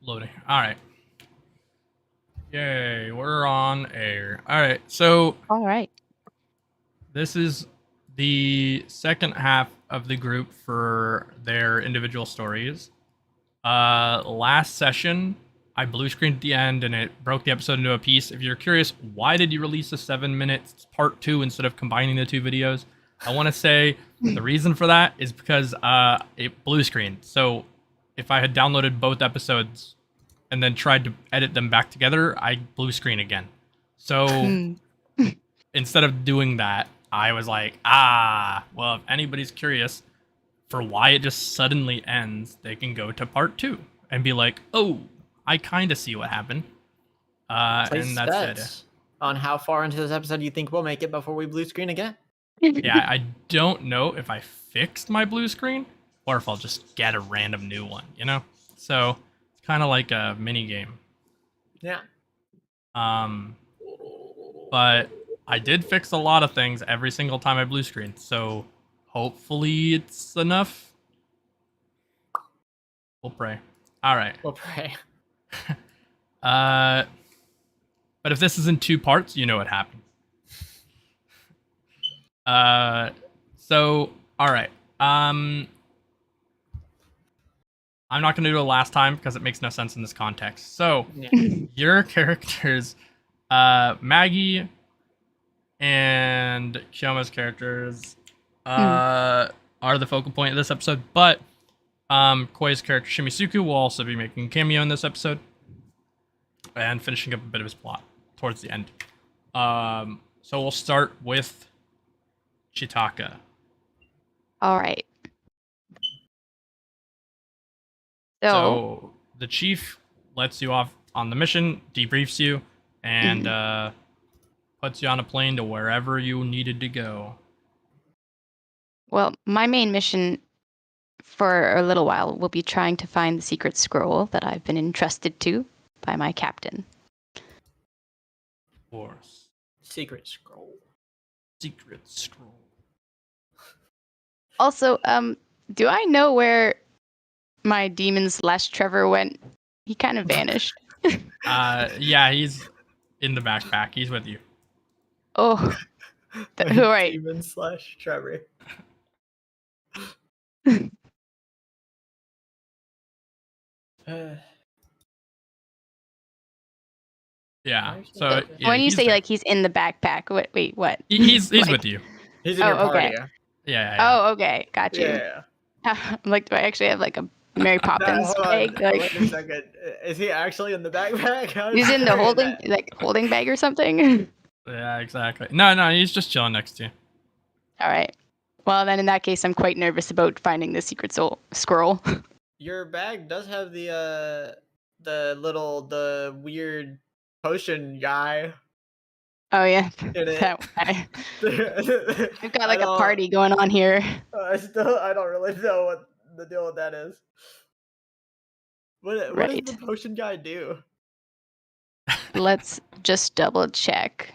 Loading. All right. Yay, we're on air. All right. So All right. this is the second half of the group for their individual stories. Last session, I blue screened at the end and it broke the episode into a piece. If you're curious, why did you release a 7 minutes part 2 instead of combining the two videos? I want to say the reason for that is because it blue screened. So if I had downloaded both episodes and then tried to edit them back together, I blue screen again. So instead of doing that, I was like, well, if anybody's curious for why it just suddenly ends, they can go to part 2 and be like, oh, I kind of see what happened. And that's it. On how far into this episode you think we'll make it before we blue screen again? Yeah, I don't know if I fixed my blue screen or if I'll just get a random new one, you know? So it's kind of like a mini game. Yeah. But I did fix a lot of things every single time I blue screened, so hopefully it's enough. We'll pray. All right. We'll pray. But if this is in 2 parts, you know what happened. So all right. I'm not gonna do it last time because it makes no sense in this context. So your characters, Maggie and Kyouma's characters, are the focal point of this episode, but Quay's character Shimisuku will also be making a cameo in this episode and finishing up a bit of his plot towards the end. So we'll start with Chitaka. All right. So the chief lets you off on the mission, debriefs you, and puts you on a plane to wherever you needed to go. Well, my main mission for a little while will be trying to find the secret scroll that I've been entrusted to by my captain. Of course. Secret scroll. Secret scroll. Also, do I know where my demon/Trevor went? He kind of vanished. Yeah, he's in the backpack. He's with you. Oh, all right. Demon/Trevor. Yeah. So yeah, when you say like he's in the backpack, wait, what? He's like, with you. He's in your party. Okay. Yeah. Oh, okay, got you. Yeah. I'm like, do I actually have like a Mary Poppins bag? Like, wait a second. Is he actually in the backpack? He's in the holding bag or something. Yeah, exactly. No, he's just chilling next to you. All right. Well, then in that case, I'm quite nervous about finding the secret scroll. Your bag does have the weird potion guy. Oh yeah, in it. that guy. We've got like a party going on here. I don't really know what the deal with that is. What does the potion guy do? Let's just double check.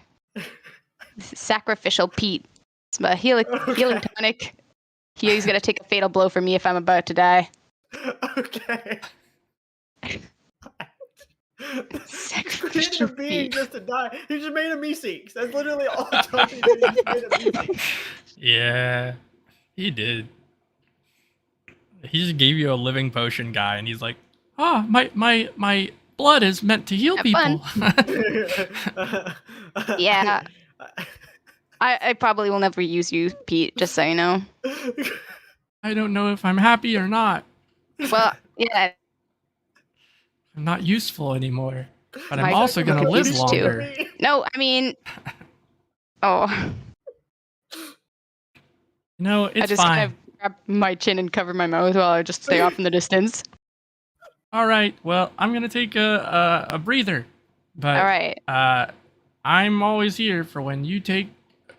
Sacrificial Pete. It's a healing tonic. He's gonna take a fatal blow for me if I'm about to die. Okay. Sacrificial Pete. Just to die. He just made a Meeseeks. That's literally all Jonty did. He just made a Meeseeks. Yeah, he did. He just gave you a living potion guy, and he's like, my blood is meant to heal people. Yeah. I probably will never use you, Pete, just so you know. I don't know if I'm happy or not. Well, yeah. I'm not useful anymore. But I'm also going to live longer. No, I mean... Oh. No, it's fine. I just kind of grab my chin and cover my mouth while I just stay off in the distance. All right, well, I'm going to take a breather. But all right. I'm always here for when you take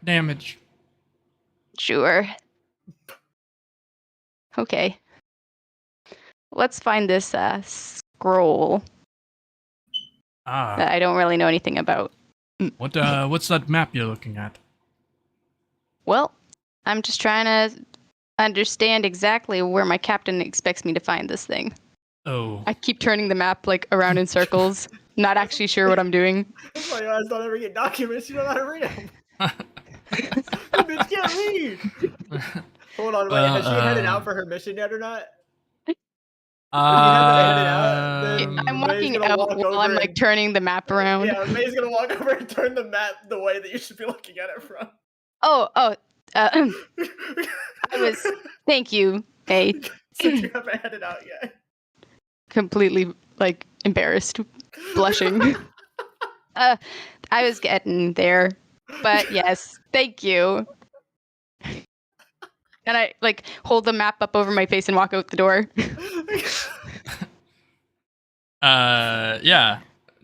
damage. Sure. Okay. Let's find this scroll that I don't really know anything about. What's that map you're looking at? Well, I'm just trying to understand exactly where my captain expects me to find this thing. Oh. I keep turning the map like around in circles, not actually sure what I'm doing. That's why you guys don't ever get documents. You don't know how to read them. The bitch can't read. Hold on, wait. Has she headed out for her mission yet or not? If you haven't headed out, then I'm May's walking gonna out walk while over I'm like and- turning the map around. Yeah, May's gonna walk over and turn the map the way that you should be looking at it from. I was. Thank you, May. Since you haven't headed out yet. Completely like embarrassed, blushing. I was getting there, but yes, thank you. And I like hold the map up over my face and walk out the door. Yeah.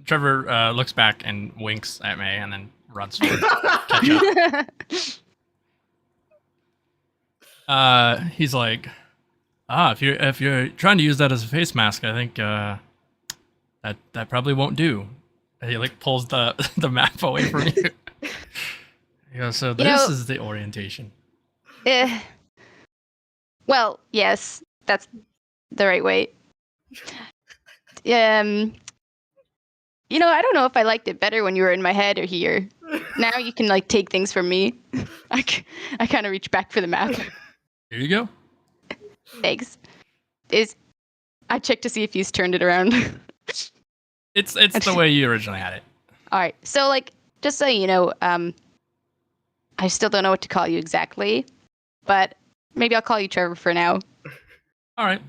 Trevor looks back and winks at May and then runs forward to catch up. He's like, if you're trying to use that as a face mask, I think that probably won't do. And he like pulls the map away from you. He goes, so this is the orientation. Well, yes, that's the right way. I don't know if I liked it better when you were in my head or here. Now you can like take things from me. I kind of reach back for the map. Here you go. Thanks. I checked to see if he's turned it around. It's the way you originally had it. All right. So like, just so you know, I still don't know what to call you exactly, but maybe I'll call you Trevor for now. All right.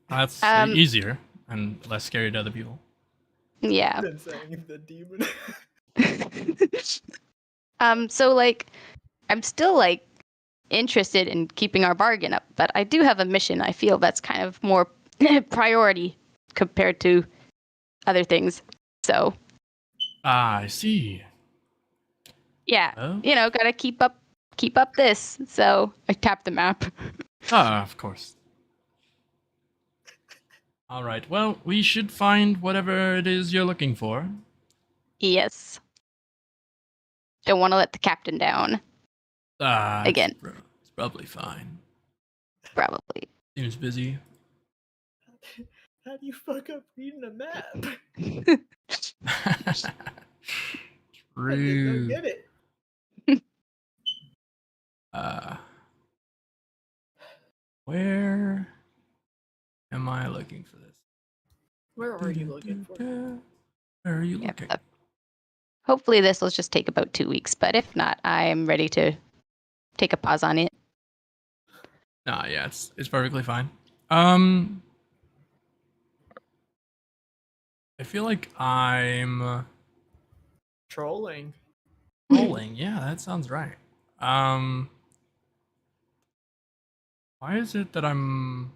That's easier and less scary to other people. Yeah. Been saying the demon. So like, I'm still like interested in keeping our bargain up, but I do have a mission. I feel that's kind of more priority compared to other things. So. I see. Yeah. Oh? Gotta keep up this. So I tap the map. Of course. All right. Well, we should find whatever it is you're looking for. Yes. Don't want to let the captain down. Again. It's probably fine. Probably. Seems busy. How do you fuck up reading a map? True. I get it. Where am I looking for this? Where are you looking for? Where are you looking? Hopefully this will just take about 2 weeks, but if not, I'm ready to take a pause on it. Nah, yeah, it's perfectly fine. I feel like I'm Trolling. rolling. Yeah, that sounds right. Why is it that I'm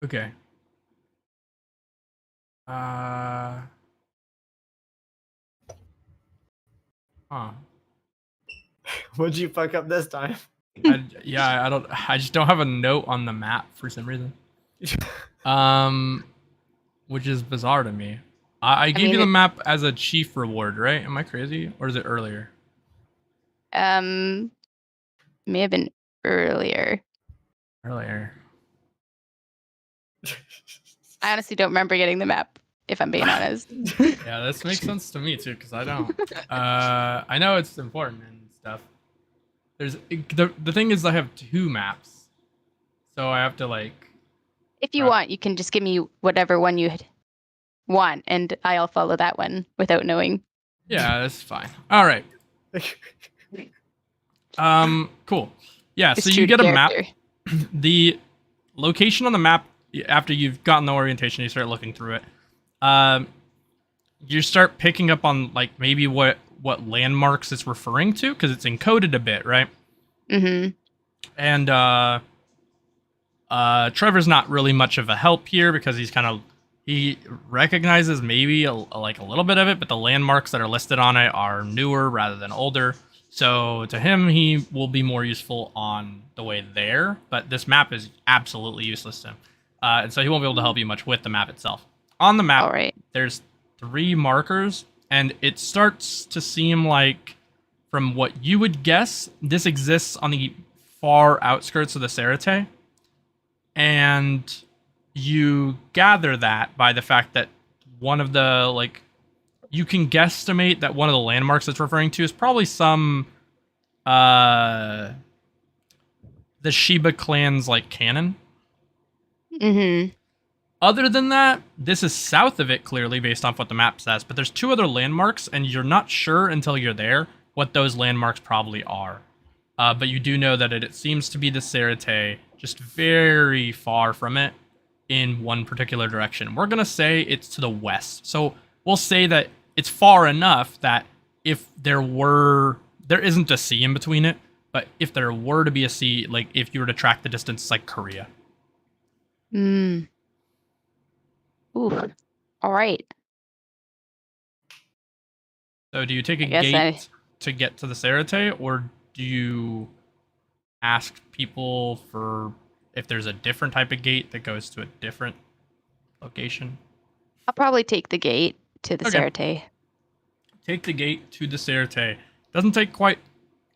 okay? Huh. What'd you fuck up this time? I just don't have a note on the map for some reason. Which is bizarre to me. I gave you the map as a chief reward, right? Am I crazy? Or is it earlier? May have been earlier. Earlier. I honestly don't remember getting the map, if I'm being honest. Yeah, this makes sense to me too, because I don't. I know it's important and stuff. The thing is, I have 2 maps, so I have to like. If you want, you can just give me whatever one you want, and I'll follow that one without knowing. Yeah, that's fine. All right. Cool. Yeah, so you get a map. The location on the map, after you've gotten the orientation, you start looking through it. You start picking up on like maybe what landmarks it's referring to, because it's encoded a bit, right? Mm-hmm. And Trevor's not really much of a help here because he recognizes maybe a little bit of it, but the landmarks that are listed on it are newer rather than older. So to him, he will be more useful on the way there, but this map is absolutely useless to him. And so he won't be able to help you much with the map itself. On the map, there's 3 markers, and it starts to seem like, from what you would guess, this exists on the far outskirts of the Serite. And you gather that by the fact that one of the, like, you can guesstimate that one of the landmarks it's referring to is probably some, the Shiba clan's, like, cannon. Mm-hmm. Other than that, this is south of it, clearly, based off what the map says, but there's 2 other landmarks, and you're not sure until you're there what those landmarks probably are. But you do know that it seems to be the Serite, just very far from it in one particular direction. We're going to say it's to the west. So we'll say that it's far enough that if there isn't a sea in between it, but if there were to be a sea, like if you were to track the distance, it's like Korea. Mm. Ooh. All right. So do you take a gate to get to the Serite, or do you ask people for if there's a different type of gate that goes to a different location? I'll probably take the gate to the Serite. Take the gate to the Serite. Doesn't take quite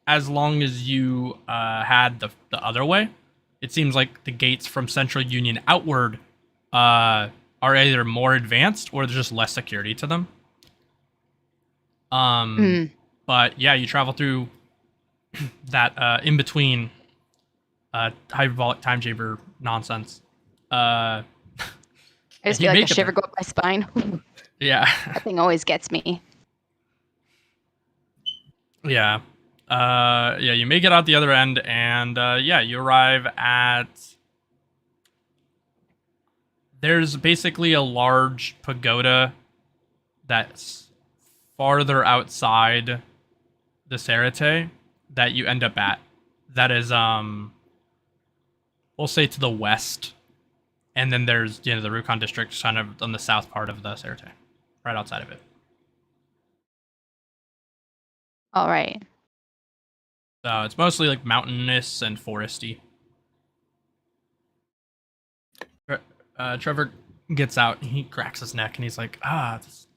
as long as you had the other way. It seems like the gates from Central Union outward are either more advanced or there's just less security to them. But yeah, you travel through that in between hyperbolic time chamber nonsense. I just feel like a shiver go up my spine. Yeah. That thing always gets me. Yeah. You make it out the other end, and you arrive at... There's basically a large pagoda that's farther outside the Serite that you end up at. That is, we'll say to the west. And then there's, the Rukon district kind of on the south part of the Serite, right outside of it. All right. So it's mostly like mountainous and foresty. Trevor gets out, he cracks his neck, and he's like, this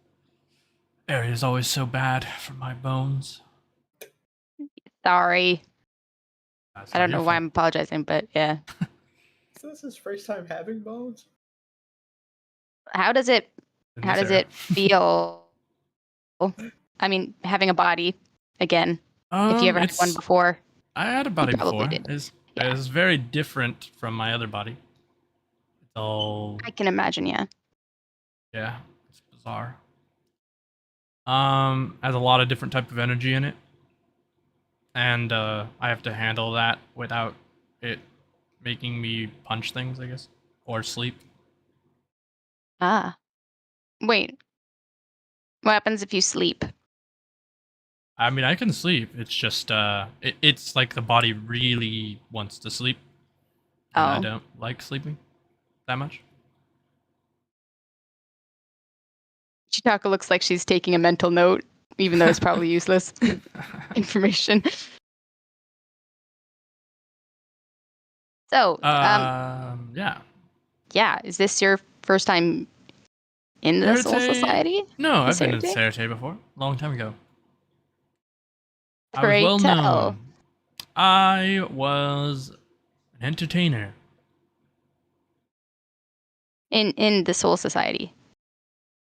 area is always so bad for my bones. Sorry. I don't know why I'm apologizing, but yeah. So this is his first time having bones? How does it feel? I mean, having a body again. If you ever had one before. I had a body before. It was very different from my other body. It's all... I can imagine, yeah. Yeah, it's bizarre. Has a lot of different type of energy in it. And I have to handle that without it making me punch things, I guess. Or sleep. Wait. What happens if you sleep? I mean, I can sleep. It's just, it's like the body really wants to sleep. And I don't like sleeping that much. Chitaka looks like she's taking a mental note, even though it's probably useless information. So, yeah. Yeah, is this your first time in the Soul Society? No, I've been in Serite before, a long time ago. Pray I was tell. well known. I was an entertainer. In the Soul Society?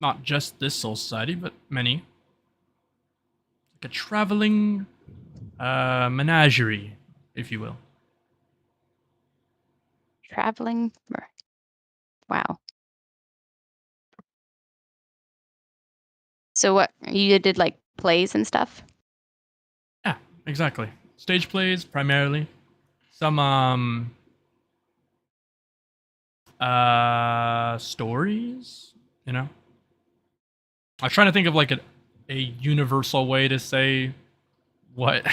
Not just this Soul Society, but many. Like a traveling menagerie, if you will. Traveling? Wow. So what, you did like plays and stuff? Yeah, exactly. Stage plays, primarily. Some, stories, you know? I was trying to think of like a universal way to say what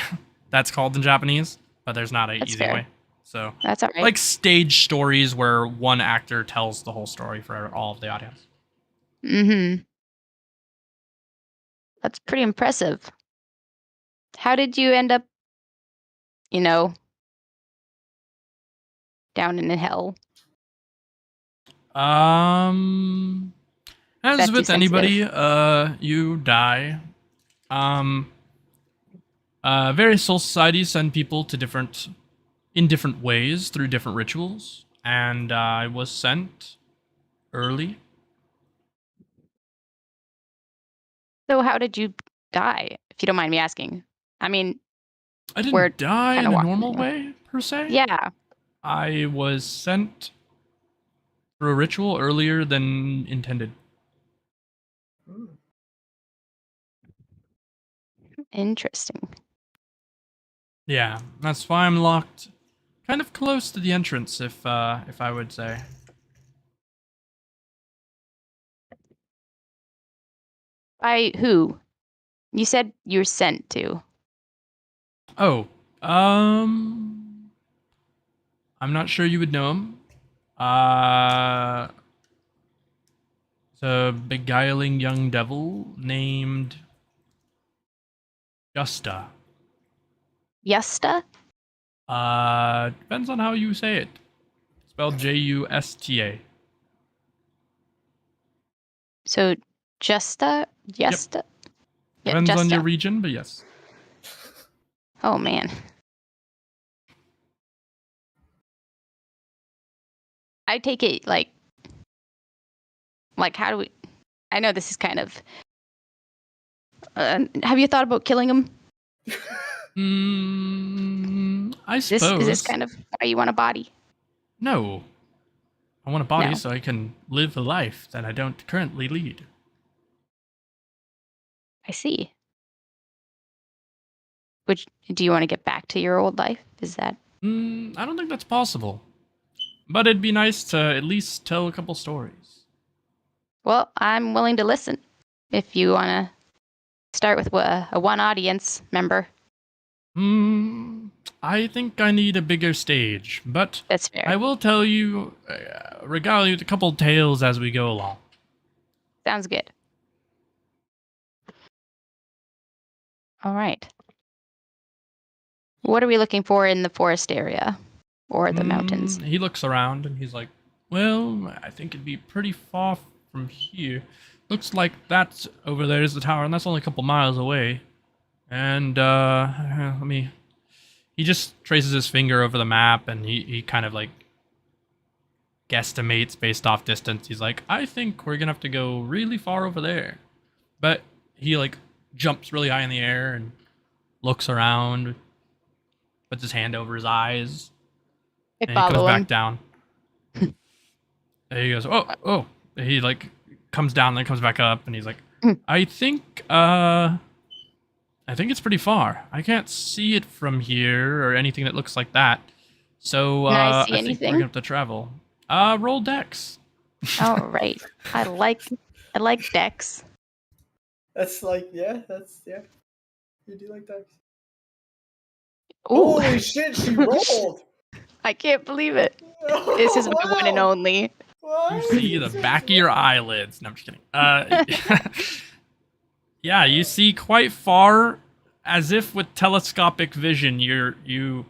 that's called in Japanese, but there's not an easy way. So that's all right. Like stage stories where one actor tells the whole story for all of the audience. Mm-hmm. That's pretty impressive. How did you end up, down in hell? As with anybody, you die. Various soul societies send people to in different ways through different rituals, and I was sent early. So how did you die, if you don't mind me asking? I mean, I we're didn't die kind in of a walking normal anyway. way, per se. Yeah. I was sent through a ritual earlier than intended. Hmm. Interesting. Yeah, that's why I'm locked kind of close to the entrance, if I would say. By who? You said you were sent to. Oh, I'm not sure you would know him. It's a beguiling young devil named Justa. Yusta? Depends on how you say it. Spelled Justa. So Justa? Yep. Justa? Yeah, Depends on your Justa. region, but yes. Oh man. I take it like how do we I know this is kind of have you thought about killing him? I Is this suppose. kind of why you want a body? No. I want a body No. so I can live a life that I don't currently lead. I see. Do you want to get back to your old life? Is that I don't think that's possible. But it'd be nice to at least tell a couple stories. well, I'm willing to listen. If you want to start with a one audience member, I think I need a bigger stage, but that's fair. I will tell you, regale you with a couple tales as we go along. Sounds good. All right. What are we looking for in the forest area or the mountains? He looks around and he's like, well, I think it'd be pretty far from here. Looks like that's over there is the tower, and that's only a couple miles away. And, let me... He just traces his finger over the map, and he kind of, like, guesstimates based off distance. He's like, I think we're gonna have to go really far over there. But he, like, jumps really high in the air and looks around, puts his hand over his eyes, I and he comes follow him. back down. And he goes, oh. He, like, comes down, then comes back up, and he's like, I think it's pretty far. I can't see it from here or anything that looks like that. So, Can I I see think we're anything? gonna have to travel. Roll dex. All right. I like decks. That's like, yeah. You do like that. Ooh, Holy shit, she rolled! I can't believe it. This is my one and Wow. only. Why You see the back of your eyelids. No, I'm just kidding. Yeah, you see quite far, as if with telescopic vision. You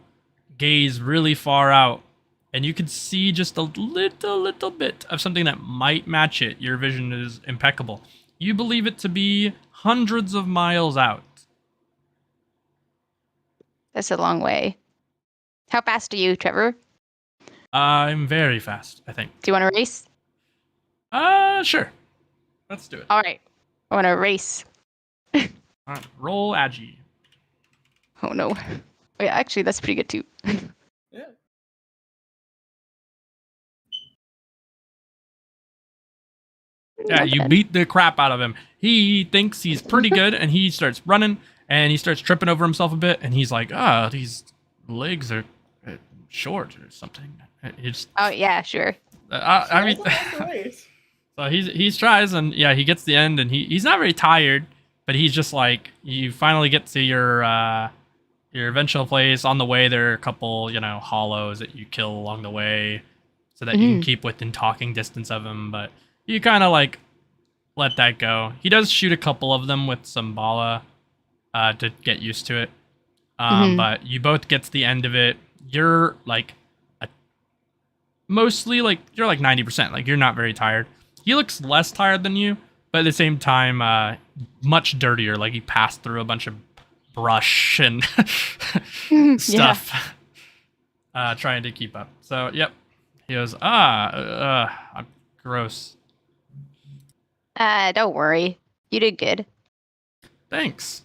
gaze really far out, and you can see just a little bit of something that might match it. Your vision is impeccable. You believe it to be hundreds of miles out. That's a long way. How fast are you, Trevor? I'm very fast, I think. Do you want to race? Sure. Let's do it. All right. I want to race. All right, roll Agi. Oh no. Oh, yeah, actually, that's pretty good too. Yeah. Yeah, Not you bad. beat the crap out of him. He thinks he's pretty good, and he starts running, and he starts tripping over himself a bit, and he's like, these legs are short or something. It's, Oh yeah, sure. I mean, Wait. so he tries, and yeah, he gets the end, and he's not very tired, but he's just like, you finally get to your eventual place. On the way, there are a couple, hollows that you kill along the way, so that you can keep within talking distance of him, but you kind of like let that go. He does shoot a couple of them with some bala to get used to it. But you both get to the end of it. You're like mostly like you're like 90%. Like you're not very tired. He looks less tired than you, but at the same time, much dirtier. Like he passed through a bunch of brush and stuff, trying to keep up. So yep. He goes, gross. Don't worry. You did good. Thanks.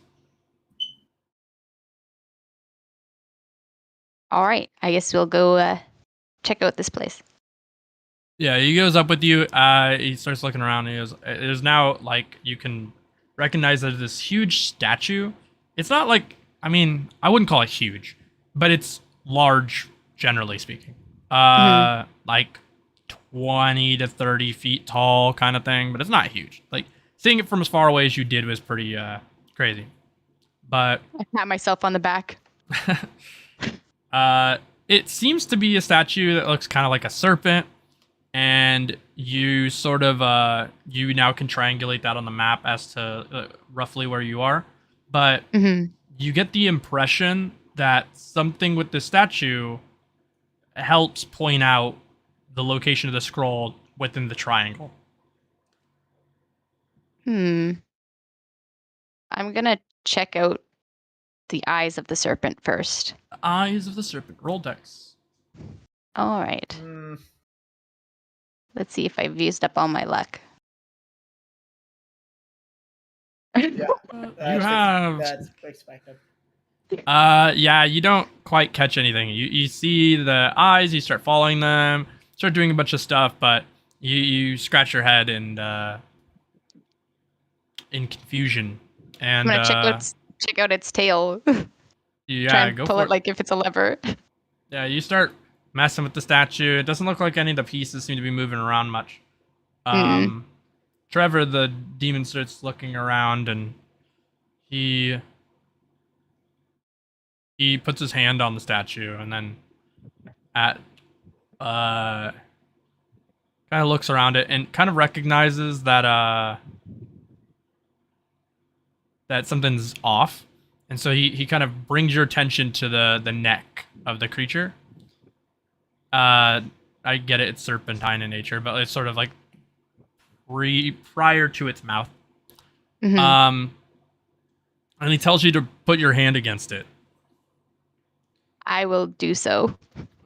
All right. I guess we'll go check out this place. Yeah, he goes up with you. He starts looking around. And he goes, "It is now like you can recognize that this huge statue. It's not like I I wouldn't call it huge, but it's large, generally speaking. Like 20 to 30 feet tall, kind of thing. But it's not huge. Like seeing it from as far away as you did was pretty crazy. But I pat myself on the back. it seems to be a statue that looks kind of like a serpent. And you sort of, you now can triangulate that on the map as to roughly where you are. But you get the impression that something with the statue helps point out the location of the scroll within the triangle. I'm gonna check out the eyes of the serpent first. The eyes of the serpent. Roll dex. All right. Let's see if I've used up all my luck. Yeah, you have. That's expected. Yeah, you don't quite catch anything. You see the eyes, you start following them, start doing a bunch of stuff, but you scratch your head and in confusion. And I'm gonna check out its tail. Yeah, try and go pull for it like if it's a lever. Yeah, you start messing with the statue. It doesn't look like any of the pieces seem to be moving around much. Trevor, the demon, starts looking around, and he puts his hand on the statue, and then kind of looks around it and kind of recognizes that that something's off, and so he kind of brings your attention to the neck of the creature. I get it; it's serpentine in nature, but it's sort of like prior to its mouth. And he tells you to put your hand against it. I will do so.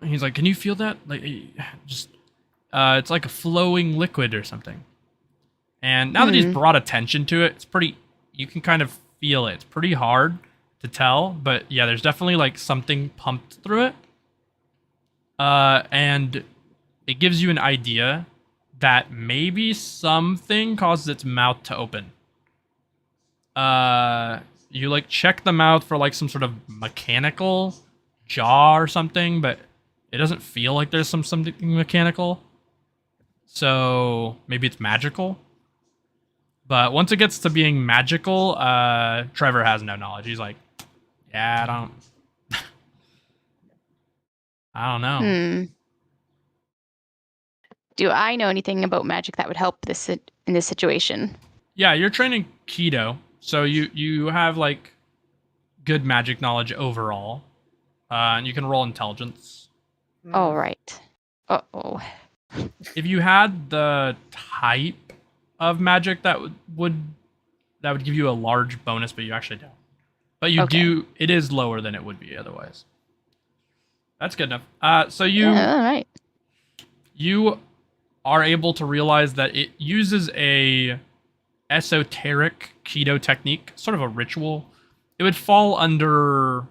He's like, "Can you feel that? Like, just it's like a flowing liquid or something." And now that he's brought attention to it, it's pretty. You can kind of feel it. It's pretty hard to tell, but yeah, there's definitely like something pumped through it. And it gives you an idea that maybe something causes its mouth to open. You like check the mouth for like some sort of mechanical jaw or something, but it doesn't feel like there's something mechanical. So maybe it's magical. But once it gets to being magical, Trevor has no knowledge. He's like, yeah, I don't know. Do I know anything about magic that would help in this situation? Yeah, you're training Keto, so you have like good magic knowledge overall, and you can roll intelligence. All right. Uh-oh. If you had the type of magic that would give you a large bonus, but you actually don't. But you do. It is lower than it would be otherwise. That's good enough. So all right. You are able to realize that it uses a esoteric keto technique, sort of a ritual. It would fall under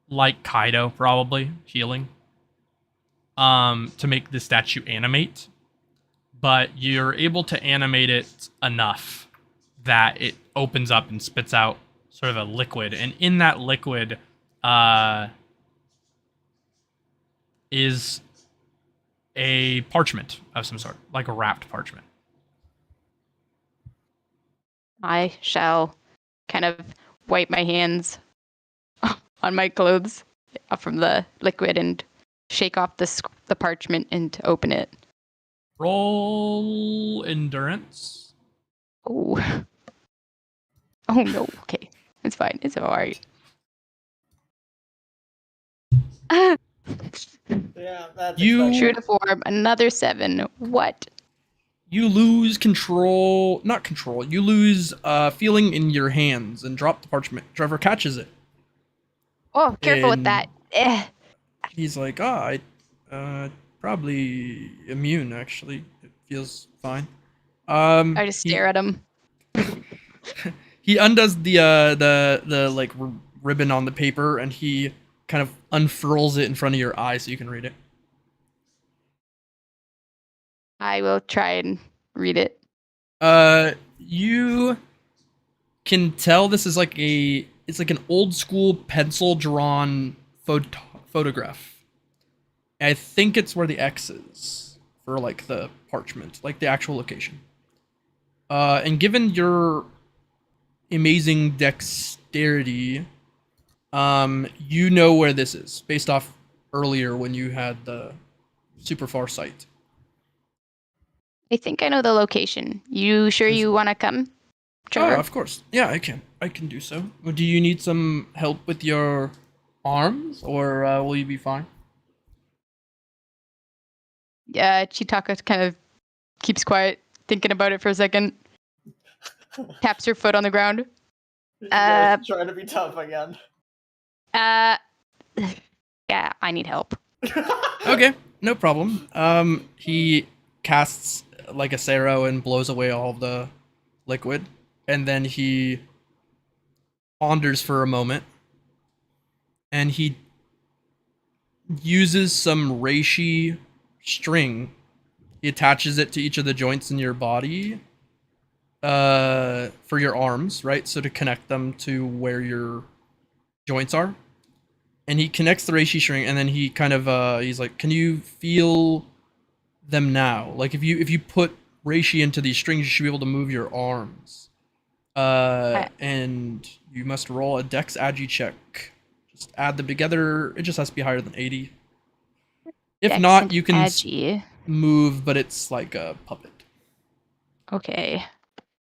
like Kaido, probably healing, to make the statue animate, but you're able to animate it enough that it opens up and spits out sort of a liquid, and in that liquid is a parchment of some sort, like a wrapped parchment. I shall kind of wipe my hands on my clothes from the liquid and shake off the parchment and open it. Roll endurance. Oh no. Okay, it's fine. It's all right. Yeah, that's true to form. Another 7. What? You lose control. Not control. You lose feeling in your hands and drop the parchment. Trevor catches it. Oh, careful with that. He's like, I probably immune. Actually, it feels fine. I just stare at him. He undoes the like ribbon on the paper, and he kind of unfurls it in front of your eye so you can read it. I will try and read it. You can tell this is like it's like an old school pencil drawn photograph. I think it's where the X is for like the parchment, like the actual location. And given your amazing dexterity, you know where this is based off earlier when you had the super far sight. I think I know the location. You sure you want to come, Trevor? Oh, of course. Yeah, I can. I can do so. Do you need some help with your arms, or will you be fine? Yeah, Chitaka kind of keeps quiet, thinking about it for a second. Taps her foot on the ground. Trying to be tough again. Yeah, I need help. Okay, no problem. He casts like a Sero and blows away all of the liquid, and then he ponders for a moment, and he uses some reishi string. He attaches it to each of the joints in your body, for your arms, right? So to connect them to where your joints are. And he connects the reishi string, and then he kind of he's like, "Can you feel them now? Like if you put reishi into these strings, you should be able to move your arms. And you must roll a Dex Agi check. Just add them together. It just has to be higher than 80. If Dex not, and you can Agi. move, but it's like a puppet. Okay.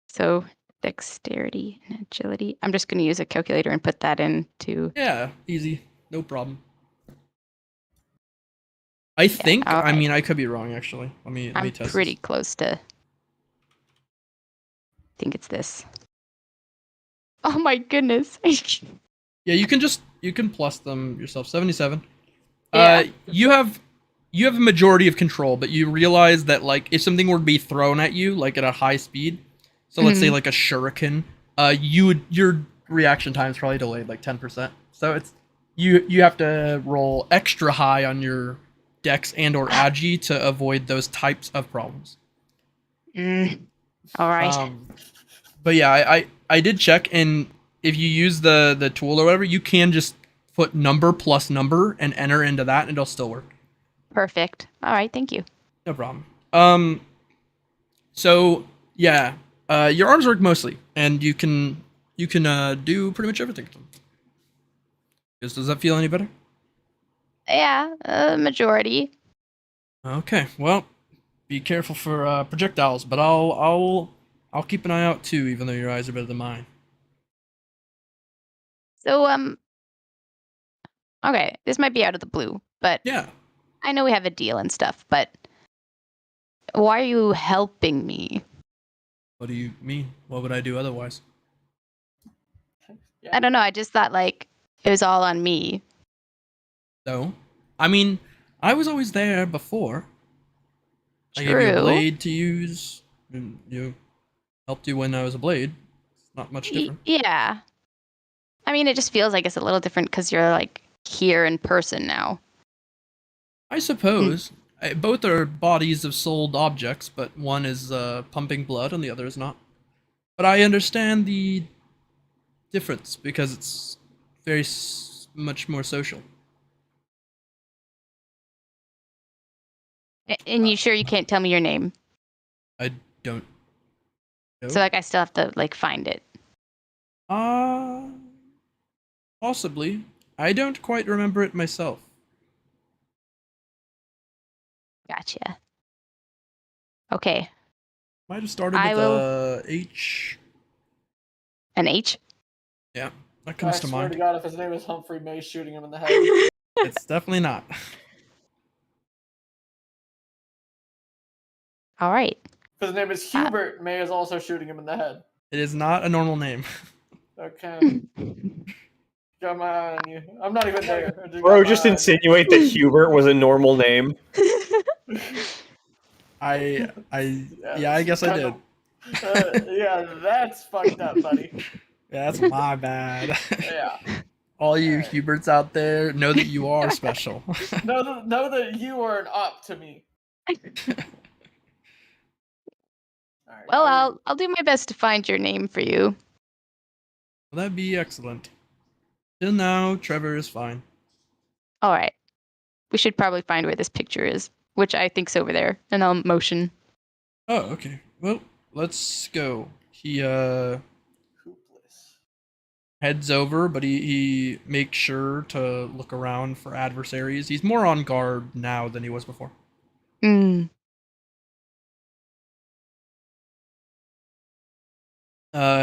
So dexterity and agility. I'm just going to use a calculator and put that into. Yeah, easy, no problem. I think. okay. I mean, I could be wrong actually. Let me I'm test. pretty This. close to. I think it's this. Oh my goodness. Yeah, you can plus them yourself. 77. Yeah. You have a majority of control, but you realize that like if something were to be thrown at you like at a high speed, so let's say like a shuriken, your reaction time is probably delayed like 10%. So it's you have to roll extra high on your dex and or agi to avoid those types of problems. All right. But yeah, I did check, and if you use the tool or whatever, you can just put number plus number and enter into that, and it'll still work. Perfect. All right. Thank you. No problem. So yeah, your arms work mostly, and you can do pretty much everything with them. Does that feel any better? Yeah, majority. Okay, well, be careful for projectiles, but I'll keep an eye out too, even though your eyes are better than mine. So okay, this might be out of the blue, but Yeah. I know we have a deal and stuff, but why are you helping me? What do you mean? What would I do otherwise? I don't know. I just thought like it was all on me. No. I mean, I was always there before. I gave you a True. blade to use. And you helped you when I was a blade. It's not much different. Yeah. I mean, it just feels like it's a little different because you're like here in person now. I suppose. Both are bodies of souled objects, but one is pumping blood and the other is not. But I understand the difference because it's very much more social. And you sure you can't tell me your name? I don't know. So like I still have to like find it. Possibly. I don't quite remember it myself. Gotcha. Okay. Might have started with H. An H? Yeah, that comes to I swear mind. to God, if his name is Humphrey, May's shooting him in the head. It's definitely not. All right. If his name is Hubert, May is also shooting him in the head. It is not a normal name. Okay. Got my eye on you. I'm not even there. Bro, just insinuate that Hubert was a normal name. I yeah, I guess I did. Yeah, that's fucked up, buddy. Yeah, that's my bad. Yeah. All you Alright. Huberts out there, know that you are special. Know that you are an op to me. Alright, Well, I'll do my best to find your name for you. Well, that'd be excellent. Till now, Trevor is fine. All right. We should probably find where this picture is, which I think's over there, and I'll motion. Oh, okay. Well, let's go. He hoopless. heads over, but he makes sure to look around for adversaries. He's more on guard now than he was before. Hmm.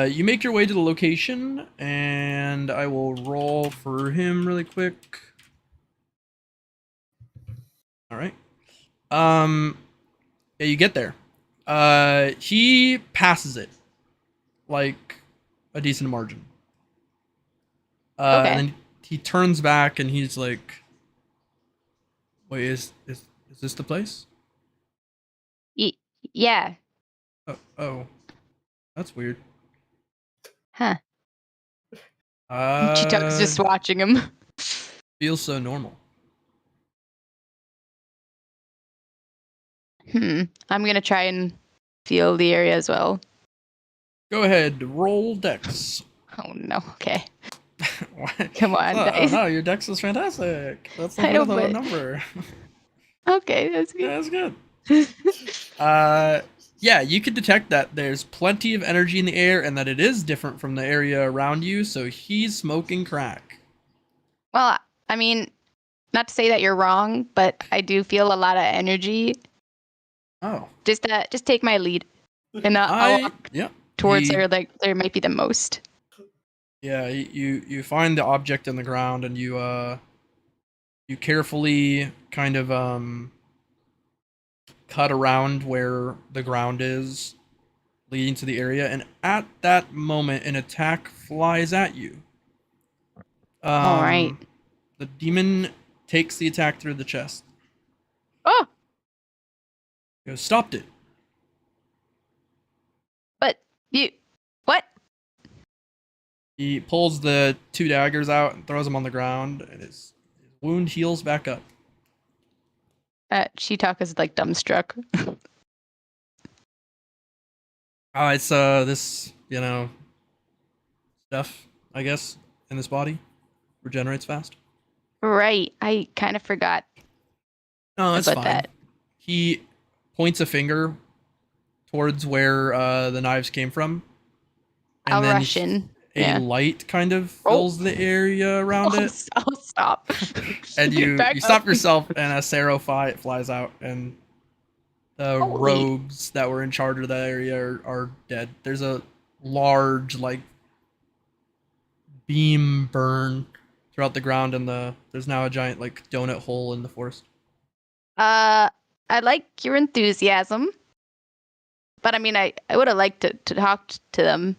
You make your way to the location, and I will roll for him really quick. All right. Yeah, you get there. He passes it, like a decent margin. Okay. And then he turns back and he's like, "Wait, is this the place?" Yeah. Oh, that's weird. Huh. Chitaka's just watching him. Feels so normal. I'm gonna try and feel the area as well. Go ahead, roll dex. Oh no. Okay. What? Come on, Oh dice. no, your dex is fantastic. That's I a know, bit of a but- number. Okay, that's good. Yeah, that's good. Yeah, you can detect that there's plenty of energy in the air and that it is different from the area around you, so he's smoking crack. Well, I mean, not to say that you're wrong, but I do feel a lot of energy. Oh. Just take my lead, and I'll walk yeah. towards where like there might be the most. Yeah, you find the object in the ground and you carefully kind of cut around where the ground is leading to the area, and at that moment an attack flies at you. All right. The demon takes the attack through the chest. Oh, He goes, "Stopped it." but you what? He pulls the two daggers out and throws them on the ground, and his wound heals back up. Chitaka's like dumbstruck. Oh, it's this, stuff, I guess, in this body regenerates fast. Right. I kind of forgot No, that's about fine. that. He points a finger towards where the knives came from. And I'll then rush in. A Yeah. light kind of fills the area around it. I'll stop. And you Back stop up. yourself, and a Seraphi flies out, and the Holy. rogues that were in charge of that area are dead. There's a large, like, beam burn throughout the ground, and there's now a giant, like, donut hole in the forest. I like your enthusiasm, but I mean, I would have liked to talk to them.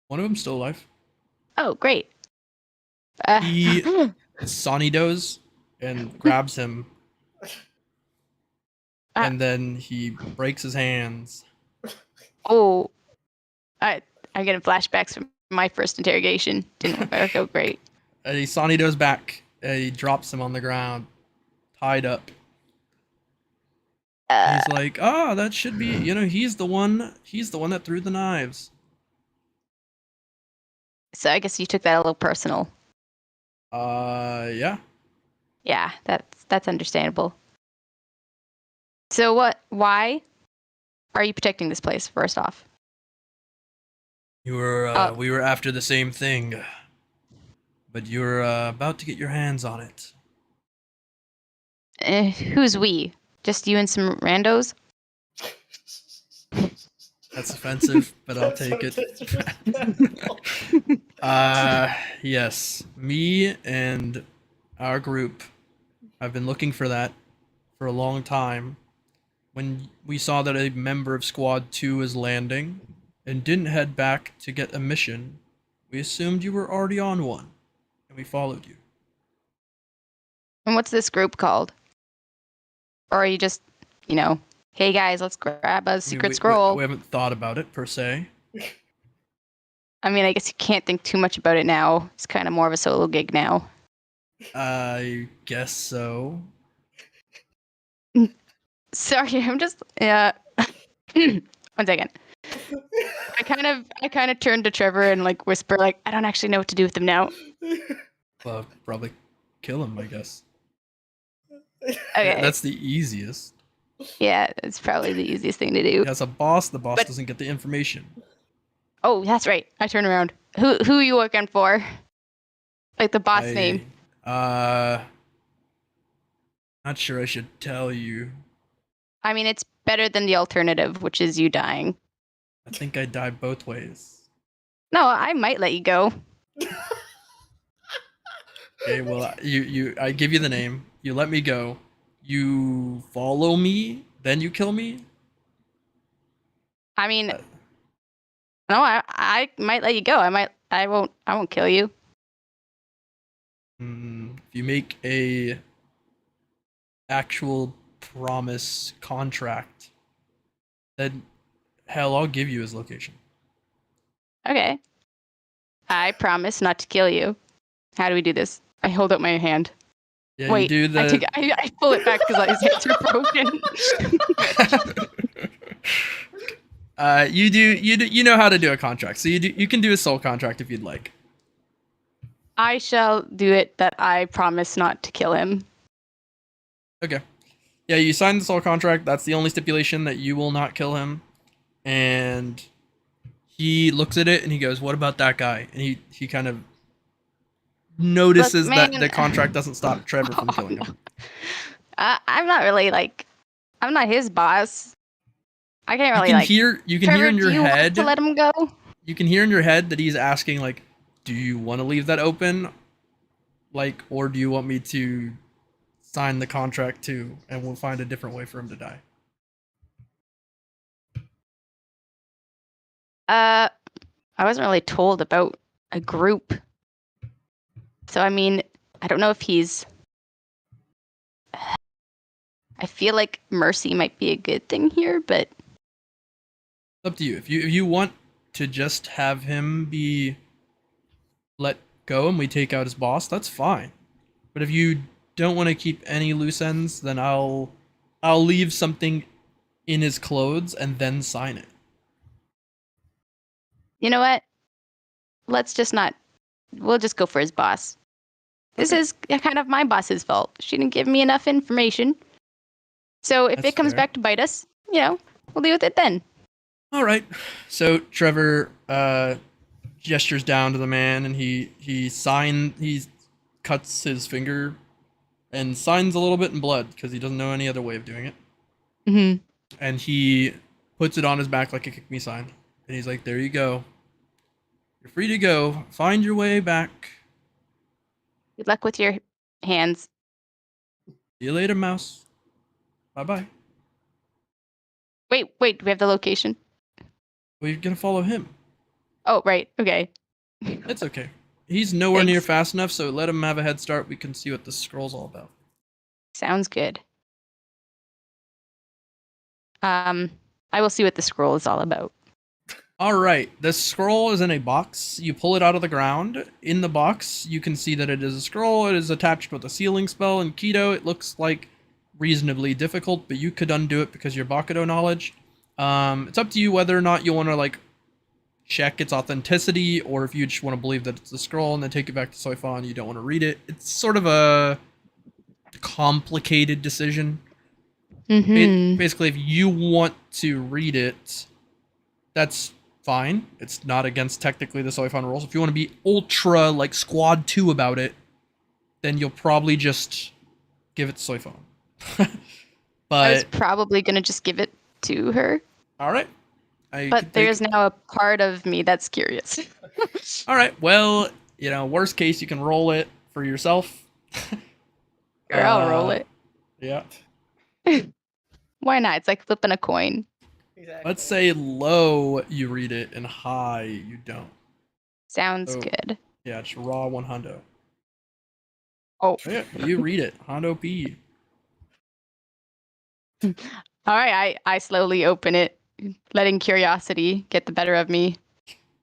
One of them's still alive. Oh, great. He Sonidos and grabs him, and then he breaks his hands. Oh, I'm getting flashbacks from my first interrogation. Didn't work out great. And he Sonidos back, and he drops him on the ground, tied up. He's like, that should be, he's the one that threw the knives. So I guess you took that a little personal. Yeah. Yeah, that's understandable. So why are you protecting this place, first off? We were after the same thing, but you're about to get your hands on it. Who's we? Just you and some randos? That's offensive, but I'll take it. Yes. Me and our group have been looking for that for a long time. When we saw that a member of Squad 2 is landing and didn't head back to get a mission, we assumed you were already on one, and we followed you. And what's this group called? Or are you just you know, hey guys, let's grab a secret we scroll. haven't thought about it per se. I mean, I guess you can't think too much about it now. It's kind of more of a solo gig now. I guess so. Sorry, I'm just yeah. 1 second. I kind of turn to Trevor and like whisper like, I don't actually know what to do with them now. Well, probably kill him, I guess. Okay. That's the easiest. Yeah, it's probably the easiest thing to do. As a boss, the boss But- doesn't get the information. Oh, that's right. I turn around. Who are you working for? Like the boss name. Not sure I should tell you. I mean, it's better than the alternative, which is you dying. I think I die both ways. No, I might let you go. Okay, well, I give you the name. You let me go. You follow me, then you kill me. I mean, no, I might let you go. I won't kill you. If you make a actual promise contract, then hell, I'll give you his location. Okay. I promise not to kill you. How do we do this? I hold up my hand. Yeah, Wait, you do I pull it back because his hands are broken. you know how to do a contract, so you can do a soul contract if you'd like. I shall do it that I promise not to kill him. Okay. Yeah, you sign the soul contract. That's the only stipulation, that you will not kill him. And he looks at it and he goes, "What about that guy?" And he kind of notices Look, that man. the contract doesn't stop Trevor from killing him. I'm not really like, I'm not his boss. I can't really You can Trevor, hear in your do you head. want to let him go? You can hear in your head that he's asking, like, "Do you want to leave that open? Like, or do you want me to sign the contract too, and we'll find a different way for him to die?" I wasn't really told about a group. So I mean, I don't know if he's. I feel like mercy might be a good thing here, but It's up to you. If you want to just have him be let go and we take out his boss, that's fine. But if you don't want to keep any loose ends, then I'll leave something in his clothes and then sign it. you know what? Let's just not. We'll just go for his boss. This Okay. is kind of my boss's fault. She didn't give me enough information. So if That's it comes fair. back to bite us, we'll deal with it then. All right. So Trevor gestures down to the man, and he cuts his finger and signs a little bit in blood because he doesn't know any other way of doing it. Mm-hmm. And he puts it on his back like a kick me sign, and he's like, "There you go. You're free to go. Find your way back. Good luck with your hands. See you later, mouse. Bye bye." Wait, do we have the location? Well, you're gonna follow him. Oh, right. Okay. It's okay. He's nowhere near Thanks. fast enough, so let him have a head start. We can see what this scroll's all about. Sounds good. I will see what the scroll is all about. All right, the scroll is in a box. You pull it out of the ground. In the box, you can see that it is a scroll. It is attached with a sealing spell. In Keto, it looks like reasonably difficult, but you could undo it because of your Bakudo knowledge. It's up to you whether or not you want to like check its authenticity, or if you just want to believe that it's a scroll and then take it back to Soifan and you don't want to read it. It's sort of a complicated decision. Mm-hmm. Basically, if you want to read it, that's fine. It's not against technically the Soifan rules. If you want to be ultra like Squad 2 about it, then you'll probably just give it to Soifan. I was But probably gonna just give it to her, all right. but there's now a part of me that's curious. All right. Well, worst case, you can roll it for yourself. Sure, I'll roll it. Yeah. Why not? It's like flipping a coin. Exactly. Let's say low, you read it, and high, you don't. Sounds So- good. Yeah, it's raw 1 hundo. Oh, Yeah, you read it. Hondo P. All right, I slowly open it, letting curiosity get the better of me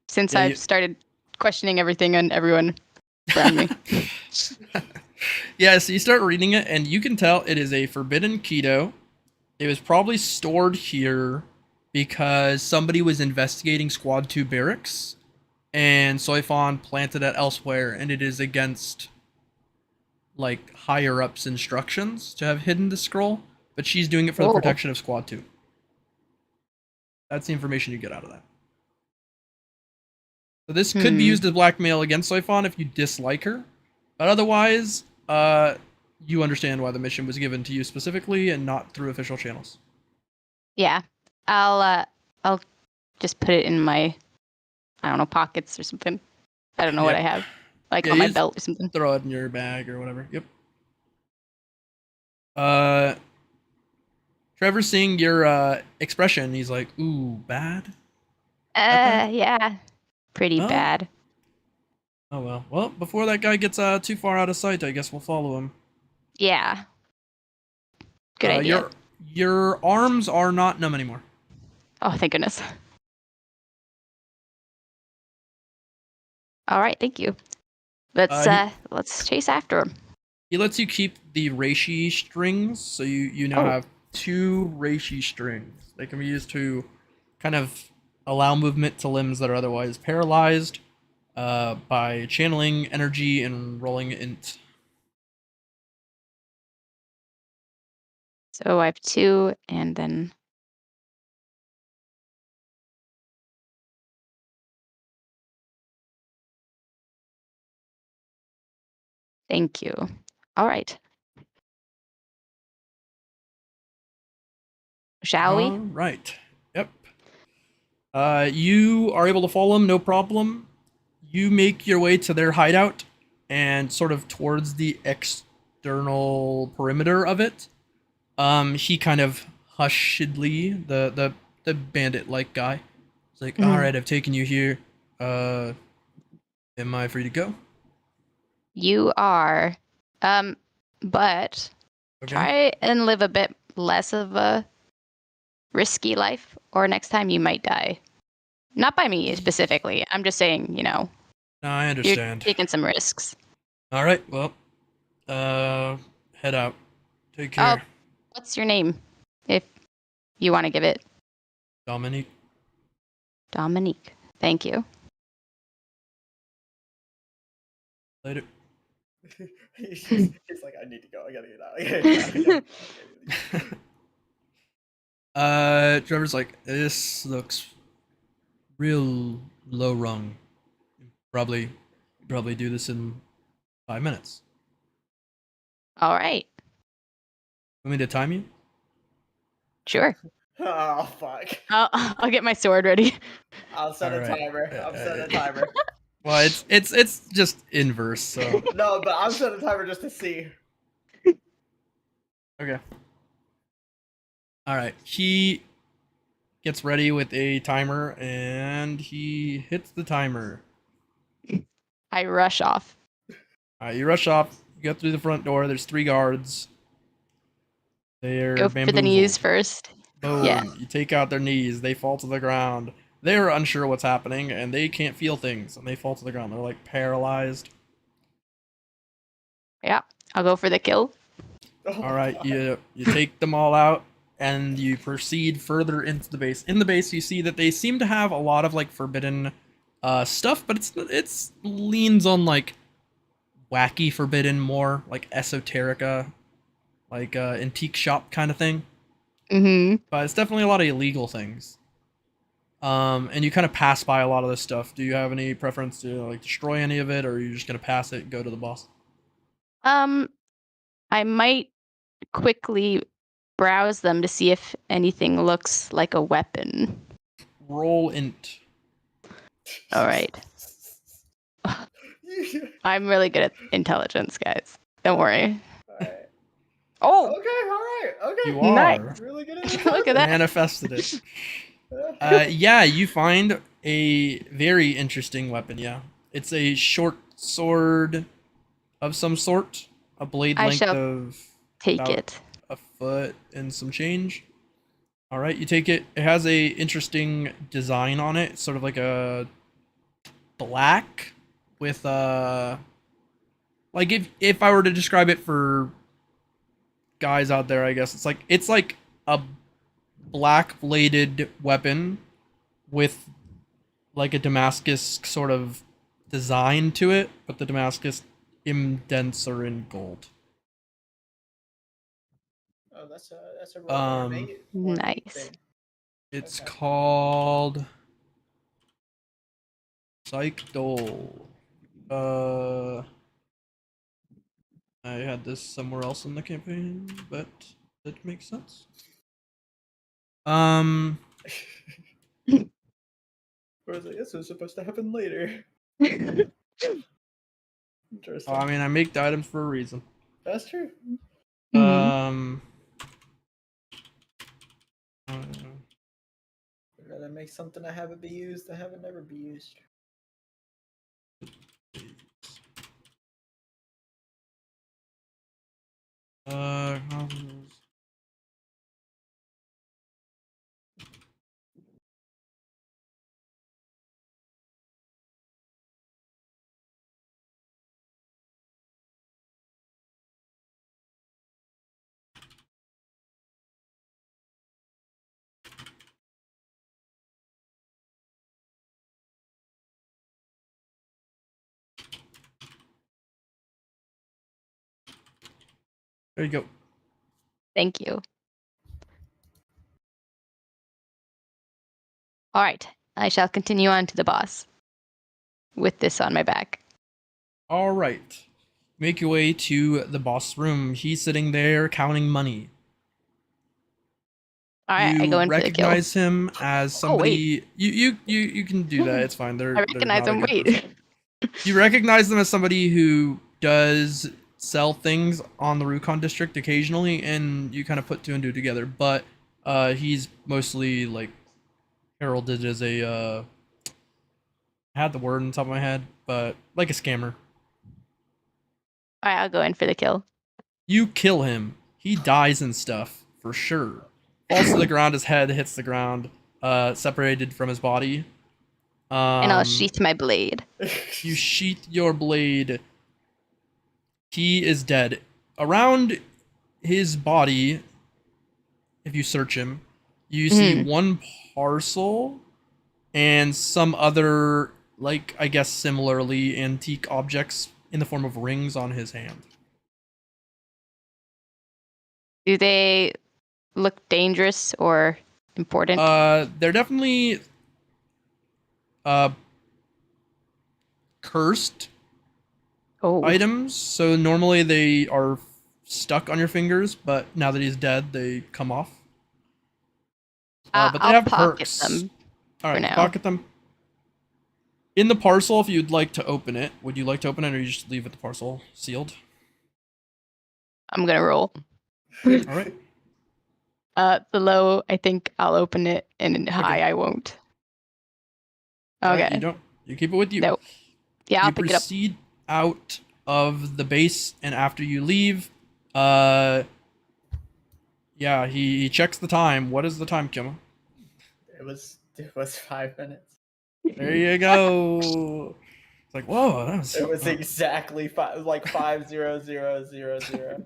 since Yeah, I've started questioning everything and everyone around me. Yeah, so you start reading it, and you can tell it is a forbidden keto. It was probably stored here because somebody was investigating Squad 2 barracks, and Soifon planted it elsewhere, and it is against like higher ups instructions to have hidden the scroll, but she's doing it for the Oh. protection of Squad 2. That's the information you get out of that. So this could be used as blackmail against Soifon if you dislike her, but otherwise, you understand why the mission was given to you specifically and not through official channels. Yeah, I'll just put it in my, I don't know, pockets or something. I don't know what I have, like Yeah, on you my just belt or something. throw it in your bag or whatever. Yep. Trevor, seeing your expression, he's like, "Ooh, bad." Yeah, pretty Oh. bad. Oh well. Well, before that guy gets too far out of sight, I guess we'll follow him. Yeah. Good idea. Your arms are not numb anymore. Oh, thank goodness. All right, thank you. Let's chase after him. He lets you keep the reishi strings, so you now have 2 reishi strings. They can be used to kind of allow movement to limbs that are otherwise paralyzed by channeling energy and rolling int. So I have 2, and then thank you. All right. Shall we? All right. Yep. You are able to follow him, no problem. You make your way to their hideout and sort of towards the external perimeter of it. He kind of hushedly, the bandit-like guy, is like, "All right, I've taken you here. Am I free to go?" You are. But Okay. try and live a bit less of a risky life, or next time you might die. Not by me specifically. I'm just saying, No, I you're understand. taking some risks. All right. Well, head out. Take care. What's your name? If you want to give it. Dominique. Dominique. Thank you. Later. He's like, I need to go. I gotta get out. Trevor's like, this looks real low rung. Probably do this in 5 minutes. All right. Want me to time you? Sure. Oh fuck! I'll get my sword ready. I'll set a timer. I'm setting a timer. Well, it's just inverse, so. No, but I'm setting a timer just to see. Okay. All right. He gets ready with a timer and he hits the timer. I rush off. All right, you rush off. You go through the front door. There's 3 guards. They're Go for the knees first. Boom. Yeah. You take out their knees. They fall to the ground. They're unsure what's happening and they can't feel things and they fall to the ground. They're like paralyzed. Yeah. I'll go for the kill. Oh, All right, God. you take them all out and you proceed further into the base. In the base, you see that they seem to have a lot of like forbidden stuff, but it's leans on like wacky forbidden, more like esoterica, like antique shop kind of thing. Mm-hmm. But it's definitely a lot of illegal things. And you kind of pass by a lot of this stuff. Do you have any preference to like destroy any of it, or are you just gonna pass it and go to the boss? I might quickly browse them to see if anything looks like a weapon. Roll int. All right. I'm really good at intelligence, guys. Don't worry. Alright. Oh, Okay, alright, okay. You are. Nice. Really good at Look at that. Manifested it. Yeah, you find a very interesting weapon. Yeah, it's a short sword of some sort, a blade I length shall of take about it. a foot and some change. All right, you take it. It has a interesting design on it. It's sort of like a black with like if I were to describe it for guys out there, I guess it's like a black bladed weapon with like a Damascus sort of design to it, but the Damascus indents are in gold. Oh, that's a roll Nice. thing. It's Okay. called Psych Dole. I had this somewhere else in the campaign, but that makes sense. I was like, this was supposed to happen later. Interesting. I mean, I make the items for a reason. That's true. Um, I'd rather make something I haven't be used than have it never be used. uh, there you go. Thank you. All right, I shall continue on to the boss with this on my back. All right, make your way to the boss room. He's sitting there counting money. All right, You I go in for the kill. recognize him as somebody. You can do that. It's fine. I recognize him. Wait. Person. You recognize them as somebody who does sell things on the Rukon district occasionally, and you kind of put two and two together. But he's mostly like heralded as a I had the word on the top of my head, but like a scammer. All right, I'll go in for the kill. You kill him. He dies and stuff for sure. Falls to the ground. His head hits the ground, separated from his body. And I'll sheath my blade. You sheath your blade. He is dead. Around his body, if you search him, you see one parcel and some other, like, I guess similarly antique objects in the form of rings on his hand. Do they look dangerous or important? They're definitely cursed items. So normally they are stuck on your fingers, but now that he's dead, they come off. But they I'll have pocket perks. them. All right, for now. pocket them. In the parcel, if you'd like to open it, would you like to open it, or you just leave it the parcel sealed? I'm gonna roll. All right. The low, I think I'll open it, and high, I won't. Okay. You don't. You keep it with you. Nope. Yeah, I'll pick it up. You proceed out of the base, and after you leave, yeah, he checks the time. What is the time, Kyouma? It was 5 minutes. There you go. It's like, whoa, that was. It was exactly 5:00:00.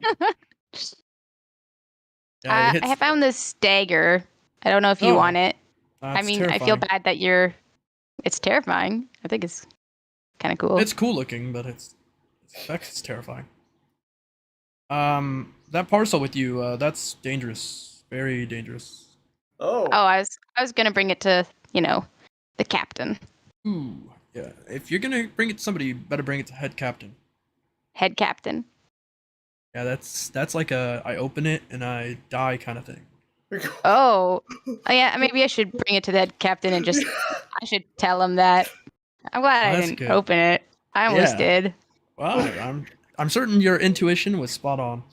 I have found this dagger. I don't know if you want it. I mean, terrifying. I feel bad that it's terrifying. I think it's kind of cool. It's cool looking, but it's terrifying. That parcel with you, that's dangerous. Very dangerous. Oh, I was gonna bring it to, the captain. Ooh, yeah. If you're gonna bring it to somebody, you better bring it to head captain. Head captain. Yeah, that's like a I open it and I die kind of thing. Oh yeah, maybe I should bring it to the head captain and just I should tell him that. I'm glad I didn't open it. I almost did. Wow, I'm certain your intuition was spot on.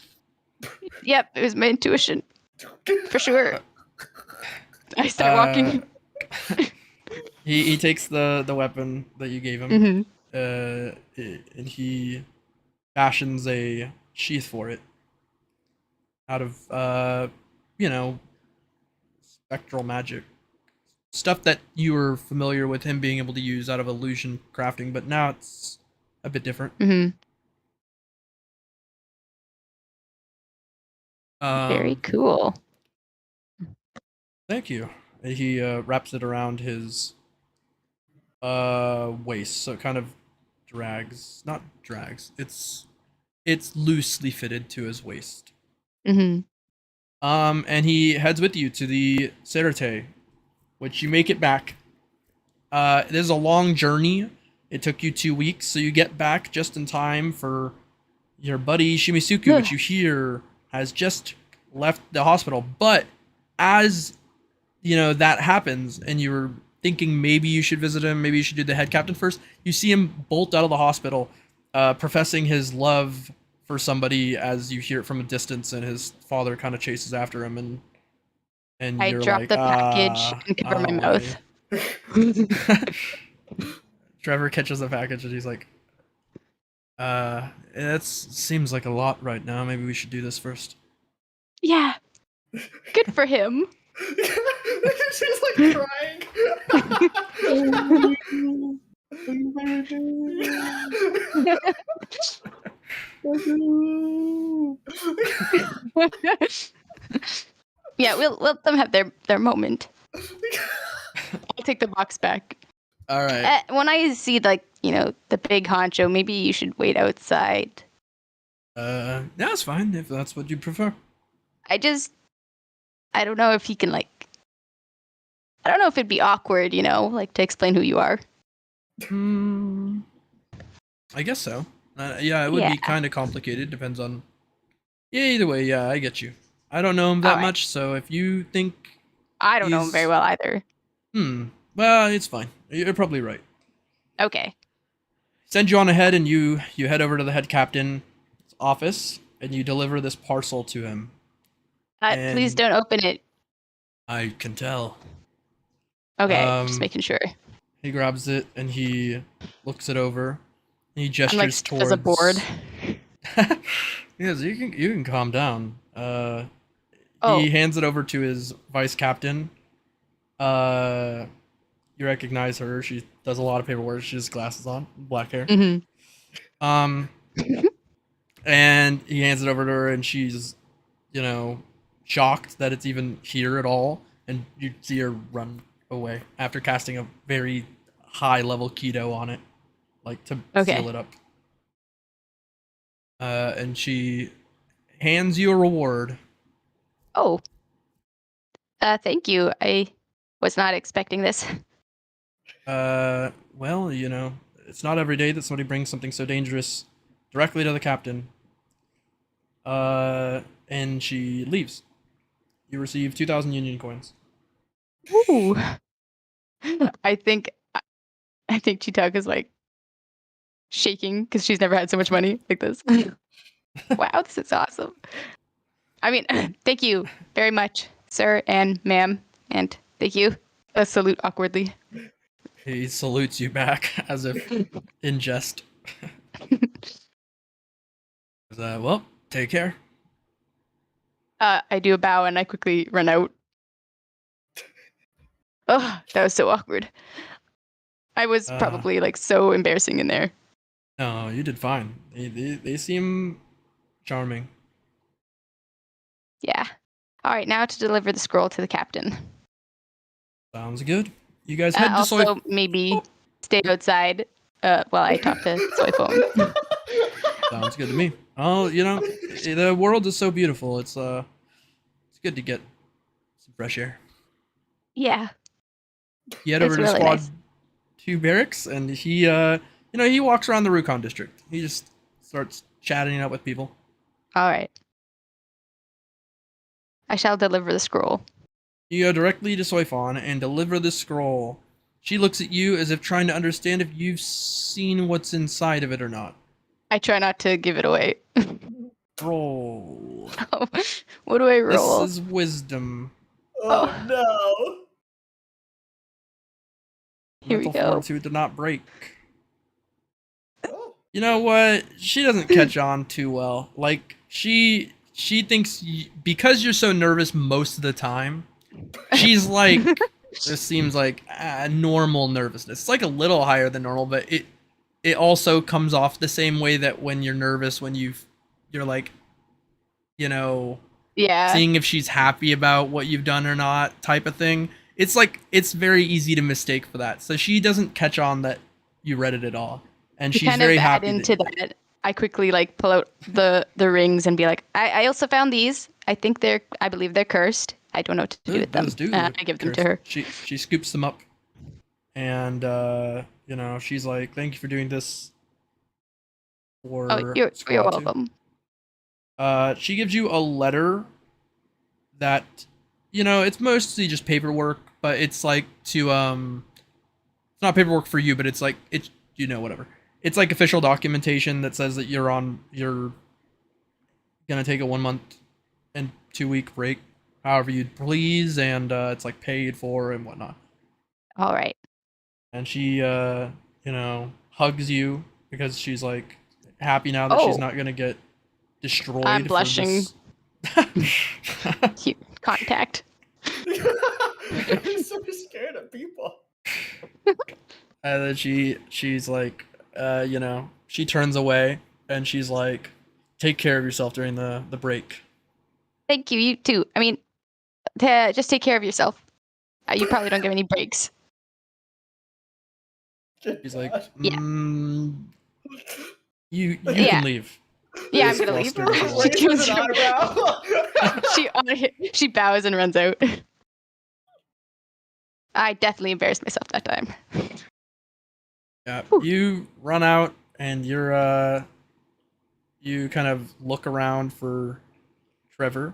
Yep, it was my intuition. For sure. I start walking. He takes the weapon that you gave him, and he fashions a sheath for it. out of you know, spectral magic stuff that you were familiar with him being able to use out of illusion crafting, but now it's a bit different. Mm-hmm. Very Um, cool. Thank you. He wraps it around his waist, so it kind of drags, not drags. It's loosely fitted to his waist. Mm-hmm. And he heads with you to the Cerate, which you make it back. It is a long journey. It took you 2 weeks, so you get back just in time for your buddy Shimisuku, which you hear has just left the hospital. But as you know that happens, and you were thinking maybe you should visit him, maybe you should do the head captain first, you see him bolt out of the hospital, professing his love for somebody as you hear it from a distance, and his father kind of chases after him, and I you're drop like, the package and cover my mouth. Trevor catches the package and he's like, it seems like a lot right now. Maybe we should do this first. Yeah. Good for him. She's like crying. Yeah, we'll let them have their moment. I'll take the box back. All right. When I see like the big honcho, maybe you should wait outside. Yeah, it's fine if that's what you prefer. I don't know if he can I don't know if it'd be awkward, like to explain who you are. I guess so. Yeah, it would be kind of complicated. Depends on. Yeah, either way, yeah, I get you. I don't know him that much, so if you think I don't know him very well either. Well, it's fine. You're probably right. Okay. Send you on ahead, and you head over to the head captain's office, and you deliver this parcel to him. Please don't open it. I can tell. Okay, just making sure. He grabs it and he looks it over. He gestures towards. As a board. Yes, you can calm down. He hands it over to his vice captain. You recognize her. She does a lot of paperwork. She has glasses on, black hair. Mm-hmm. And he hands it over to her, and she's, shocked that it's even here at all. And you see her run away after casting a very high level keto on it, like to seal it up. And she hands you a reward. Oh. Thank you. I was not expecting this. Well, it's not every day that somebody brings something so dangerous directly to the captain. And she leaves. You receive 2,000 Union coins. Ooh. I think Chitaka's like shaking because she's never had so much money like this. Wow, this is awesome. I mean, thank you very much, sir and ma'am, and thank you. A salute awkwardly. He salutes you back as if in jest. Well, take care. I do a bow and I quickly run out. Oh, that was so awkward. I was probably so embarrassing in there. No, you did fine. They seem charming. Yeah. All right, now to deliver the scroll to the captain. Sounds good. You guys head to also maybe stay outside while I talk to Soy Phone. Sounds good to me. Oh, the world is so beautiful. It's good to get some fresh air. Yeah. You head over to Squad 2 barracks, and he he walks around the Rukon district. He just starts chatting up with people. All right. I shall deliver the scroll. You go directly to Soifon and deliver the scroll. She looks at you as if trying to understand if you've seen what's inside of it or not. I try not to give it away. Roll. Oh, what do I roll? This is wisdom. Oh no. Here we go. Mental fortitude to not break. You know what? She doesn't catch on too well. Like, she she thinks because you're so nervous most of the time, she's like, this seems like normal nervousness. It's like a little higher than normal, but it also comes off the same way that when you're nervous, when you're like, you know, Yeah. seeing if she's happy about what you've done or not, type of thing. It's like it's very easy to mistake for that. So she doesn't catch on that you read it at all, and To she's kind of very add happy into that. that, I quickly like pull out the rings and be like, I also found these. I believe they're cursed. I don't know what to do with them. Those do I look give them to cursed. her. She scoops them up, and she's like, "Thank you for doing this Oh, for you're Squad 2." welcome. She gives you a letter that, it's mostly just paperwork, but it's like to it's not paperwork for you, but it's like it's whatever. It's like official documentation that says that you're gonna take a 1 month and 2 week break, however you'd please, and it's like paid for and whatnot. All right. And she hugs you because she's like happy now that she's Oh. not gonna get destroyed. I'm blushing. For this. Contact. I'm so scared of people. And then she's like, she turns away and she's like, take care of yourself during the break. Thank you. You too. I mean, just take care of yourself. You probably don't get any breaks. She's like, Yeah. You Yeah. can leave. Yeah, I'm This gonna leave. flustered little- She bows and runs out. I definitely embarrassed myself that time. Yeah, you run out and you're you kind of look around for Trevor,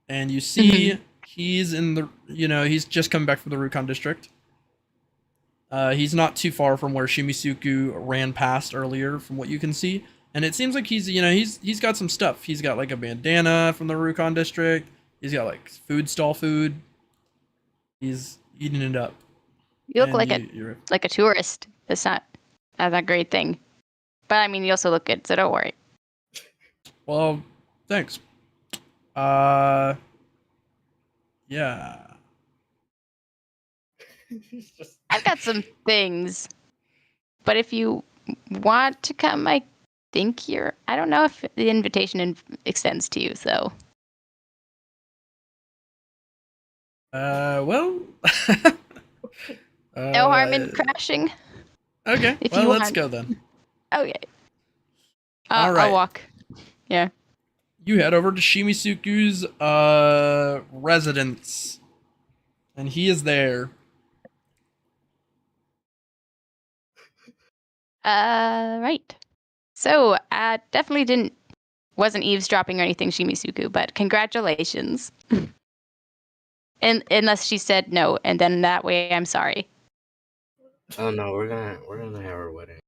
and you see he's in the he's just come back from the Rukon district. He's not too far from where Shimisuku ran past earlier, from what you can see, and it seems like he's got some stuff. He's got like a bandana from the Rukon district. He's got like food. He's eating it up. You look And like you're a tourist. That's not a great thing. But I mean, you also look good, so don't worry. well, thanks. Yeah. I've got some things, but if you want to come, I think I don't know if the invitation extends to you, so. Well. No harm in crashing. Okay, If well, you let's want. go then. Okay. All right. I'll walk. Yeah. You head over to Shimisuku's residence, and he is there. Right. So, definitely wasn't eavesdropping or anything, Shimisuku, but congratulations. And unless she said no, and then that way I'm sorry. Oh no, we're gonna have our wedding.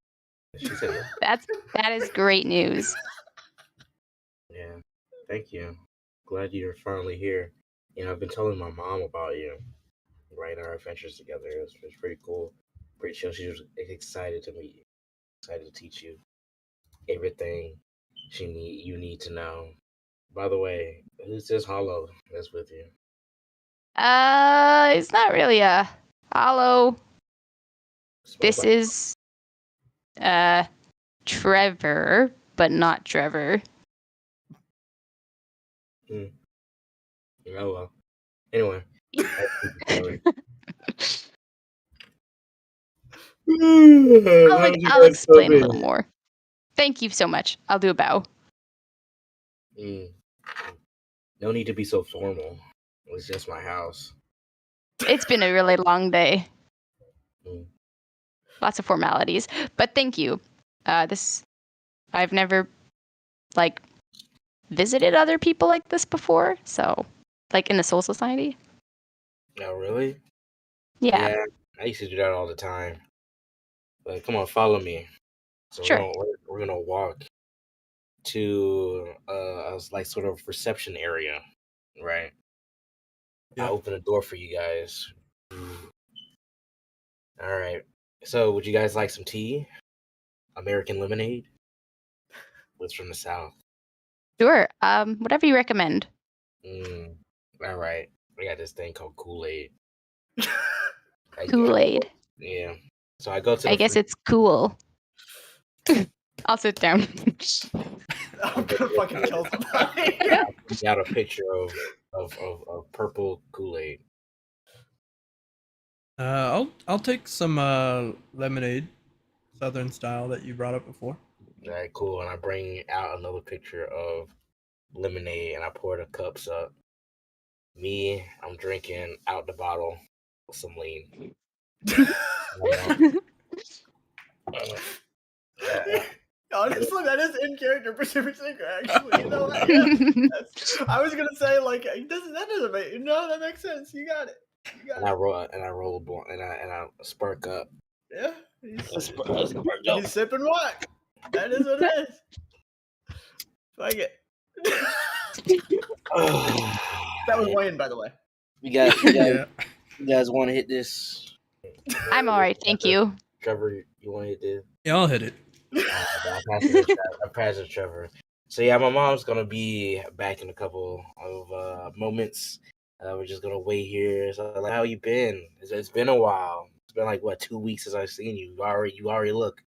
She said that is great news. yeah. Thank you. Glad you're finally here. I've been telling my mom about you, right? Our adventures together. It's pretty cool. Pretty chill. She was excited to meet you. Excited to teach you everything you need to know. By the way, who's this hollow that's with you? It's not really a hollow. This is Trevor, but not Trevor. Oh well. Anyway. I'll explain a little more. Thank you so much. I'll do a bow. No need to be so formal. It's just my house. It's been a really long day. Lots of formalities, but thank you. I've never visited other people like this before, so in the Soul Society. Oh, really? Yeah. I used to do that all the time. But come on, follow me. So sure. We're gonna walk to a sort of reception area, right? Yeah. I'll open the door for you guys. All right. So, would you guys like some tea? American lemonade? What's from the South? Sure. Whatever you recommend. All right. We got this thing called Kool-Aid. Kool-Aid. Yeah. So I go to the I guess it's cool. I'll sit down. I'm gonna fucking kill somebody. Got a picture of purple Kool-Aid. I'll take some lemonade, Southern style that you brought up before. All right, cool. And I bring out another picture of lemonade, and I pour the cups up. Me, I'm drinking out the bottle with some lean. Honestly, that is in character for Super Secret. Actually, you know what? Yeah, I was gonna say like that doesn't make that makes sense. You got it. And I roll a blunt, and I spark up. Yeah, he's sipping what? That is what it is. Like it. That was Wayne, by the way. You guys want to hit this? I'm all right, thank you. Trevor, you want to hit this? Yeah, I'll hit it. I pass it to Trevor. So yeah, my mom's gonna be back in a couple of moments. We're just gonna wait here. So like, how you been? It's been a while. It's been like what 2 weeks since I've seen you. You already look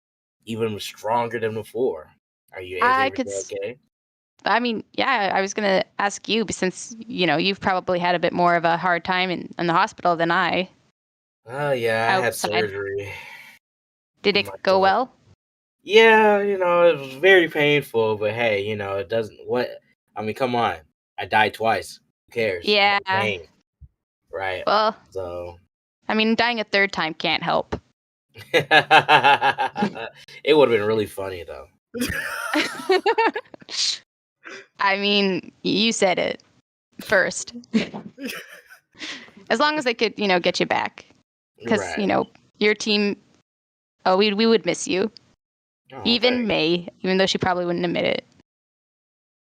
even stronger than before. Are you? Is everything okay? I mean, yeah, I was gonna ask you, since you've probably had a bit more of a hard time in the hospital than I. Oh yeah, I had surgery. Did it go well? Yeah, it was very painful, but hey, it doesn't. I mean, come on, I died twice. Who cares? Yeah. Pain. Right. Well, so I mean, dying a third time can't help. It would have been really funny though. I mean, you said it first. As long as I could, get you back, because your team. Oh, we would miss you. Oh, even May, even though she probably wouldn't admit it.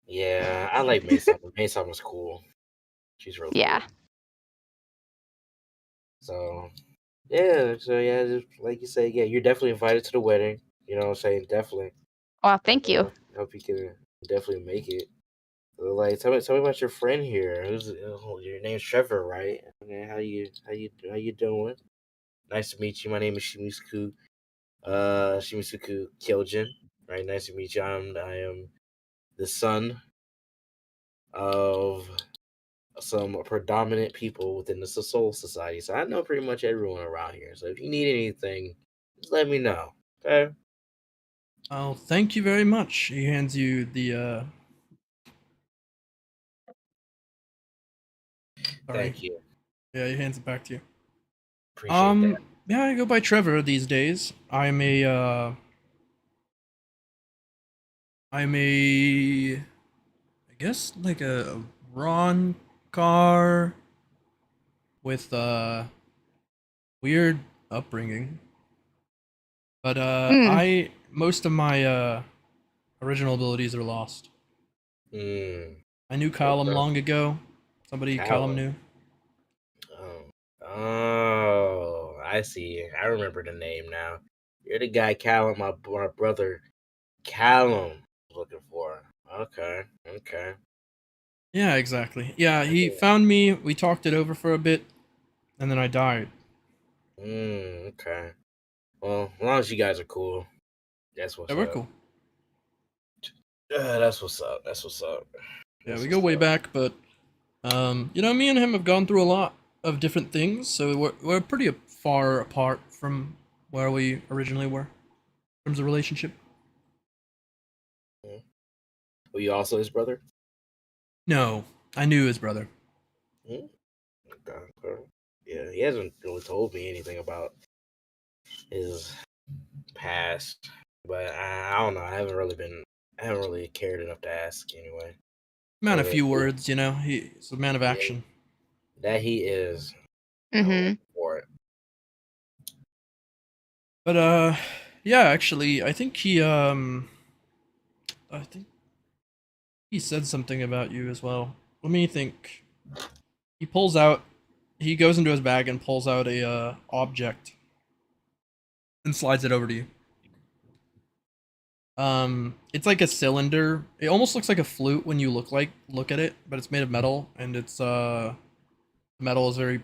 Yeah, I like May Summer. May Summer's cool. She's really cool. So just like you say, yeah, you're definitely invited to the wedding. You know what I'm saying? Definitely. Well, thank you. Hope you can definitely make it. Like, tell me about your friend here. Your name's Trevor, right? Okay, how you doing? Nice to meet you. My name is Shimisuku. Shimisuku Kyojin. Right, nice to meet you. I am the son of some predominant people within the Soul Society, so I know pretty much everyone around here. So if you need anything, just let me know. Okay. Oh, thank you very much. He hands you the. Sorry. Thank you. Yeah, he hands it back to you. Appreciate that. Yeah, I go by Trevor these days. I'm a, I guess like a Ron car with weird upbringing. But most of my original abilities are lost. I knew Kallum long ago. Somebody Kallum knew. Oh, I see. I remember the name now. You're the guy Kallum, my brother Kallum was looking for. Okay. Yeah, exactly. Yeah, he found me. We talked it over for a bit, and then I died. Okay. Well, as long as you guys are cool, that's what's up. We're cool. That's what's up. Yeah, we go way back, but me and him have gone through a lot of different things, so we're pretty far apart from where we originally were in terms of relationship. Were you also his brother? No, I knew his brother. Okay. Yeah, he hasn't really told me anything about his past, but I don't know. I haven't really cared enough to ask anyway. Man of few words, he's a man of action. That he is. For it. But yeah, actually, I think he said something about you as well. Let me think. He goes into his bag and pulls out a object and slides it over to you. It's like a cylinder. It almost looks like a flute when you look at it, but it's made of metal, and it's metal is very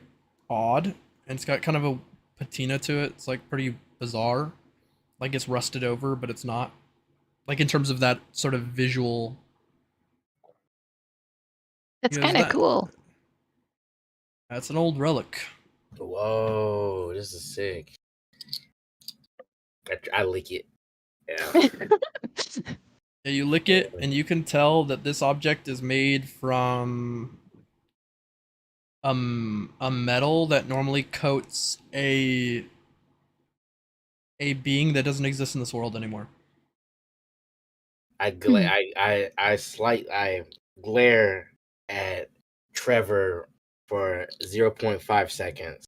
odd, and it's got kind of a patina to it. It's like pretty bizarre. Like it's rusted over, but it's not. Like in terms of that sort of visual. That's You know, kind of cool. That's an old relic. Whoa, this is sick. I lick it. Yeah. Yeah, you lick it, and you can tell that this object is made from a metal that normally coats a being that doesn't exist in this world anymore. I glare at Trevor for 0.5 seconds,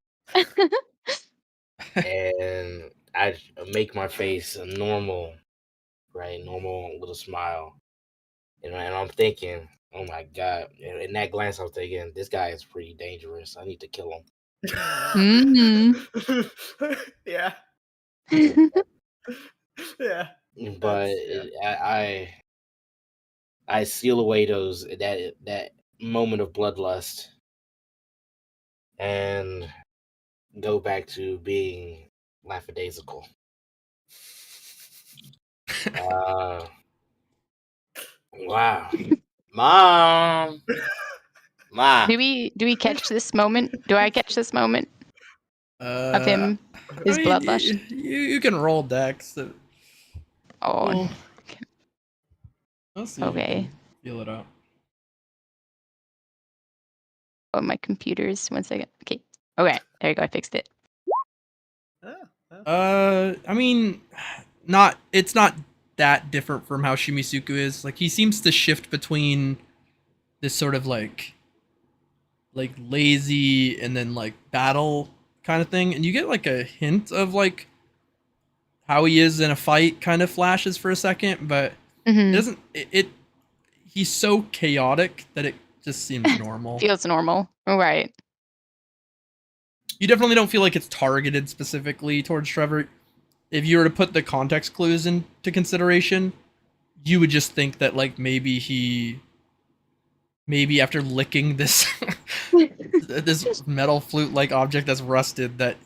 and I make my face a normal little smile, and I'm thinking, oh my god! In that glance, I'm thinking, this guy is pretty dangerous. I need to kill him. Yeah. Yeah. But I seal away that moment of bloodlust and go back to being lackadaisical. Wow, mom. Do we catch this moment? Do I catch this moment of him? His bloodlust. You can roll dex. Oh. Let's see. Okay. Feel it out. Oh, my computer's 1 second. Okay. Okay. There you go. I fixed it. I mean, it's not that different from how Shimisuku is. Like he seems to shift between this sort of like lazy and then like battle kind of thing, and you get like a hint of like how he is in a fight kind of flashes for a second, but it doesn't he's so chaotic that it just seems normal. Feels normal. Right. You definitely don't feel like it's targeted specifically towards Trevor. If you were to put the context clues into consideration, you would just think that like maybe after licking this this metal flute like object that's rusted, that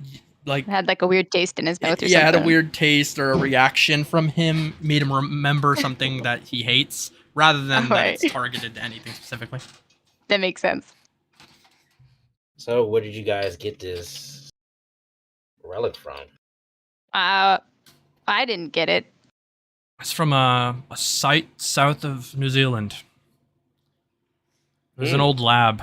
like had like a weird taste in his mouth or something. Yeah, had a weird taste or a reaction from him, made him remember something that he hates, rather than that it's targeted to anything specifically. That makes sense. So, where did you guys get this relic from? I didn't get it. It's from a site south of New Zealand. There's an old lab.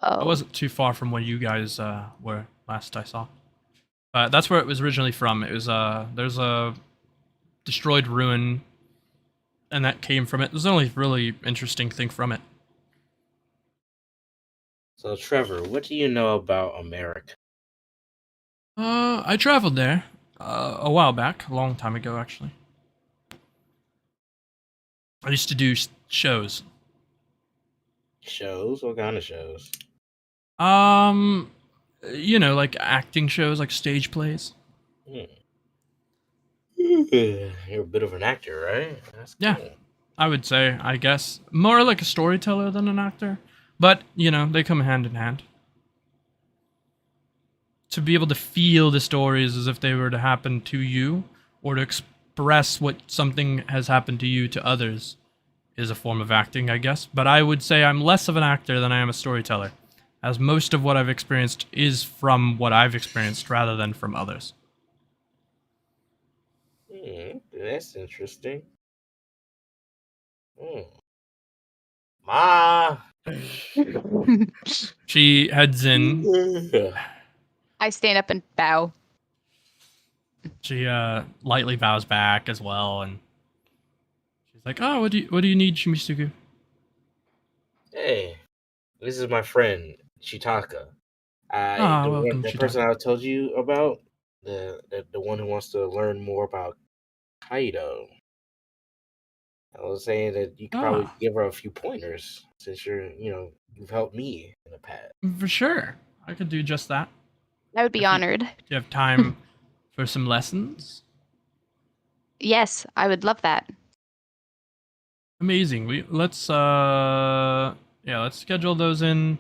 Oh. I wasn't too far from where you guys were last I saw. But that's where it was originally from. It was there's a destroyed ruin, and that came from it. There's the only really interesting thing from it. So, Trevor, what do you know about America? I traveled there a while back, a long time ago, actually. I used to do shows. Shows? What kind of shows? You know, like acting shows, like stage plays. You're a bit of an actor, right? That's cool. Yeah, I would say, I guess. More like a storyteller than an actor. But, you know, they come hand in hand. To be able to feel the stories as if they were to happen to you, or to express what something has happened to you to others, is a form of acting, I guess. But I would say I'm less of an actor than I am a storyteller, as most of what I've experienced is from what I've experienced rather than from others. That's interesting. Ma! She heads in. I stand up and bow. She lightly bows back as well, and she's like, "Oh, what do you need, Shimisuku?" Hey, this is my friend Chitaka. Welcome, the Chitaka. person I told you about, the one who wants to learn more about Kaido. I was saying that you could probably give her a few pointers since you've helped me in the past. For sure, I could do just that. I would be honored. Do you have time for some lessons? Yes, I would love that. Amazing. Let's schedule those in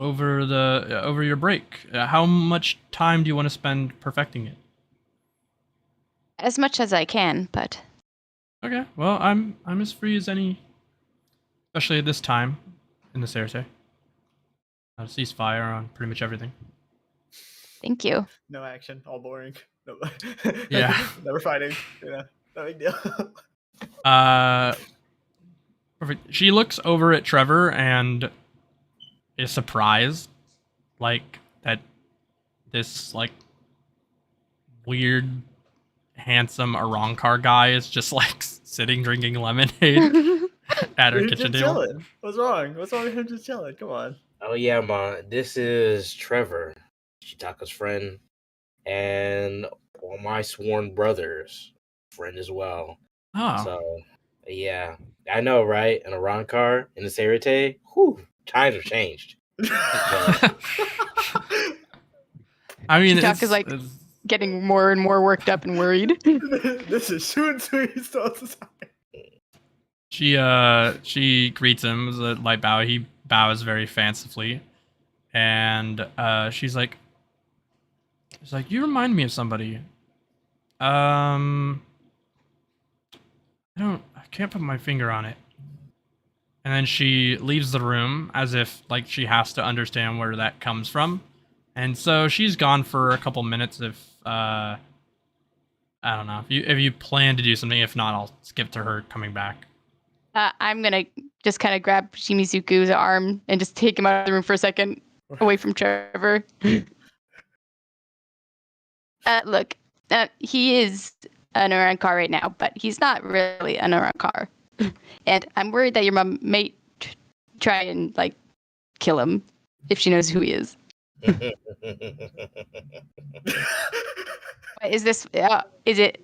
over your break. How much time do you want to spend perfecting it? As much as I can, but Okay. Well, I'm as free as any, especially at this time in the Cersei. Ceasefire on pretty much everything. thank you. No action, all boring. No. Yeah. Never fighting. No big deal. Perfect. She looks over at Trevor and is surprised, like that this like weird, handsome Arankar guy is just like sitting drinking lemonade at her He's kitchen just table. chilling. What's wrong? What's wrong with him just chilling? Come on. Oh yeah, Ma. This is Trevor, Chitaka's friend, and all my sworn brothers' friend as well. Oh, So yeah, I know, right? An Arankar in the Serite, whew, times have changed. I mean, Chitaka's like getting more and more worked up and worried. This is shooting sweet stuff. she greets him with a light bow. He bows very fancifully, and she's like, you remind me of somebody. I can't put my finger on it. And then she leaves the room as if like she has to understand where that comes from. And so she's gone for a couple minutes if I don't know. If you plan to do something, if not, I'll skip to her coming back. I'm gonna just kind of grab Shimisuku's arm and just take him out of the room for a second, away from Trevor. Look, he is an Arankar right now, but he's not really an Arankar. And I'm worried that your mom may try and like kill him if she knows who he is. Is this? Is it?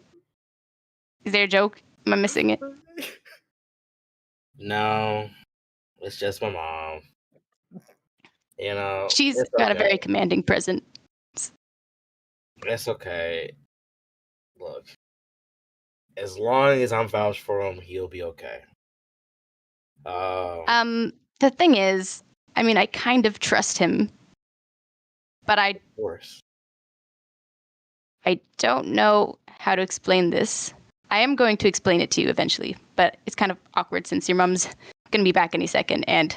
Is there a joke? Am I missing it? No, it's just my mom. You know, She's it's got a okay. very commanding presence. It's okay. Look, as long as I'm vouched for him, he'll be okay. The thing is, I mean, I kind of trust him, but Of course. I don't know how to explain this. I am going to explain it to you eventually, but it's kind of awkward since your mom's going to be back any second, and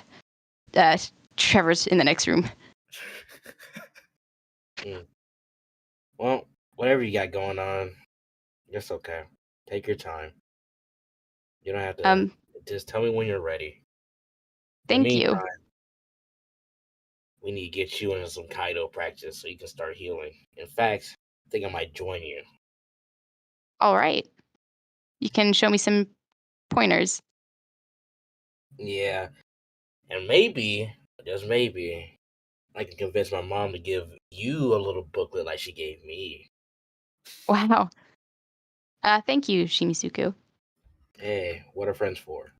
Trevor's in the next room. Well, whatever you got going on, it's okay. Take your time. You don't have to. Just tell me when you're ready. Thank you. We need to get you into some Kaido practice so you can start healing. In fact, I think I might join you. All right. You can show me some pointers. Yeah. And maybe, just maybe, I can convince my mom to give you a little booklet like she gave me. Wow. Thank you, Shimisuku. Hey, what are friends for?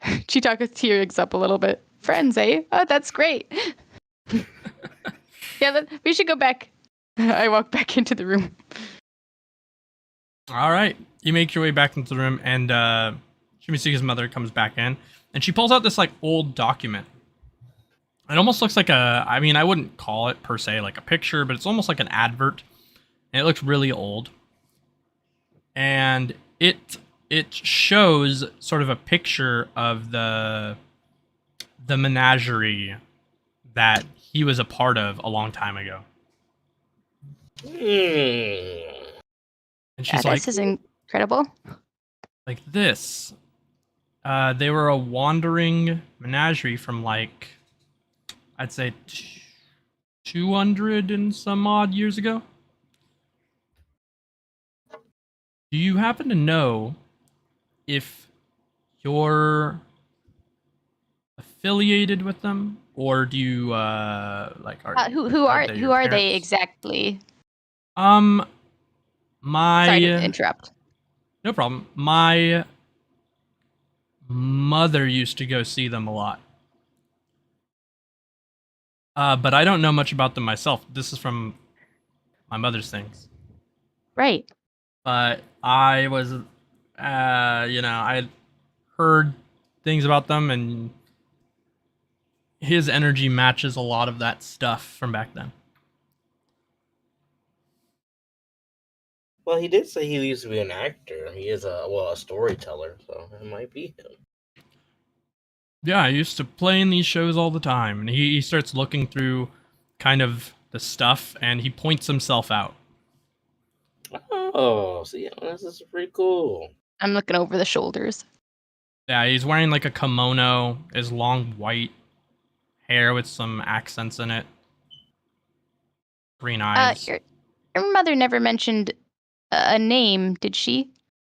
Chitaka tears up a little bit. Friends, eh? Oh, that's great. Yeah, we should go back. I walk back into the room. All right. You make your way back into the room, and Shimisuke's mother comes back in, and she pulls out this like old document. It almost looks like I mean, I wouldn't call it per se like a picture, but it's almost like an advert, and it looks really old. And it shows sort of a picture of the menagerie that he was a part of a long time ago. And she's like, "This is incredible." Like this. They were a wandering menagerie from like, I'd say 200 and some odd years ago. Do you happen to know if you're affiliated with them, or do you like who are they exactly? My Sorry to interrupt. No problem. My mother used to go see them a lot. But I don't know much about them myself. This is from my mother's things. Right. But I was, I heard things about them, and his energy matches a lot of that stuff from back then. Well, he did say he used to be an actor. He is a storyteller, so it might be him. Yeah, I used to play in these shows all the time, and he starts looking through kind of the stuff, and he points himself out. Oh, see, this is pretty cool. I'm looking over the shoulders. Yeah, he's wearing like a kimono, his long white hair with some accents in it. Green eyes. Your mother never mentioned a name, did she?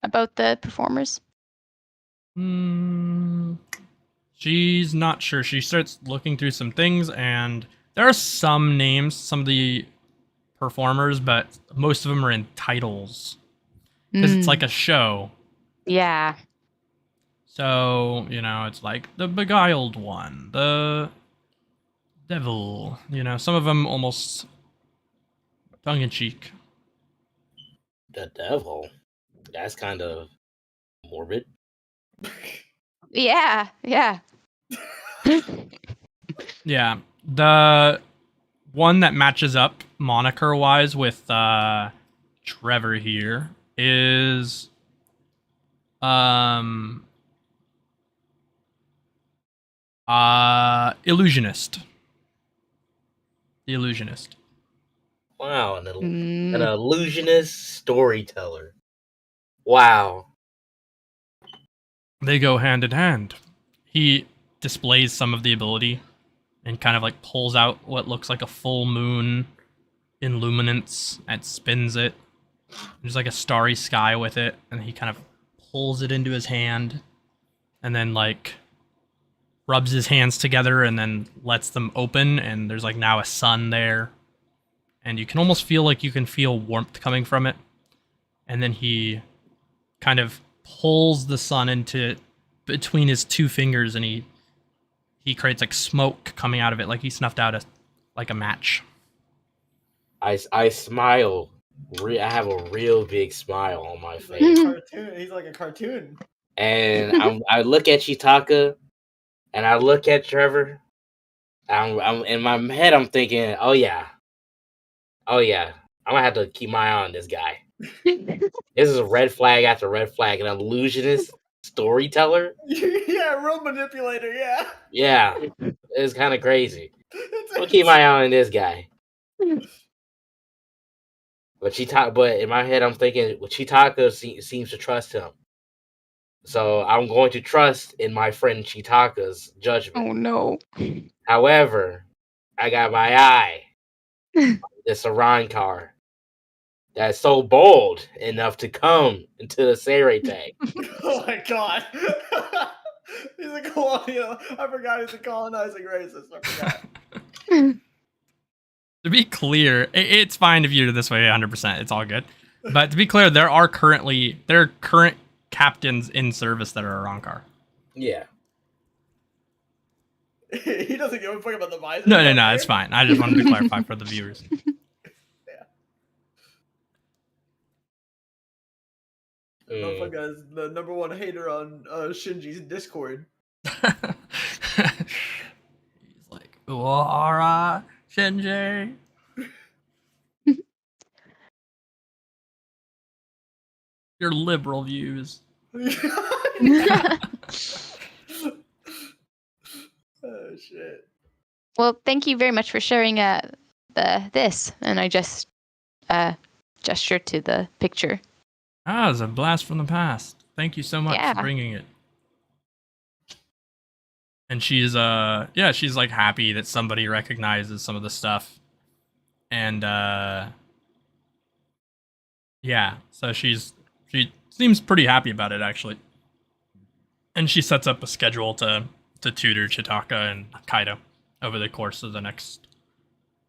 About the performers? She's not sure. She starts looking through some things, and there are some names, some of the performers, but most of them are in titles. Because it's like a show. Yeah. So, it's like the Beguiled One, the Devil, some of them almost tongue-in-cheek. The Devil? That's kind of morbid. Yeah. Yeah. The one that matches up moniker-wise with Trevor here is Illusionist. The Illusionist. Wow, an illusionist storyteller. Wow. They go hand in hand. He displays some of the ability and kind of like pulls out what looks like a full moon in luminance and spins it. There's like a starry sky with it, and he kind of pulls it into his hand and then like rubs his hands together and then lets them open, and there's like now a sun there. And you can almost feel like you can feel warmth coming from it. And then he kind of pulls the sun into between his two fingers, and he creates like smoke coming out of it, like he snuffed out a match. I smile. I have a real big smile on my face. He's like a cartoon. And I look at Chitaka, and I look at Trevor. I'm in my head. I'm thinking, oh yeah, I'm gonna have to keep my eye on this guy. This is a red flag after red flag. An illusionist storyteller. Yeah, real manipulator. Yeah. Yeah, it's kind of crazy. I'll keep my eye on this guy. But in my head, I'm thinking, Chitaka seems to trust him. So I'm going to trust in my friend Chitaka's judgment. Oh no. However, I got my eye on this Arankar that's so bold enough to come into the Seirei tag. Oh my god. He's a colonial. I forgot he's a colonizing racist. I forgot. To be clear, it's fine if you're this way 100%. It's all good. But to be clear, there are current captains in service that are Arankar. Yeah. He doesn't give a fuck about the visor. No, it's fine. I just wanted to clarify for the viewers. Motherfucker is the number one hater on Shinji's Discord. He's like, alright, Shinji. Your liberal views. Oh shit. Well, thank you very much for sharing this, and I just gestured to the picture. Ah, it's a blast from the past. Thank you so much for bringing it. And she's she's like happy that somebody recognizes some of the stuff. And so she seems pretty happy about it actually. And she sets up a schedule to tutor Chitaka and Kaido over the course of the next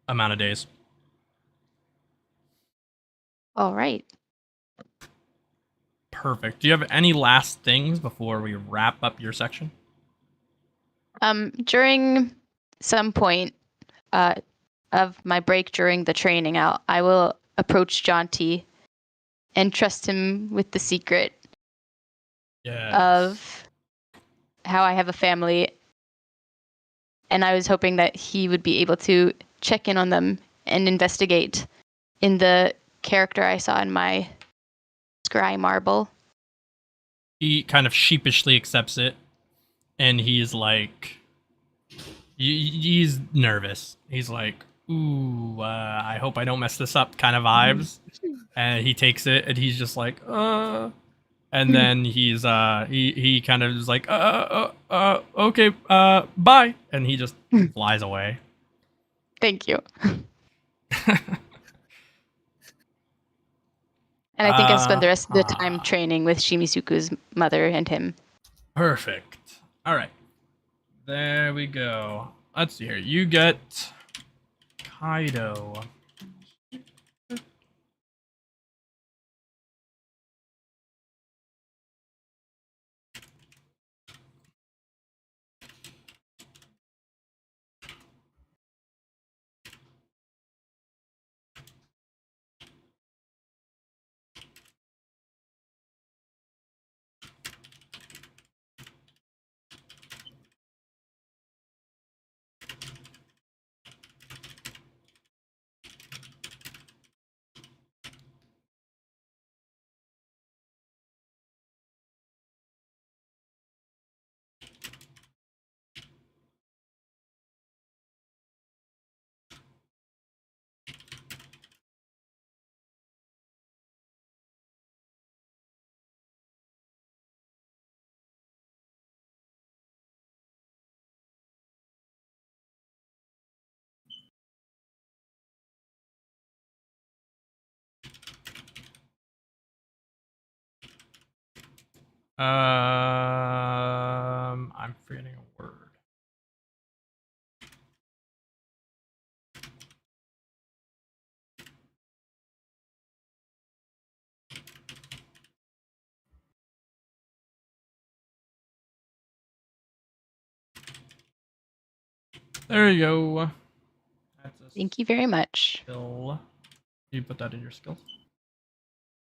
amount of days. All right. Perfect. Do you have any last things before we wrap up your section? During some point, of my break during the training, I will approach Jonty and trust him with the secret of how I have a family. And I was hoping that he would be able to check in on them and investigate in the character I saw in my scry marble. He kind of sheepishly accepts it, and he's like, he's nervous. He's like, ooh, I hope I don't mess this up kind of vibes. And he takes it, and he's just like, and then he kind of is like, okay, bye. And he just flies away. Thank you. And I think I spent the rest of the time training with Shimisuku's mother and him. Perfect. All right. There we go. Let's see here. You get Kaido. I'm forgetting a word. There you go. Thank you very much. Skill. You put that in your skills.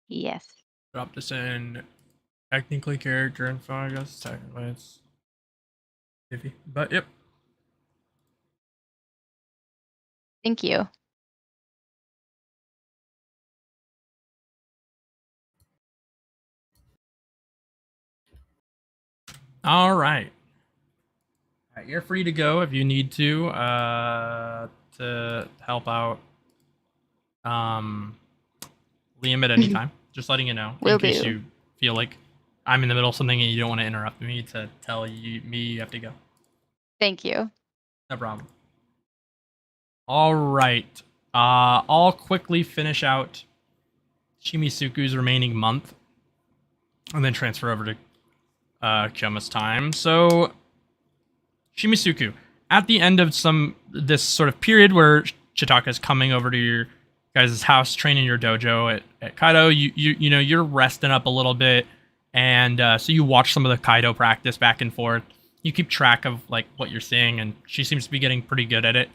Yes. Drop this in technically character info, I guess. Technically it's iffy. But yep. Thank you. All right. You're free to go if you need to help out Liam at any time. Just letting you know in case you feel like I'm in the middle of something and you don't want to interrupt me to tell me you have to go. Thank you. No problem. All right. I'll quickly finish out Shimisuku's remaining month and then transfer over to Kyouma's time. So, Shimisuku, at the end of this sort of period where Chitaka is coming over to your guys' house, training your dojo at Kaido, you know you're resting up a little bit, and so you watch some of the Kaido practice back and forth. You keep track of like what you're seeing, and she seems to be getting pretty good at it.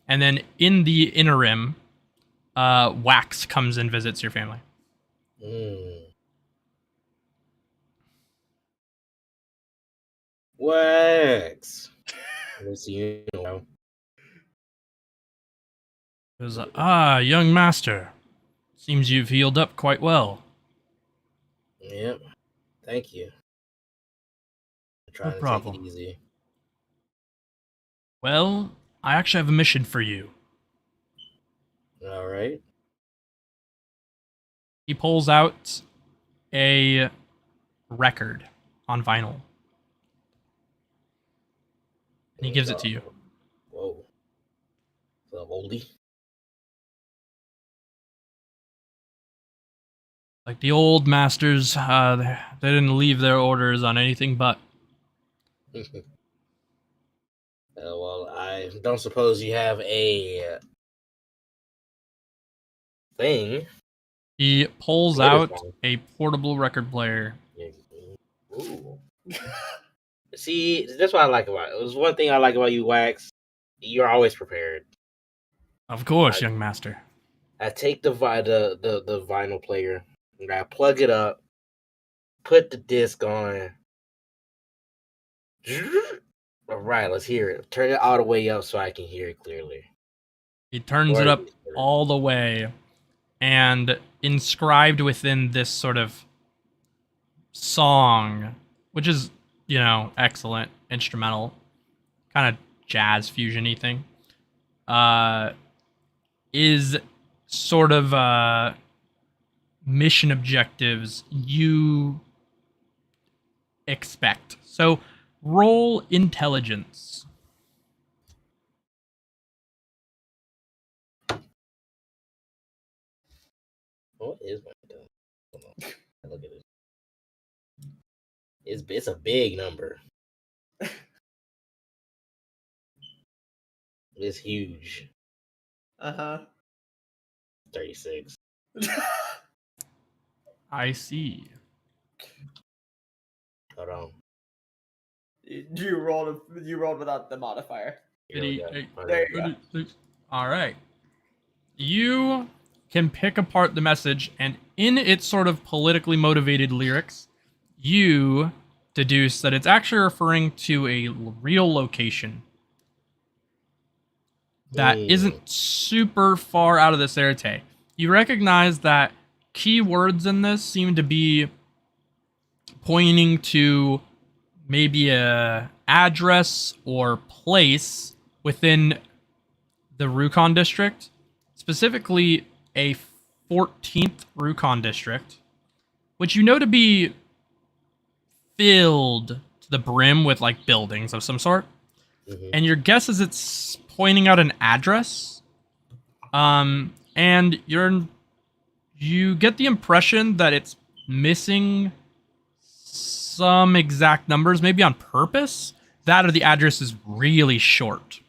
And then in the interim, Wax comes and visits your family. Wax. Let's see you know. It was young master. Seems you've healed up quite well. Yep. Thank you. I'm trying No problem. to take it easy. Well, I actually have a mission for you. All right. He pulls out a record on vinyl. And he gives it to you. Whoa. The oldie. Like the old masters, they didn't leave their orders on anything but. Well, I don't suppose you have a thing. He pulls out a portable record player. Ooh. See, that's what I like about it. It was one thing I like about you, Wax. You're always prepared. Of course, young master. I take the vinyl player and I plug it up, put the disc on. All right, let's hear it. Turn it all the way up so I can hear it clearly. He turns it up all the way, and inscribed within this sort of song, which is, excellent instrumental, kind of jazz fusion-y thing, is sort of mission objectives you expect. So roll intelligence. What is my intelligence? Hold on. Look at it. It's a big number. It's huge. 36. I see. Hold on. You rolled without the modifier. Here we go. There you go. All right. You can pick apart the message, and in its sort of politically motivated lyrics, you deduce that it's actually referring to a real location that isn't super far out of this Erte. You recognize that key words in this seem to be pointing to maybe a address or place within the Rukon district, specifically a 14th Rukon district, which you know to be filled to the brim with like buildings of some sort. Mm-hmm. And your guess is it's pointing out an address. And you get the impression that it's missing some exact numbers, maybe on purpose. That or the address is really short,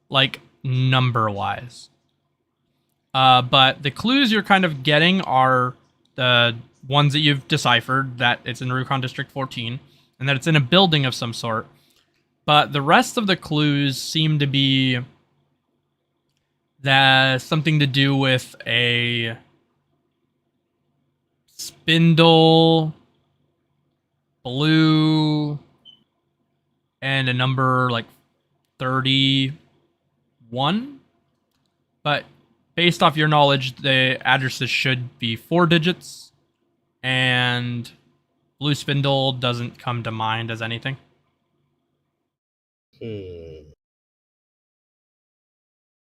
like number-wise. But the clues you're kind of getting are the ones that you've deciphered, that it's in Rukon District 14, and that it's in a building of some sort. But the rest of the clues seem to be that something to do with a spindle, blue, and a number like 31. But based off your knowledge, the addresses should be 4 digits, and blue spindle doesn't come to mind as anything.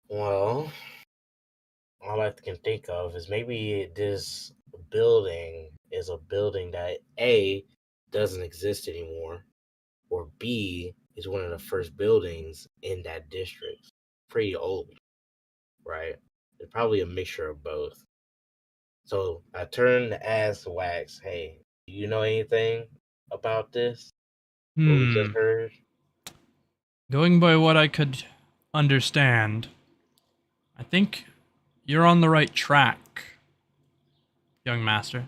Well, all I can think of is maybe this building is a building that A, doesn't exist anymore, or B, is one of the first buildings in that district. Pretty old, right? It's probably a mixture of both. So I turn to ask Wax, hey, do you know anything about this? What we just heard? Going by what I could understand, I think you're on the right track, young master.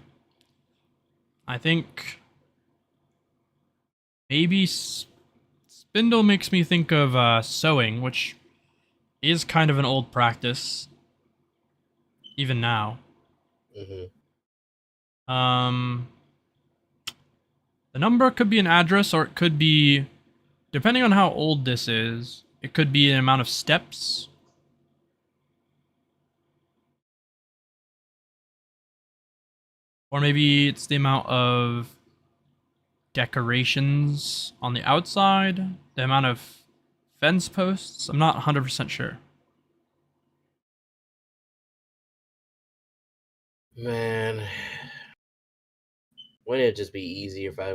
I think maybe spindle makes me think of sewing, which is kind of an old practice, even now. Mm-hmm. The number could be an address, or it could be, depending on how old this is, it could be an amount of steps. Or maybe it's the amount of decorations on the outside, the amount of fence posts. I'm not 100% sure. Man, wouldn't it just be easier if I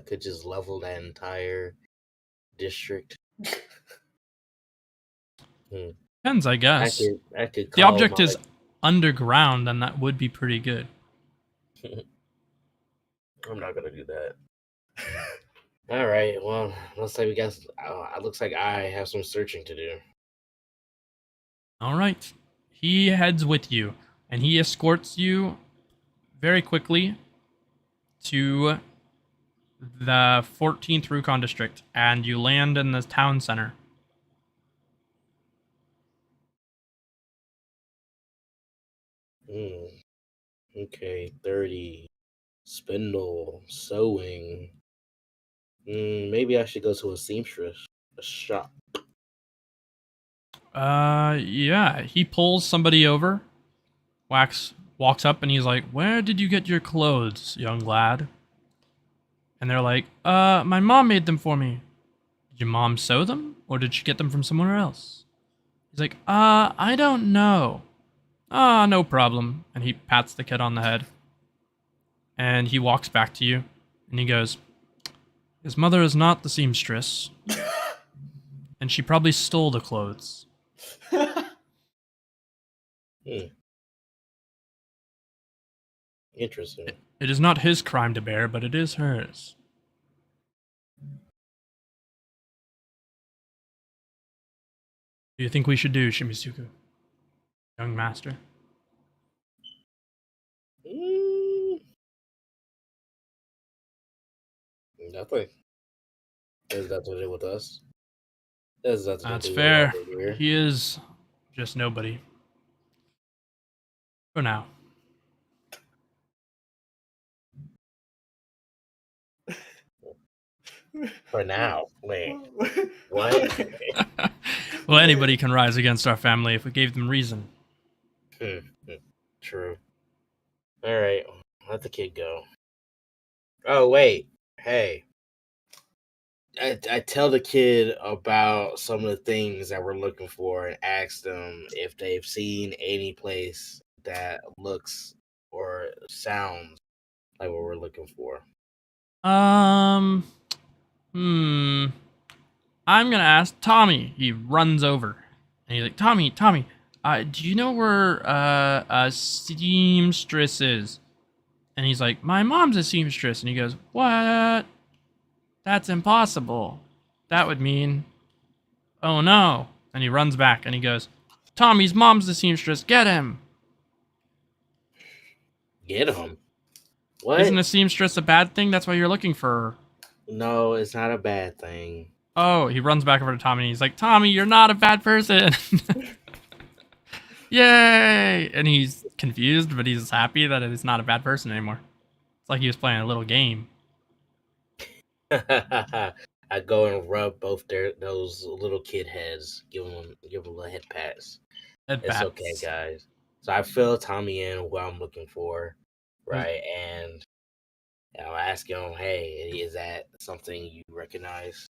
could just level that entire district? Depends, I guess. I could the object is underground, then that would be pretty good. I'm not gonna do that. All right. Well, looks like looks like I have some searching to do. All right. He heads with you, and he escorts you very quickly to the 14th Rukon district, and you land in the town center. Okay, 30. Spindle, sewing. Maybe I should go to a seamstress, a shop. Yeah. He pulls somebody over. Wax walks up and he's like, "Where did you get your clothes, young lad?" And they're like, my mom made them for me." "Did your mom sew them? Or did she get them from somewhere else?" He's like, I don't know." "Ah, no problem." And he pats the kid on the head. And he walks back to you. And he goes, "His mother is not the seamstress. And she probably stole the clothes." Interesting. It is not his crime to bear, but it is hers." "Do you think we should do, Shimisuku, young master?" Nothing. Has that to do with us? Has that to That's do with fair. over here? He is just nobody. For now. For now. Wait. What? Well, anybody can rise against our family if we gave them reason. True. Alright, let the kid go. Oh, wait. Hey. I tell the kid about some of the things that we're looking for and ask them if they've seen any place that looks or sounds like what we're looking for. I'm gonna ask Tommy. He runs over. And he's like, Tommy, do you know where a seamstress is? And he's like, my mom's a seamstress. And he goes, what? That's impossible. That would mean, oh no. And he runs back and he goes, Tommy's mom's the seamstress. Get him. Get him? What? Isn't a seamstress a bad thing? That's why you're looking for her. No, it's not a bad thing. Oh, he runs back over to Tommy and he's like, Tommy, you're not a bad person. Yay! And he's confused, but he's happy that he's not a bad person anymore. It's like he was playing a little game. I go and rub both those little kid heads, give them a little head pats. It's okay, guys. So I fill Tommy in what I'm looking for, right? And I'll ask him, hey, is that something you recognize,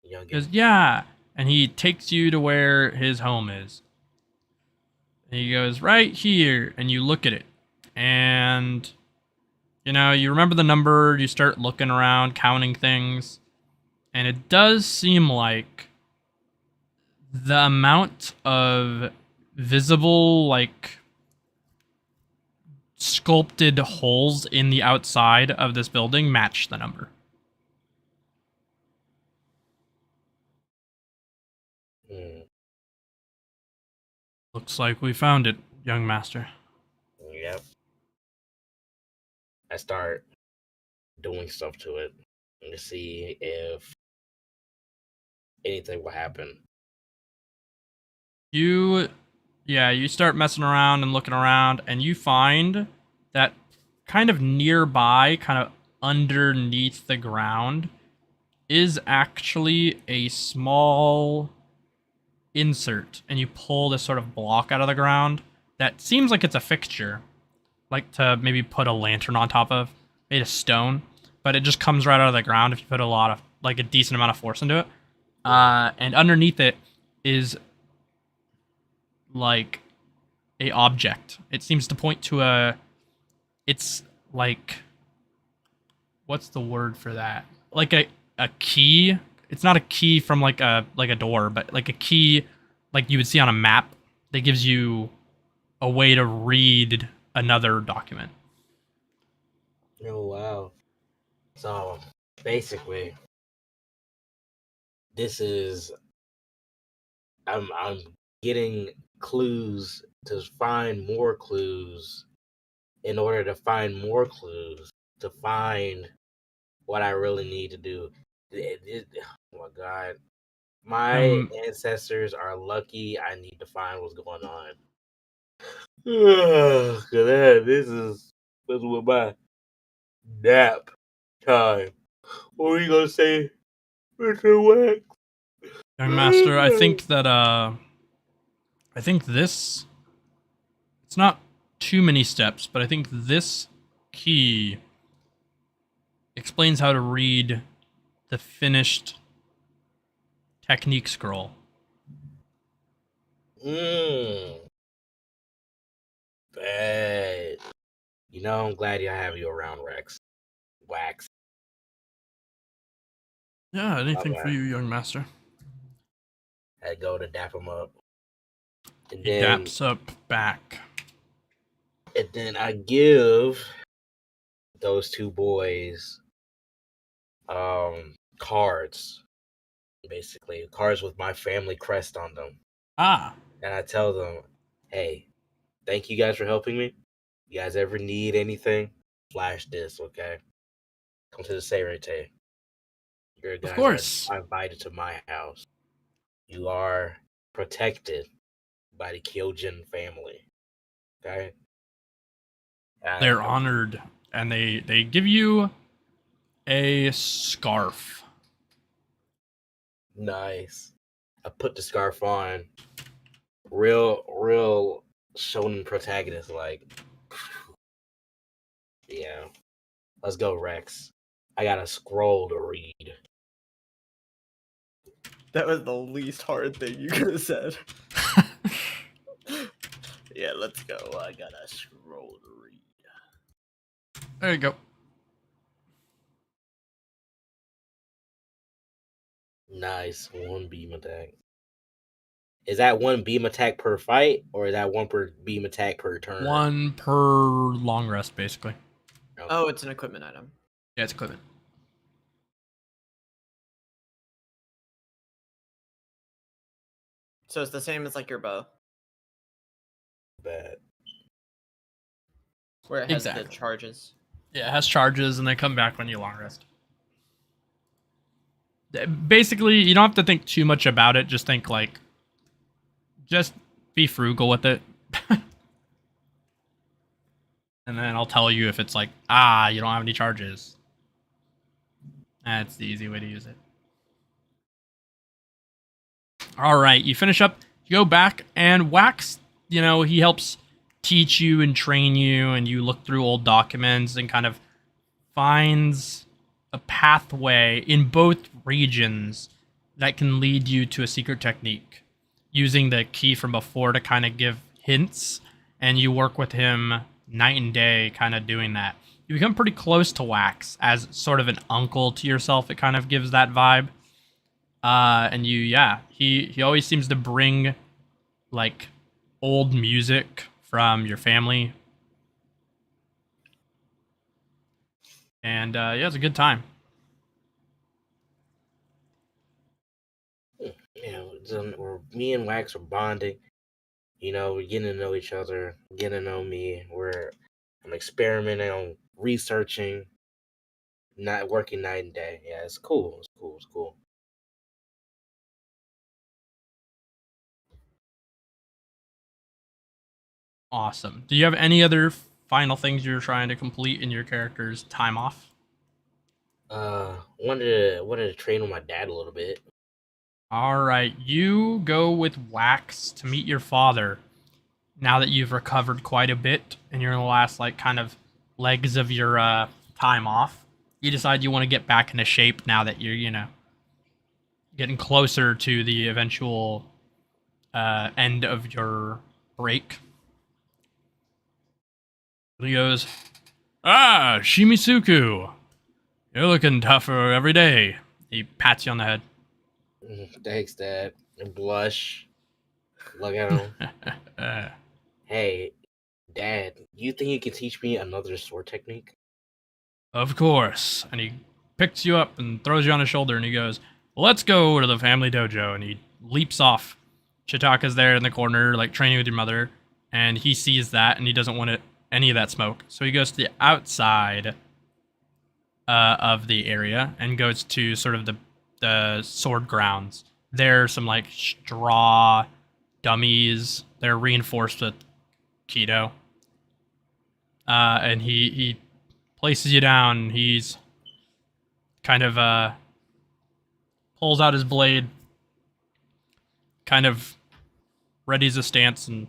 youngin? He goes, yeah. And he takes you to where his home is. And he goes, right here. And you look at it. And, you remember the number. You start looking around, counting things. And it does seem like the amount of visible, sculpted holes in the outside of this building match the number. Looks like we found it, young master. Yep. I start doing stuff to it to see if anything will happen. You start messing around and looking around, and you find that kind of nearby, kind of underneath the ground, is actually a small insert. And you pull this sort of block out of the ground that seems like it's a fixture, like to maybe put a lantern on top of, made of stone, but it just comes right out of the ground if you put a decent amount of force into it. And underneath it is like a object. It seems to point to it's like, what's the word for that? Like a key. It's not a key from like a door, but like a key like you would see on a map that gives you a way to read another document. Oh wow. So basically this is I'm getting clues to find more clues in order to find more clues to find what I really need to do. Oh my god. My ancestors are lucky. I need to find what's going on. This is was with my nap time. What were you gonna say, Mr. Wax? Young Master, I think that this, it's not too many steps, but I think this key explains how to read the finished technique scroll. Bad. You know, I'm glad I have you around, Wax. Yeah, anything for you, young master. I go to dap him up. And he daps up back. And then I give those two boys cards. Basically, cards with my family crest on them. Ah. And I tell them, hey, thank you guys for helping me. You guys ever need anything? Flash this, okay? Come to the Seirete. Your guys of course. are invited to my house. You are protected by the Kyojin family. Okay? They're honored, and they give you a scarf. Nice. I put the scarf on. Real shonen protagonist like. Yeah. Let's go, Rex. I got a scroll to read. That was the least hard thing you could have said. Yeah, let's go. I got a scroll to read. There you go. Nice. One beam attack. Is that one beam attack per fight, or is that one per beam attack per turn? One per long rest, basically. Okay. Oh, it's an equipment item. Yeah, it's equipment. So it's the same as like your bow. Bad. Where it has the charges. Yeah, it has charges, and they come back when you long rest. Basically, you don't have to think too much about it. Just think like, just be frugal with it. And then I'll tell you if it's like, you don't have any charges. That's the easy way to use it. All right, you finish up, you go back, and Wax, he helps teach you and train you, and you look through old documents and kind of finds a pathway in both regions that can lead you to a secret technique, using the key from before to kind of give hints, and you work with him night and day kind of doing that. You become pretty close to Wax as sort of an uncle to yourself. It kind of gives that vibe. And he always seems to bring like old music from your family. And it's a good time. Yeah, me and Wax are bonding. We're getting to know each other, getting to know me. I'm experimenting on researching, not working night and day. Yeah, it's cool. It's cool. Awesome. Do you have any other final things you're trying to complete in your character's time off? Wanted to train with my dad a little bit. All right, you go with Wax to meet your father. Now that you've recovered quite a bit and you're in the last kind of legs of your time off, you decide you want to get back into shape now that you're getting closer to the eventual end of your break. He goes, Shimisuku, you're looking tougher every day. He pats you on the head. Thanks, Dad. And blush. Look at him. Hey, Dad, you think you can teach me another sword technique? Of course. And he picks you up and throws you on his shoulder, and he goes, let's go to the family dojo. And he leaps off. Chitaka's there in the corner, training with your mother, and he sees that, and he doesn't want any of that smoke. So he goes to the outside of the area and goes to sort of the sword grounds. There are some straw dummies. They're reinforced with Keto. and he places you down. He's kind of pulls out his blade, kind of readies a stance, and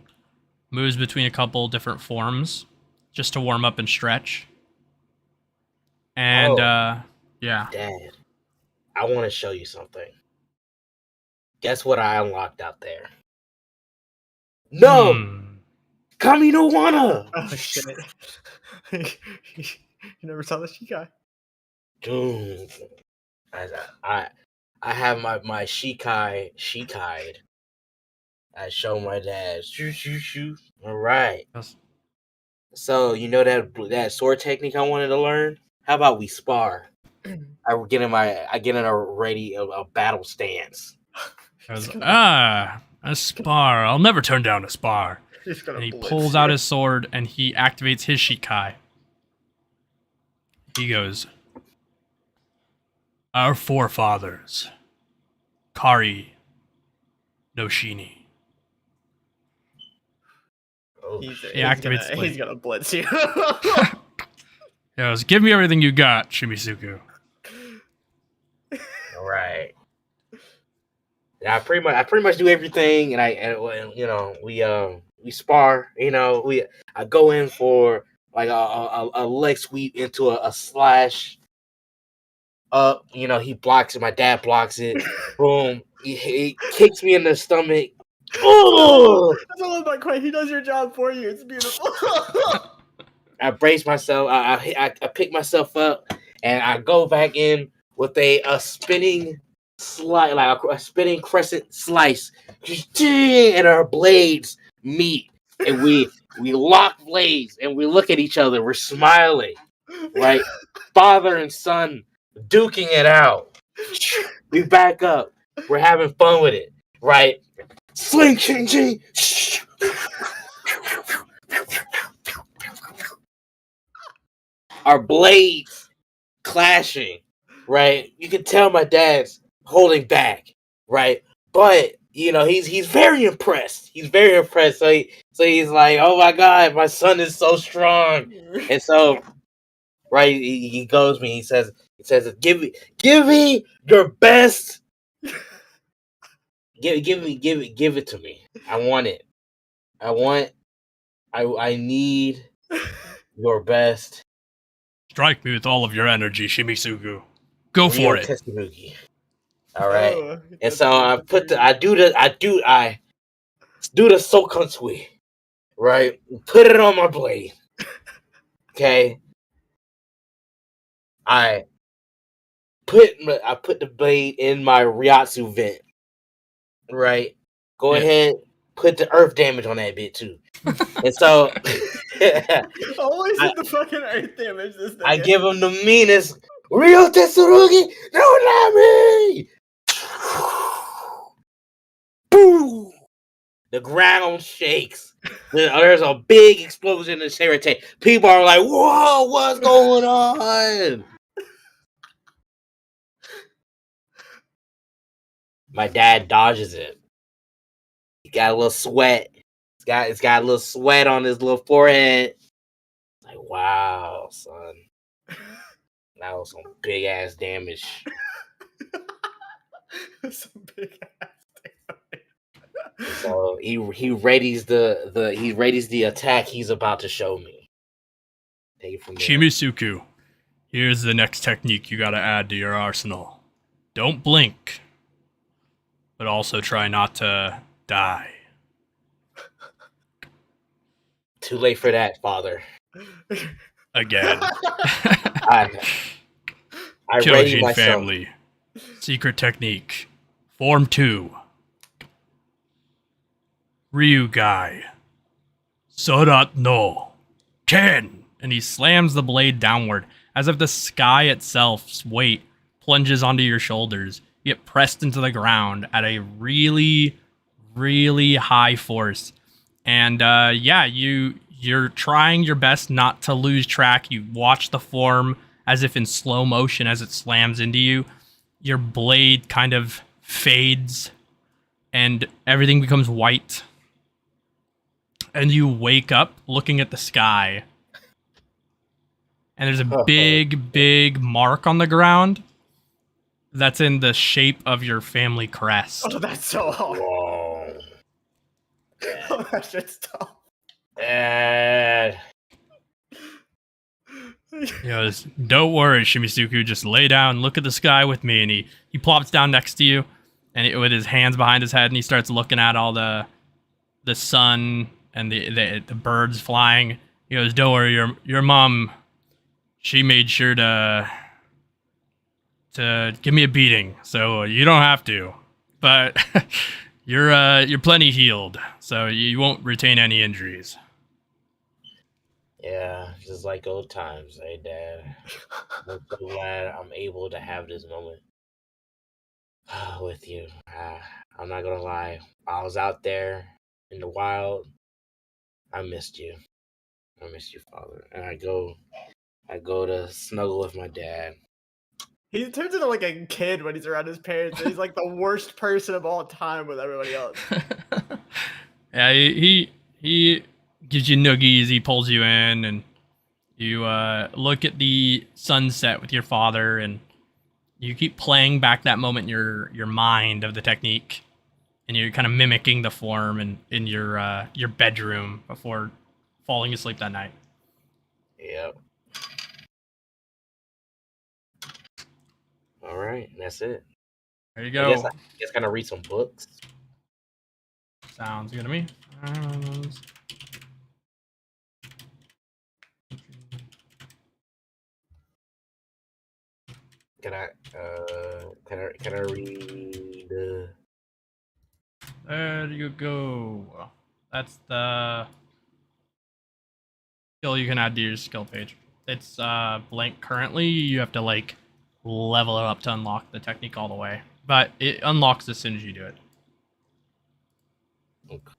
moves between a couple different forms just to warm up and stretch. And yeah. Dad, I want to show you something. Guess what I unlocked out there? No! Kami no Wana! Oh shit! You never saw the Shikai. Dude, I have my Shikai. I show my dad. Shoot. All right. Yes. So you know that sword technique I wanted to learn? How about we spar? I get in a battle stance. A spar. I'll never turn down a spar. And he pulls out his sword and he activates his Shikai. He goes, "Our forefathers, Kari no Shini." Oh, He activates the blade. He's gonna blitz you. He goes, "Give me everything you got, Shimisuku." all right. I pretty much do everything, and we spar. I go in for like a leg sweep into a slash up. He blocks it. My dad blocks it. Boom. He kicks me in the stomach. Oh! That's all about Quay. He does your job for you. It's beautiful. I brace myself. I pick myself up, and I go back in with a spinning slice, like a spinning crescent slice, and our blades meet, and we lock blades, and we look at each other. We're smiling, right? Father and son duking it out. We back up. We're having fun with it, right? Sling, ching, ching. Our blades clashing, right? You can tell my dad's holding back, right? But he's very impressed. He's very impressed. So he's like, "Oh my God, my son is so strong." And so, right, he goes me. He says, "Give me your best. Give it to me. I want it. I need your best. Strike me with all of your energy, Shimisuku. Go for it." All right. And so I do the Sokunsui, right? Put it on my blade. Okay. I put the blade in my Ryatsu vent. Right. Go ahead, put the earth damage on that bit too. And so always hit the fucking earth damage this thing. I give him the meanest Ryo Tetsurugi, no Nami! Boom! The ground shakes. There's a big explosion in Sherite. People are like, "Whoa, what's going on?" My dad dodges it. He got a little sweat. It's got a little sweat on his little forehead. Like, wow, son. That was some big ass damage. Some big ass damage. So he readies the attack he's about to show me. Take it from there. Shimisuku, here's the next technique you gotta add to your arsenal. Don't blink, but also try not to die. Too late for that, father. Again. I ready Kyojin myself. family. Secret technique. Form 2. Ryugai. Sorat no. Ken. And he slams the blade downward, as if the sky itself's weight plunges onto your shoulders. You get pressed into the ground at a really, really high force. And you're trying your best not to lose track. You watch the form as if in slow motion as it slams into you. Your blade kind of fades and everything becomes white. And you wake up looking at the sky and there's a big mark on the ground that's in the shape of your family crest. Oh, that's so hard. Whoa. Oh, that shit's tough. He goes, "Don't worry, Shimisuku. Just lay down, look at the sky with me." And he plops down next to you, and with his hands behind his head, and he starts looking at all the sun and the birds flying. He goes, "Don't worry, your mom, she made sure to give me a beating, so you don't have to. But you're plenty healed, so you won't retain any injuries." Yeah, just like old times, hey, Dad. I'm so glad I'm able to have this moment with you. I'm not gonna lie. I was out there in the wild. I missed you. I missed you, Father. And I go to snuggle with my dad. He turns into like a kid when he's around his parents. And he's like the worst person of all time with everybody else. Yeah, he gives you noogies. He pulls you in, and you look at the sunset with your father, and you keep playing back that moment in your mind of the technique, and you're kind of mimicking the form in your bedroom before falling asleep that night. Yep. All right, that's it. There you go. I guess kind of read some books. Sounds good to me. Can I read? There you go. That's the skill you can add to your skill page. It's blank currently. You have to like level it up to unlock the technique all the way, but it unlocks as soon as you do it. Okay.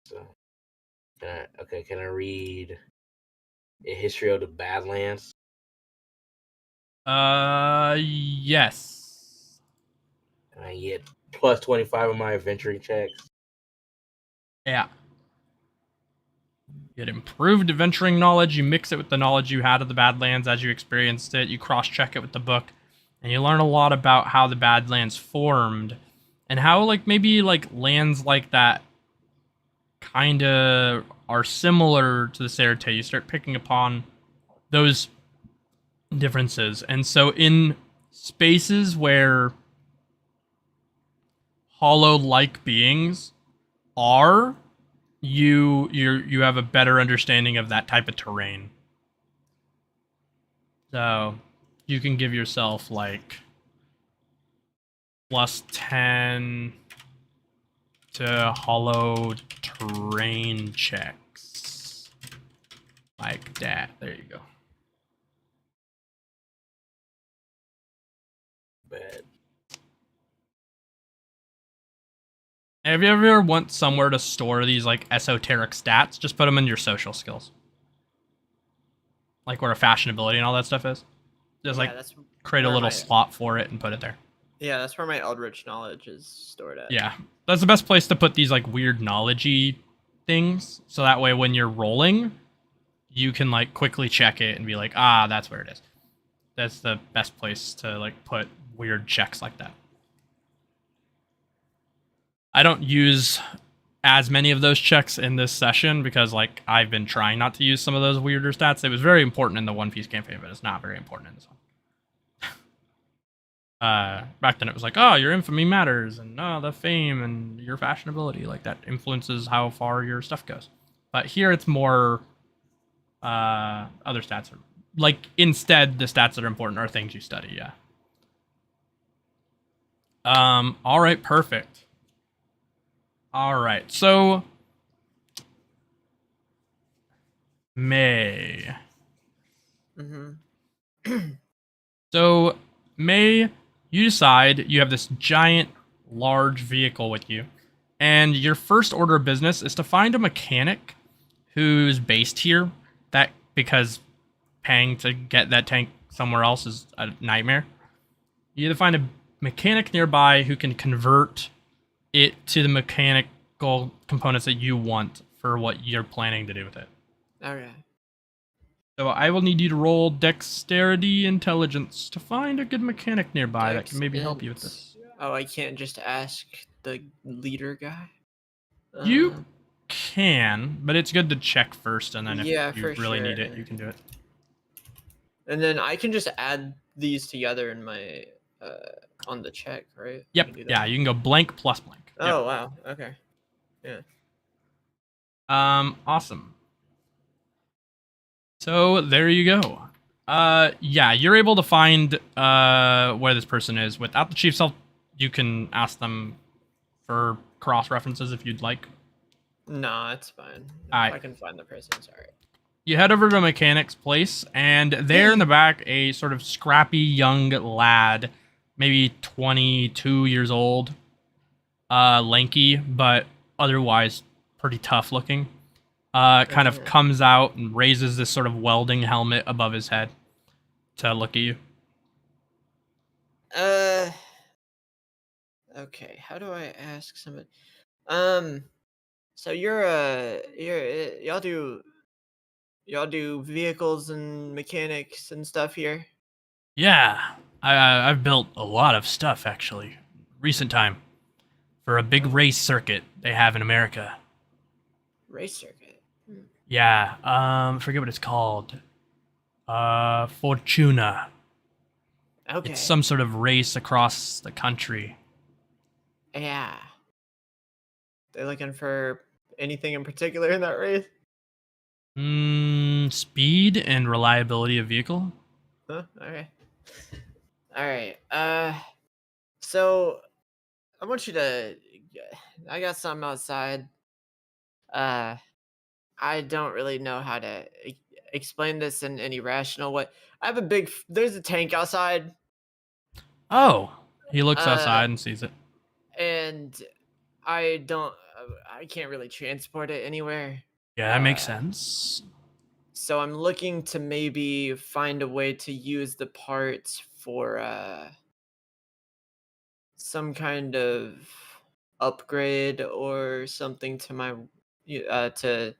So, can I read A History of the Badlands? Yes. Can I get plus 25 on my adventuring checks? Yeah. You get improved adventuring knowledge. You mix it with the knowledge you had of the Badlands as you experienced it. You cross-check it with the book, and you learn a lot about how the Badlands formed and how like maybe like lands like that kind of are similar to the Serite. You start picking upon those differences. And so in spaces where hollow-like beings are, you have a better understanding of that type of terrain. So you can give yourself like plus 10 to hollow terrain checks. Like that. There you go. Bad. Have you ever want somewhere to store these like esoteric stats? Just put them in your social skills. Like where fashionability and all that stuff is. Just like create a little slot for it and put it there. Yeah, that's where my Eldritch knowledge is stored at. Yeah. That's the best place to put these like weird knowledge-y things. So that way when you're rolling, you can like quickly check it and be like, ah, that's where it is. That's the best place to like put weird checks like that. I don't use as many of those checks in this session because like I've been trying not to use some of those weirder stats. It was very important in the One Piece campaign, but it's not very important in this one. Back then it was like, oh, your infamy matters, and oh, the fame and your fashionability, like that influences how far your stuff goes. But here it's more other stats. Like instead, the stats that are important are things you study. Yeah. All right, perfect. All right, so May. So May, you decide you have this giant, large vehicle with you, and your first order of business is to find a mechanic who's based here. That because paying to get that tank somewhere else is a nightmare. You either find a mechanic nearby who can convert it to the mechanical components that you want for what you're planning to do with it. All right. So I will need you to roll dexterity intelligence to find a good mechanic nearby that can maybe help you with this. Oh, I can't just ask the leader guy? You can, but it's good to check first, and then if Yeah, you for really sure. need it, you can do it. And then I can just add these together in my on the check, right? I Yep. can do that. Yeah, you can go blank plus blank. Oh Yep. wow. Okay. Yeah. Awesome. So there you go. Yeah, you're able to find where this person is without the chief's help. You can ask them for cross references if you'd like. Nah, it's fine. If Alright. I can find the person, it's alright. You head over to a mechanic's place, and there in the back, a sort of scrappy young lad, maybe 22 years old, lanky, but otherwise pretty tough looking, kind of comes out and raises this sort of welding helmet above his head to look at you. Okay. How do I ask somebody? So y'all do vehicles and mechanics and stuff here? Yeah, I've built a lot of stuff, actually. Recent time. For a big race circuit they have in America. Race circuit. Yeah, forget what it's called. Fortuna. Okay. It's some sort of race across the country. Yeah. They're looking for anything in particular in that race? Speed and reliability of vehicle. Huh? Okay. Alright. So I want you to I got something outside. I don't really know how to explain this in any rational way. I have there's a tank outside. Oh, he looks Uh, outside and sees it. And I can't really transport it anywhere. Yeah, that makes sense. So I'm looking to maybe find a way to use the parts for some kind of upgrade or something to my to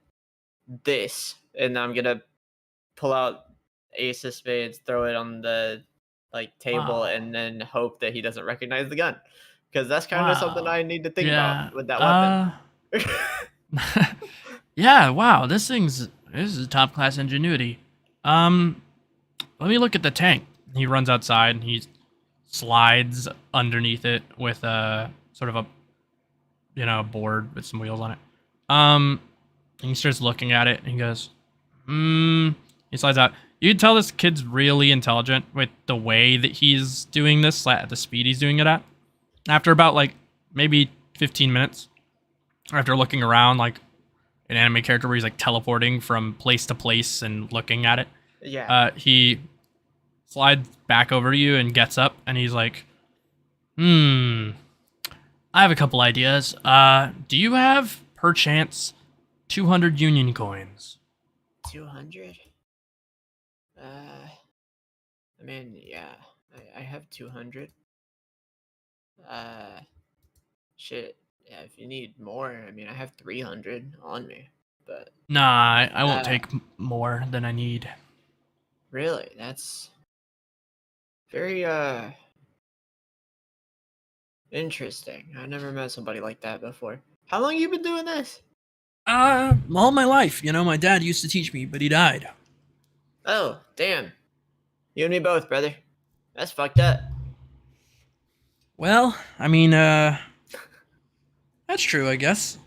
this, and I'm gonna pull out ace of spades, throw it on the table, Wow. and then hope that he doesn't recognize the gun, because that's kind of something I need to think Yeah. about with that weapon. Yeah, wow, this is top class ingenuity. Let me look at the tank. He runs outside and he slides underneath it with a sort of a board with some wheels on it. And he starts looking at it and he goes, he slides out. You can tell this kid's really intelligent with the way that he's doing this, at the speed he's doing it at. After about maybe 15 minutes, after looking around like an anime character where he's teleporting from place to place and looking at it. Yeah. He slides back over to you and gets up and he's like, I have a couple ideas. Do you have, perchance, 200 union coins? 200? I mean, yeah, I have 200. Shit. Yeah, if you need more, I mean, I have 300 on me, but Nah, I won't take more than I need. really, that's very interesting. I never met somebody like that before. How long you been doing this? All my life. My dad used to teach me, but he died. Oh, damn. You and me both, brother. That's fucked up. Well, I mean, that's true, I guess.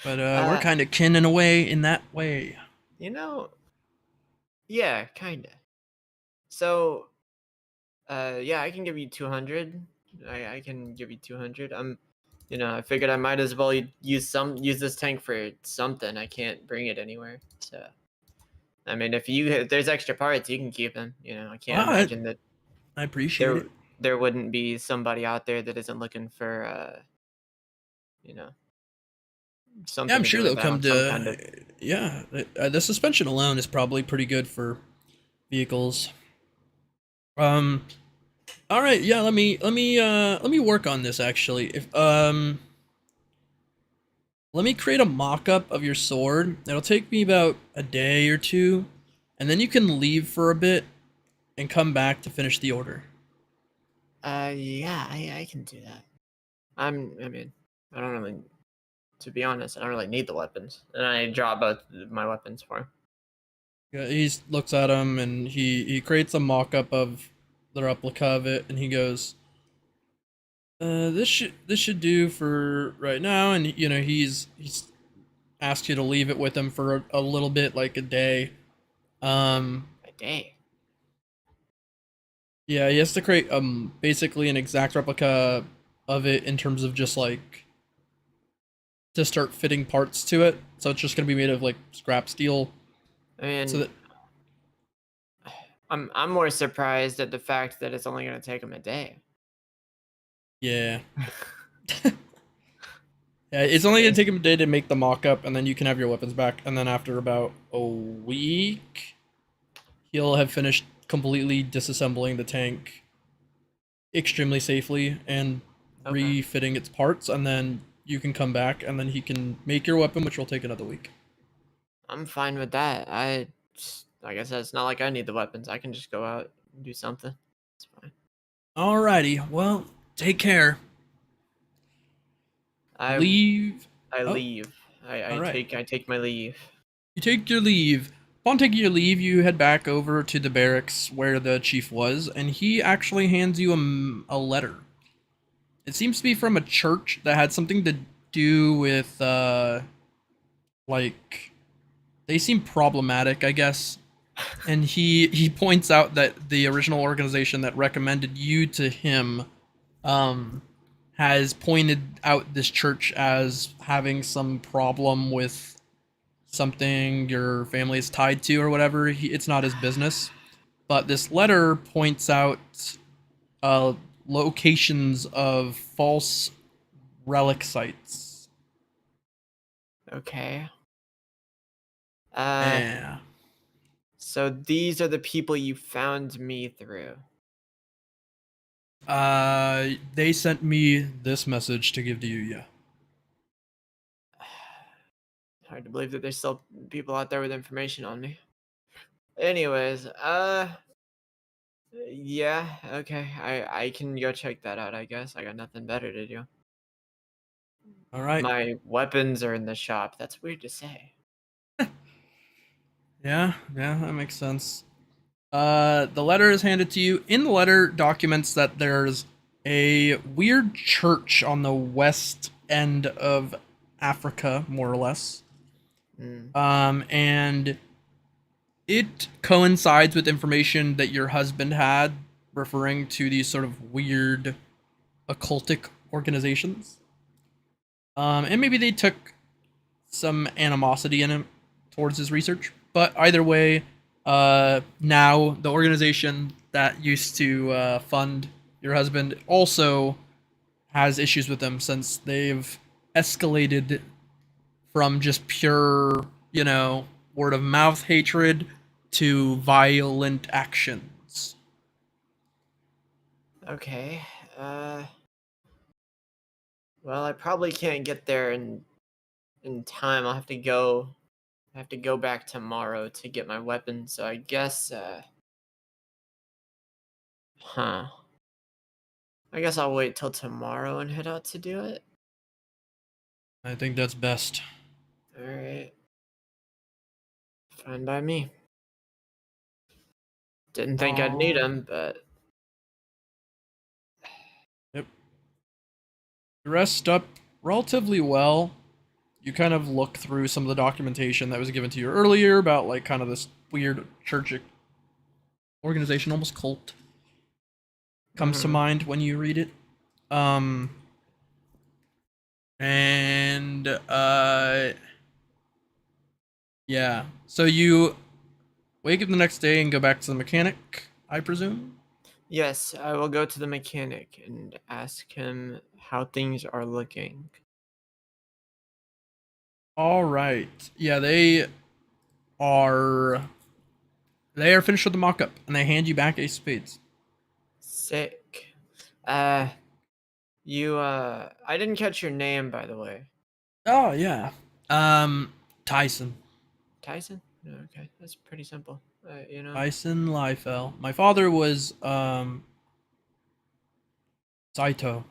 But we're kind of kin in a way, in that way. Yeah, kind of. So, yeah, I can give you 200. I can give you 200. I figured I might as well use this tank for something. I can't bring it anywhere. So, I mean, if there's extra parts, you can keep them. I can't imagine that I appreciate it. there wouldn't be somebody out there that isn't looking for something. Yeah, I'm to sure do they'll with come that on some to. kind of- Yeah, the suspension alone is probably pretty good for vehicles. All right, yeah. Let me work on this actually. Let me create a mock-up of your sword. It'll take me about a day or two, and then you can leave for a bit and come back to finish the order. Yeah, I can do that. I mean, I don't really, to be honest, I don't really need the weapons. And I draw both my weapons for him. Yeah, he looks at him and he creates a mock-up of the replica of it, and he goes, this should do for right now. And he's asked you to leave it with him for a little bit, like a day. A day. Yeah, he has to create basically an exact replica of it in terms of just like to start fitting parts to it. So it's just gonna be made of like scrap steel. I mean, So that I'm more surprised at the fact that it's only gonna take him a day. yeah. Yeah, it's only gonna take him a day to make the mock-up, and then you can have your weapons back. And then after about a week, he'll have finished completely disassembling the tank extremely safely and Okay. refitting its parts. And then you can come back, and then he can make your weapon, which will take another week. I'm fine with that. Like I said, it's not like I need the weapons. I can just go out and do something. It's fine. Alrighty, well, take care. I Leave. I Oh, leave. I all right. take my leave. You take your leave. Upon taking your leave, you head back over to the barracks where the chief was, and he actually hands you a letter. It seems to be from a church that had something to do with, like, they seem problematic, I guess. And he points out that the original organization that recommended you to him, has pointed out this church as having some problem with something your family is tied to or whatever. It's not his business. But this letter points out locations of false relic sites. Okay. Yeah. So these are the people you found me through. They sent me this message to give to you, yeah. Hard to believe that there's still people out there with information on me. Anyways, yeah, okay. I can go check that out, I guess. I got nothing better to do. All right. My weapons are in the shop. That's weird to say. Yeah, that makes sense. The letter is handed to you. In the letter, documents that there's a weird church on the west end of Africa, more or less. And it coincides with information that your husband had referring to these sort of weird occultic organizations. And maybe they took some animosity in him towards his research. But either way, now the organization that used to fund your husband also has issues with them since they've escalated from just pure, word of mouth hatred to violent actions. Okay. Well, I probably can't get there in time. I have to go back tomorrow to get my weapon. So I guess I guess I'll wait till tomorrow and head out to do it. I think that's best. All right. Fine by me. Didn't think I'd need them, but Yep. Dressed up relatively well. You kind of look through some of the documentation that was given to you earlier about like kind of this weird church organization, almost cult, comes to mind when you read it. Yeah. So you wake up the next day and go back to the mechanic, I presume? yes, I will go to the mechanic and ask him how things are looking. All right. Yeah, they are finished with the mock-up, and they hand you back Ace of Spades. Sick. I didn't catch your name, by the way. Oh yeah. Tyson. Tyson? No, okay, that's pretty simple. You know, Tyson Liefeld. My father was Saito.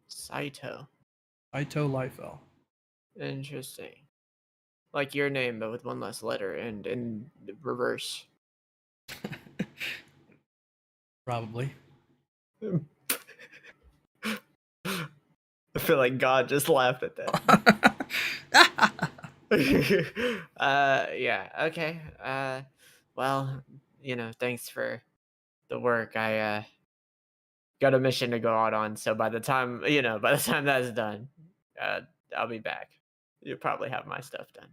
Saito. Saito Liefeld. Interesting. Like your name, but with one less letter and in reverse. Probably. I feel like God just laughed at that. Yeah, okay. Well, thanks for the work. I got a mission to go out on, so by the time that's done, uh I'll be back. You'll probably have my stuff done.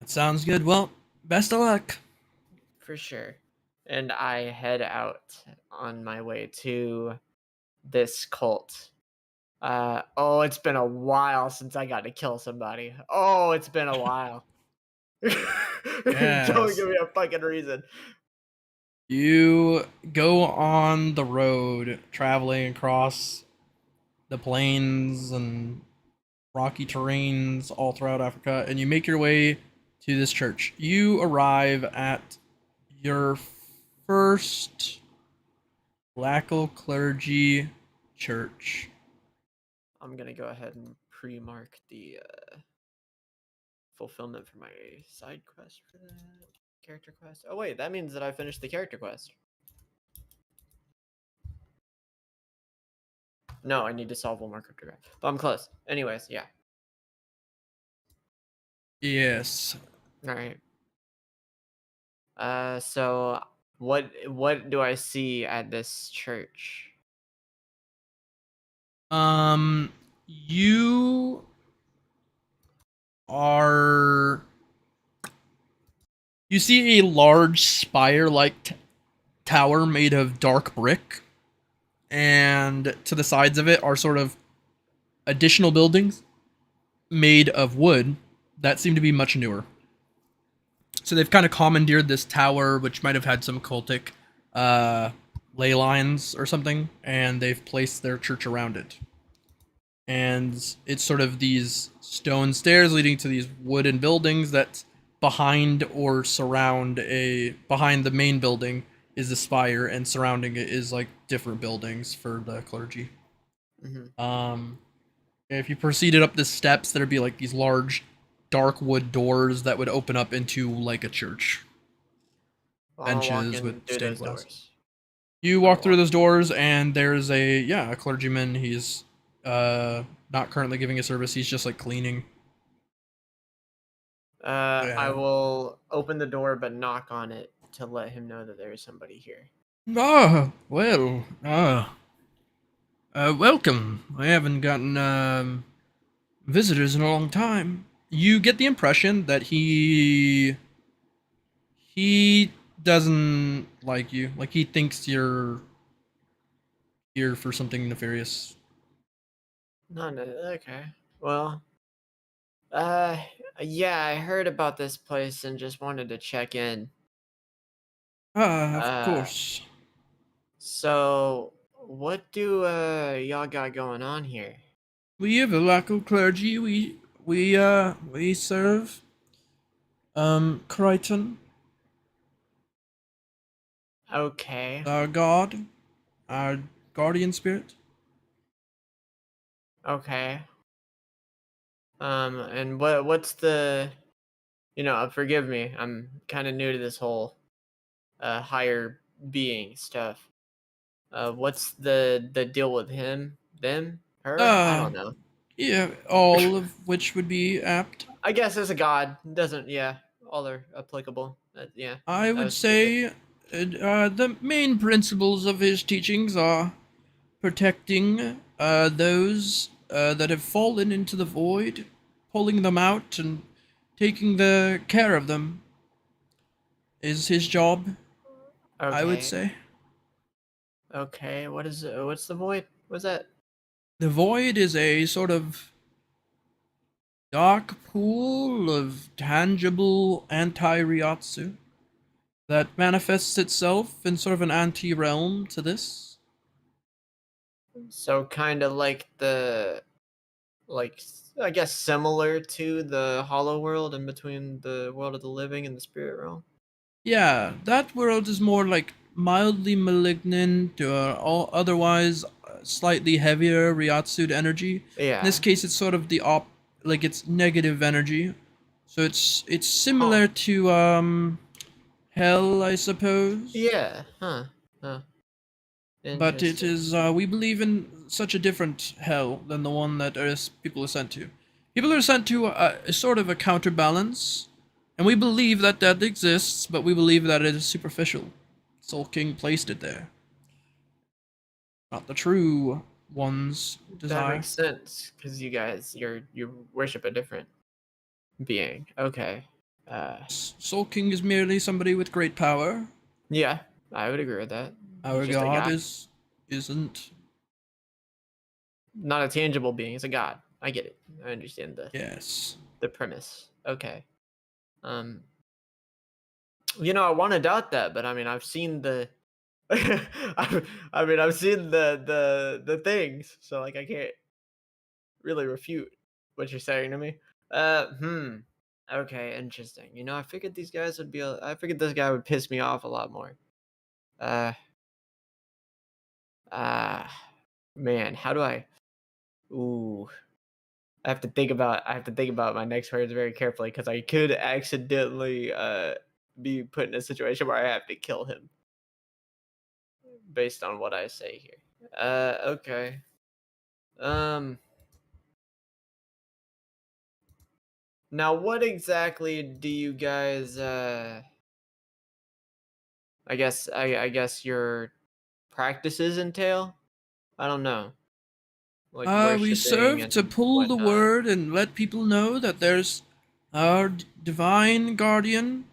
That sounds good. Well, best of luck. For sure. And I head out on my way to this cult. Oh, it's been a while since I got to kill somebody. Oh, it's been a while. Don't Yes. give me a fucking reason. You go on the road, traveling across the plains and rocky terrains all throughout Africa, and you make your way to this church. You arrive at your first Blackle clergy church. I'm gonna go ahead and pre-mark the fulfillment for my side quest for that character quest. Oh wait, that means that I finished the character quest. No, I need to solve one more cryptograph, but I'm close. Anyways, yeah. Yes. All right. So what do I see at this church? You are. You see a large spire like tower made of dark brick, and to the sides of it are sort of additional buildings made of wood that seem to be much newer. So they've kind of commandeered this tower, which might have had some cultic uh, ley lines or something, and they've placed their church around it. And it's sort of these stone stairs leading to these wooden buildings that behind or surround behind the main building is the spire, and surrounding it is like different buildings for the clergy. Mm-hmm. If you proceeded up the steps, there'd be like these large dark wood doors that would open up into like a church. I'll walk Benches in with through stained those glass. doors. You I'll walk through walk those doors, and there's a clergyman. He's not currently giving a service. He's just like cleaning. I Yeah. will open the door but knock on it to let him know that there is somebody here. Ah, well, welcome. I haven't gotten visitors in a long time. You get the impression that he doesn't like you. Like he thinks you're here for something nefarious. Okay. Well, uh, yeah, I heard about this place and just wanted to check in. Ah, of Uh, course. so what do y'all got going on here? We have a local clergy. We serve Crichton, Okay. our god, our guardian spirit. Okay. And what's the forgive me, I'm kind of new to this whole higher being stuff. What's the deal with him, them, her? I Uh, don't know. yeah, all of which would be apt. I guess as a god doesn't, yeah, all are applicable. Yeah, I that would was stupid. say the main principles of his teachings are protecting those that have fallen into the void, pulling them out, and taking the care of them is his job, I would Okay, say. okay. What's the void? What's that? The void is a sort of dark pool of tangible anti-ryotsu that manifests itself in sort of an anti-realm to this. So kind of like the like I guess similar to the Hollow World in between the world of the living and the spirit realm. Yeah, that world is more like mildly malignant or all otherwise slightly heavier Ryatsu energy. In this Yeah. case, it's sort of the like it's negative energy. So it's Huh. similar to hell, I suppose. Yeah. Huh. Huh. But it Interesting. is we believe in such a different hell than the one that people are sent to. People are sent to a sort of a counterbalance, and we believe that that exists, but we believe that it is superficial. Soul King placed it there, not the true one's That desire. makes sense because you worship a different being. Okay. Soul King is merely somebody with great power. Yeah, I would agree with that. He's Our just a god god, isn't. not a tangible being. He's a god. I get it. I understand Yes. the premise. Okay. Um, I want to doubt that, but I mean, I've seen the, I've seen the things, so like I can't really refute what you're saying to me. Hmm. Okay, interesting. I figured these guys would be. I figured this guy would piss me off a lot more. Uh. Ah. Man, how do I? Ooh. I have to think about my next words very carefully because I could accidentally be put in a situation where I have to kill him based on what I say here. Okay. Um Now what exactly do you guys I guess your practices entail? I don't know. Like We worshiping serve to and pull the whatnot. word and let people know that there's our divine guardian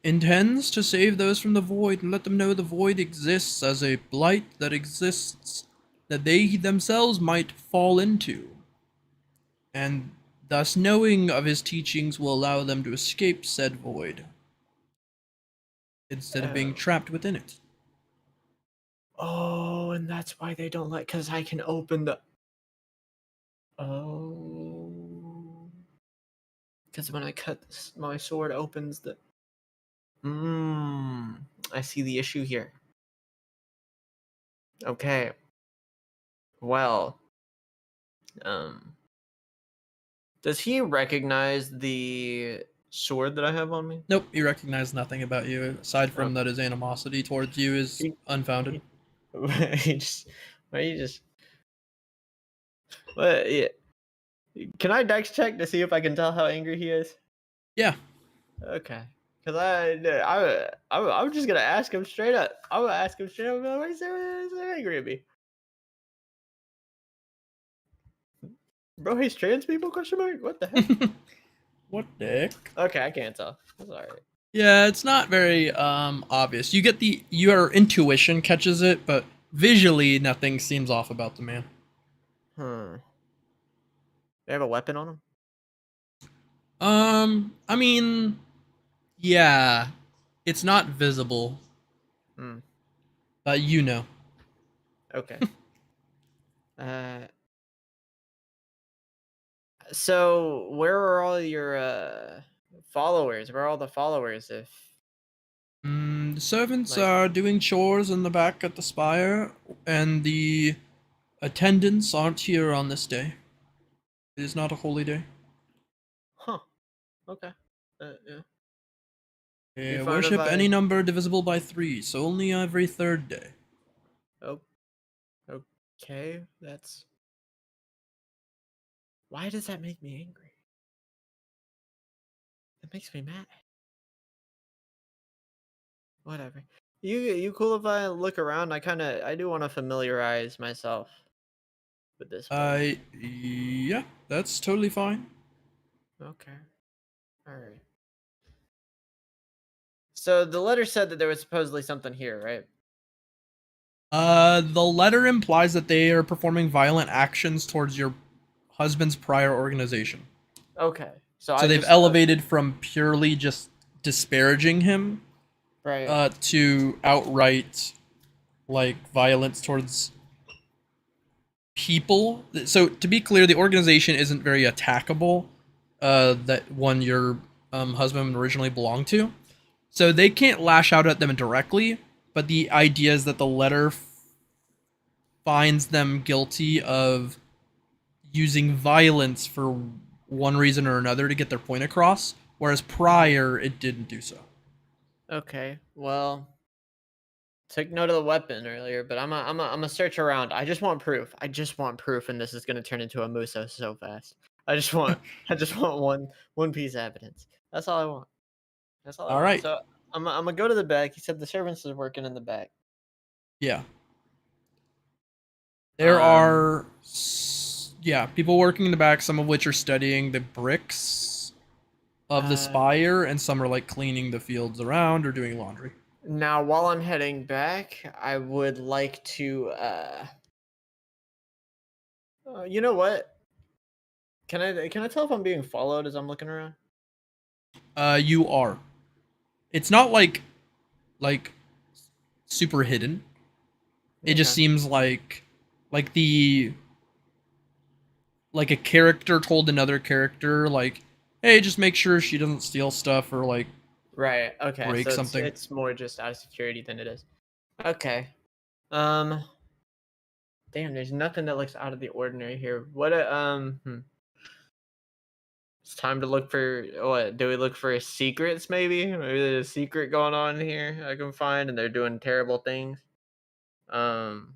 intends to save those from the void and let them know the void exists as a blight that exists that they themselves might fall into. And thus knowing of his teachings will allow them to escape said void instead of being Oh. trapped within it. Oh, and that's why they don't let because I can open the Oh. Because when I cut this, my sword opens the I see the issue here. Okay. Well, um does he recognize the sword that I have on me? Nope, he recognizes nothing about you aside from that Okay. his animosity towards you is He, unfounded. he, he just why you just what yeah. Can I dex check to see if I can tell how angry he is? Yeah. Okay. Cause I'm just gonna ask him straight up. I'm gonna ask him straight up. Why is so angry at me, bro? He's trans people? Question mark. What the heck? What the heck? Okay, I can't tell. That's all right. Yeah, it's not very obvious. You get your intuition catches it, but visually nothing seems off about the man. They have a weapon on him. I mean, yeah, it's not visible, Hmm. but you know. Okay. uh. So where are all your followers? Where are all the followers? If The servants like, are doing chores in the back at the spire, and the attendants aren't here on this day. It is not a holy day. huh? Okay. Yeah. You They find if worship I? any number divisible by 3, so only every third day. Oh. Okay. That's. Why does that make me angry? It makes me mad. Whatever. You cool if I look around? I do want to familiarize myself with this place. Yeah, that's totally fine. Okay. All right. So the letter said that there was supposedly something here, right? The letter implies that they are performing violent actions towards your husband's prior organization. Okay. So So I they've just elevated from purely just disparaging him right. to outright like violence towards people. So to be clear, the organization isn't very attackable. That one your husband originally belonged to, so they can't lash out at them directly. But the idea is that the letter finds them guilty of using violence for one reason or another to get their point across, whereas prior it didn't do so. Okay, well, took note of the weapon earlier, but I'm a search around. I just want proof. I just want proof, and this is gonna turn into a Muso so fast. I just want I just want one piece of evidence. That's all I want. That's all I All want. right. So I'm gonna go to the back. He said the servants is working in the back. Yeah. There are people working in the back, some of which are studying the bricks of the spire, and some are like cleaning the fields around or doing laundry. Now, while I'm heading back, I would like to you know what? Can I tell if I'm being followed as I'm looking around? You are. It's not like super hidden. It just Okay. seems like the like a character told another character like, hey, just make sure she doesn't steal stuff or like Right. Okay. break So something. it's more just out of security than it is. Okay. Damn, there's nothing that looks out of the ordinary here. What a It's time to look for what? Do we look for secrets maybe? Maybe there's a secret going on here I can find and they're doing terrible things. Um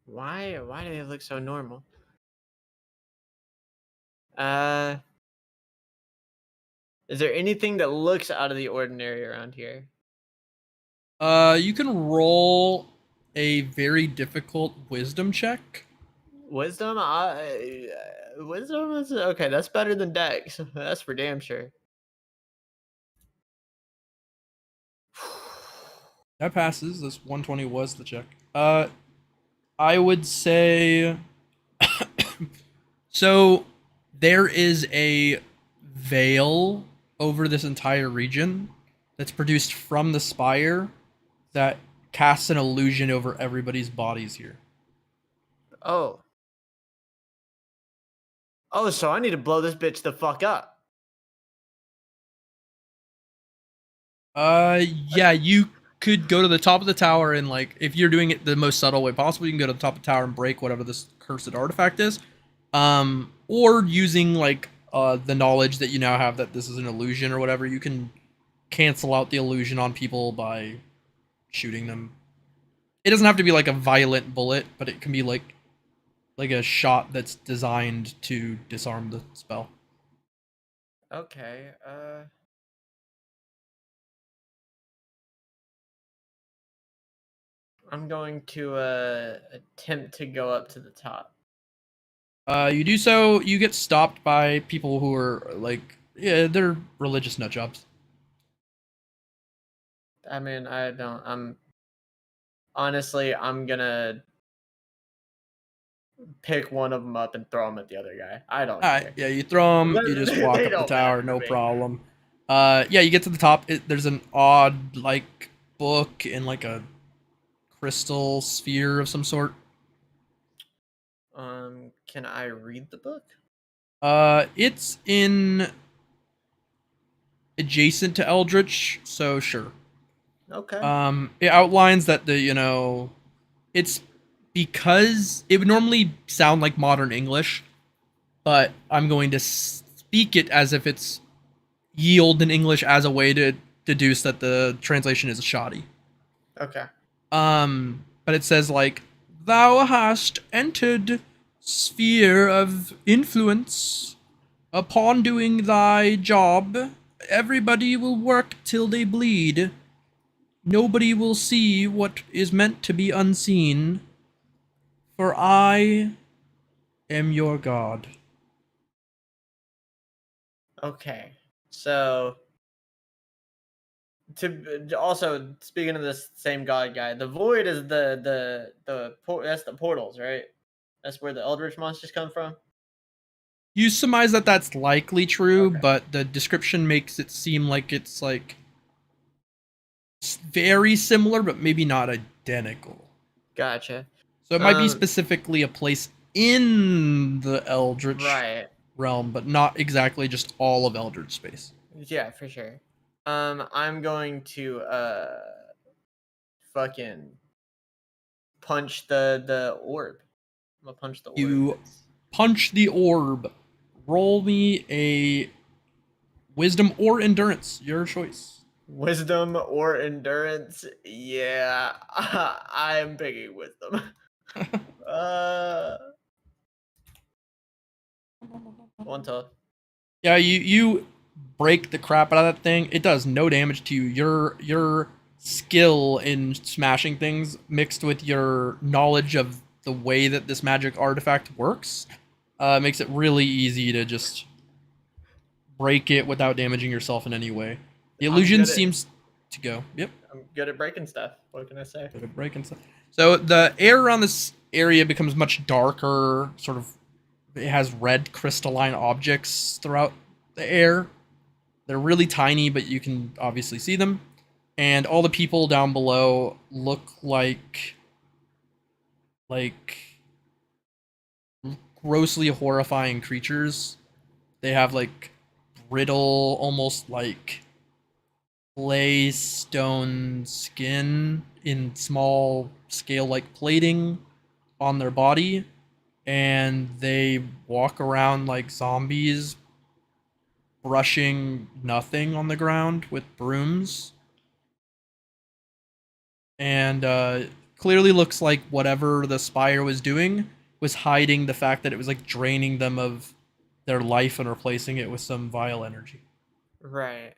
why do they look so normal? Uh is there anything that looks out of the ordinary around here? You can roll a very difficult wisdom check. Wisdom? Wisdom is okay. That's better than Dex. That's for damn sure. That passes. This 120 was the check. I would say so there is a veil over this entire region that's produced from the spire that casts an illusion over everybody's bodies here. Oh. Oh, so I need to blow this bitch the fuck up. Yeah, you could go to the top of the tower and like if you're doing it the most subtle way possible, you can go to the top of the tower and break whatever this cursed artifact is. Or using like the knowledge that you now have that this is an illusion or whatever, you can cancel out the illusion on people by shooting them. It doesn't have to be like a violent bullet, but it can be like a shot that's designed to disarm the spell. Okay. I'm going to attempt to go up to the top. You do so, you get stopped by people who are like, yeah, they're religious nut jobs. I mean, I'm honestly, I'm gonna pick one of them up and throw him at the other guy. I don't care. Yeah, you throw them, you just walk They up the don't tower, matter to no me. problem. Yeah, you get to the top. There's an odd like book in like a crystal sphere of some sort. Can I read the book? It's in adjacent to Eldritch, so sure. Okay. It outlines that it's because it would normally sound like modern English, but I'm going to speak it as if it's yield in English as a way to deduce that the translation is shoddy. Okay. But it says like, thou hast entered sphere of influence. Upon doing thy job, everybody will work till they bleed. Nobody will see what is meant to be unseen. For I am your god. Okay. So to also speaking of this same god guy, the void is that's the portals, right? That's where the eldritch monsters come from. You surmise that that's likely true, Okay. but the description makes it seem like it's like very similar, but maybe not identical. Gotcha. So it might be specifically a place in the Eldritch Right. realm, but not exactly just all of Eldritch space. Yeah, for sure. I'm going to fucking punch the orb. I'm gonna punch the orb. You punch the orb. Roll me a wisdom or endurance, your choice. Wisdom or endurance? Yeah, I am picking wisdom. One tough. Yeah, you break the crap out of that thing. It does no damage to you. Your skill in smashing things mixed with your knowledge of the way that this magic artifact works makes it really easy to just break it without damaging yourself in any way. The illusion seems to go. Yep. I'm good at breaking stuff. What can I say? Good at breaking stuff. So the air around this area becomes much darker, sort of it has red crystalline objects throughout the air. They're really tiny, but you can obviously see them. And all the people down below look like grossly horrifying creatures. They have like brittle, almost like clay stone skin in small scale like plating on their body, and they walk around like zombies, brushing nothing on the ground with brooms. And clearly looks like whatever the spire was doing was hiding the fact that it was like draining them of their life and replacing it with some vile energy. Right.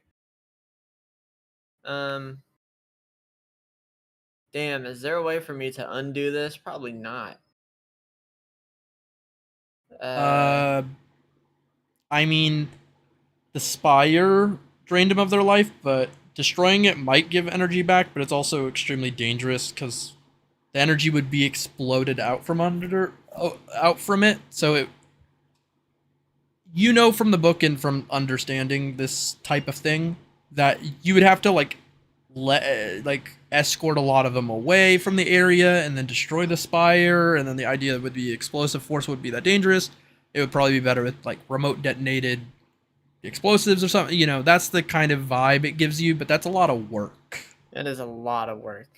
Damn, is there a way for me to undo this? Probably not. I mean, the spire drained them of their life, but destroying it might give energy back, but it's also extremely dangerous because the energy would be exploded out from it. So it, from the book and from understanding this type of thing, that you would have to like escort a lot of them away from the area and then destroy the spire, and then the idea would be explosive force would be that dangerous. It would probably be better with like remote detonated explosives or something. That's the kind of vibe it gives you, but that's a lot of work. It is a lot of work.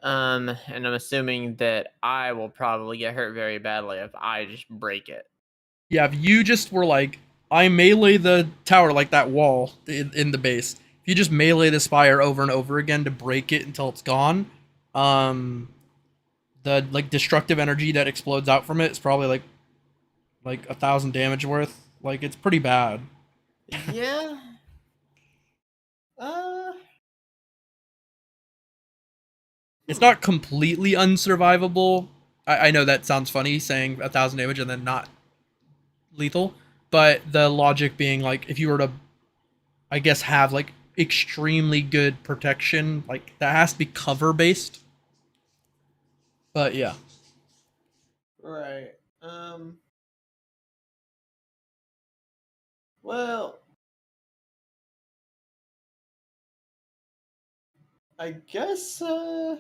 And I'm assuming that I will probably get hurt very badly if I just break it. Yeah, if you just were like, I melee the tower like that wall in the base. If you just melee the spire over and over again to break it until it's gone, the like destructive energy that explodes out from it is probably like 1,000 damage worth. Like, it's pretty bad. Yeah. It's not completely unsurvivable. I know that sounds funny saying 1,000 damage and then not lethal, but the logic being like if you were to, I guess, have like extremely good protection, like that has to be cover based. But yeah. Right. Well, I guess I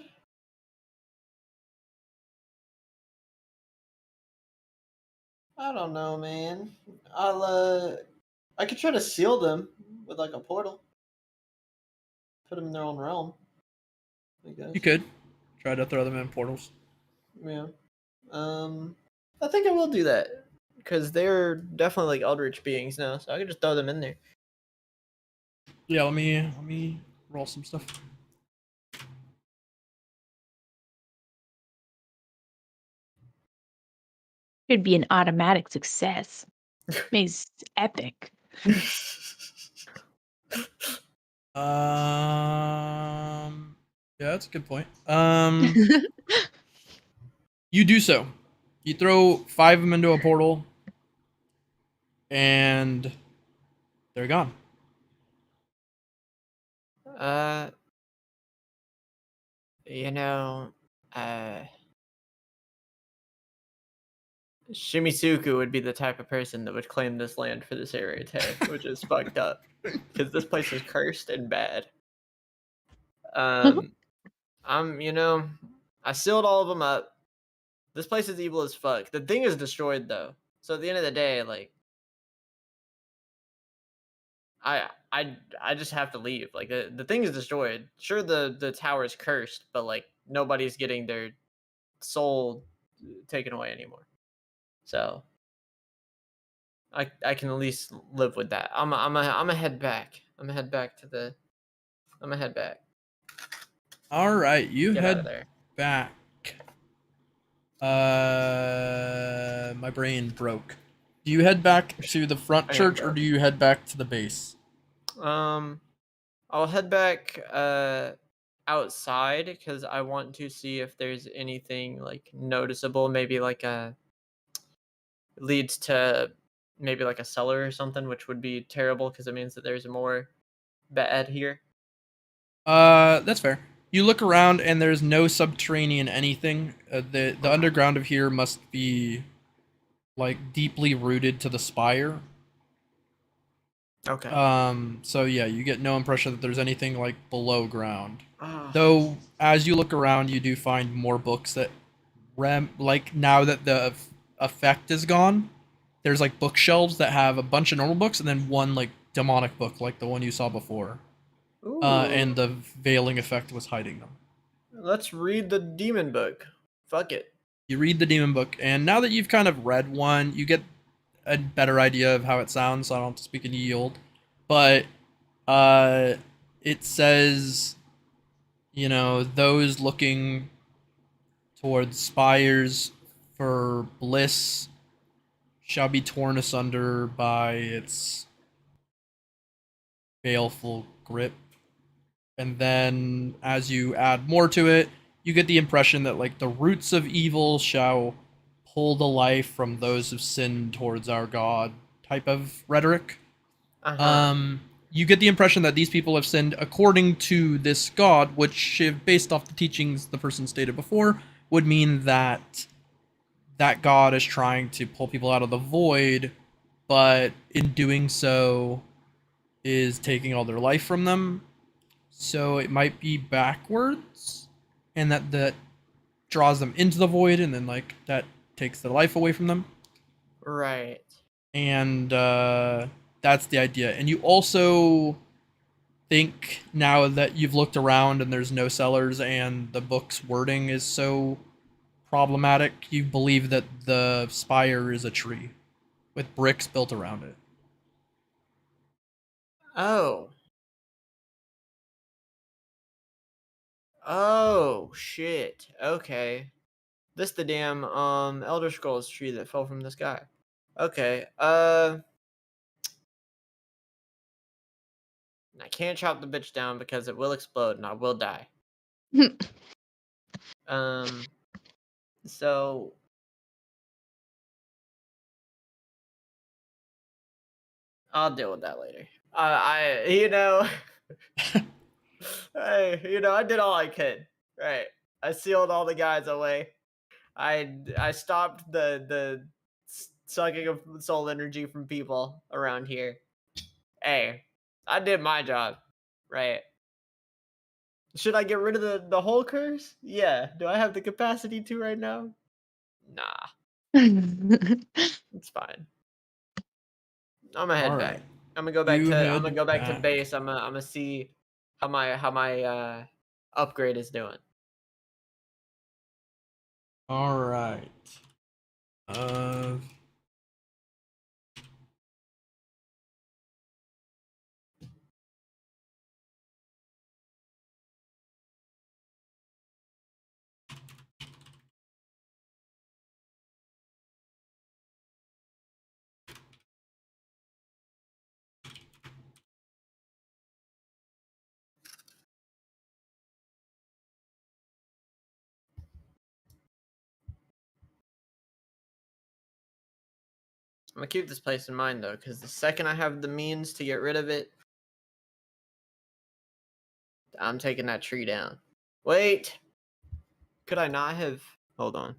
don't know, man. I could try to seal them with like a portal. Put them in their own realm, I guess. You could try to throw them in portals. Yeah. I think I will do that because they're definitely like eldritch beings now, so I can just throw them in there. Yeah, let me roll some stuff. Should be an automatic success. Makes epic. Yeah, that's a good point. You do so. You throw 5 of them into a portal, and they're gone. You know, Shimisuku would be the type of person that would claim this land for this area tariff, which is fucked up because this place is cursed and bad. I'm I sealed all of them up. This place is evil as fuck. The thing is destroyed though. So at the end of the day, like I just have to leave. Like the thing is destroyed. Sure, the tower is cursed, but like nobody's getting their soul taken away anymore. So I can at least live with that. I'm a head back. I'm gonna head back. All right, you Get out head of there. back. My brain broke. Do you head back to the front I am church or broke. do you head back to the base? I'll head back outside because I want to see if there's anything like noticeable. Maybe like a leads to maybe like a cellar or something, which would be terrible because it means that there's more bad here. That's fair. You look around and there's no subterranean anything. The underground of here must be like deeply rooted to the spire. Okay. So yeah, you get no impression that there's anything like below ground. Ah, Though as you look around, you do find more books that like now that the effect is gone, there's like bookshelves that have a bunch of normal books and then one like demonic book like the one you saw before. ooh. And the veiling effect was hiding them. Let's read the demon book. Fuck it. You read the demon book, and now that you've kind of read one, you get a better idea of how it sounds. So I don't have to speak in yield, but it says, you know, those looking towards spires for bliss shall be torn asunder by its baleful grip. And then as you add more to it, you get the impression that like the roots of evil shall pull the life from those who've sinned towards our God type of rhetoric. Uh-huh. You get the impression that these people have sinned according to this God, which, based off the teachings the person stated before, would mean that that God is trying to pull people out of the void, but in doing so is taking all their life from them. So it might be backwards, and that draws them into the void, and then like that takes their life away from them. Right. And that's the idea. And you also think, now that you've looked around and there's no cellars and the book's wording is so problematic, you believe that the spire is a tree with bricks built around it. Oh. Oh shit. Okay. This the damn Elder Scrolls tree that fell from the sky. Okay. I can't chop the bitch down because it will explode and I will die. So I'll deal with that later. I did all I could. Right. I sealed all the guys away. I stopped the sucking of soul energy from people around here. Hey, I did my job. Right. Should I get rid of the whole curse? Yeah. Do I have the capacity to right now? Nah, it's fine. I'm gonna head All back. right. I'm gonna go back You to I'm head gonna go back to back. base. I'm gonna see how my upgrade is doing. All right. Uh, I'm gonna keep this place in mind though, because the second I have the means to get rid of it, I'm taking that tree down. Wait, could I not have? Hold on.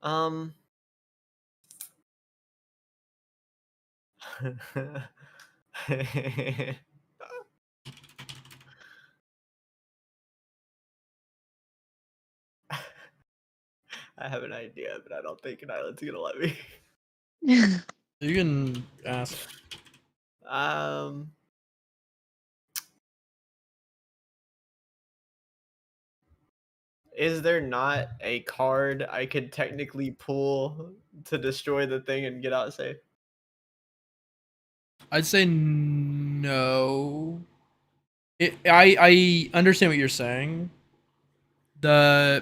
Um. I have an idea, but I don't think an island's gonna let me. You can ask. Is there not a card I could technically pull to destroy the thing and get out safe? I'd say no. I understand what you're saying. The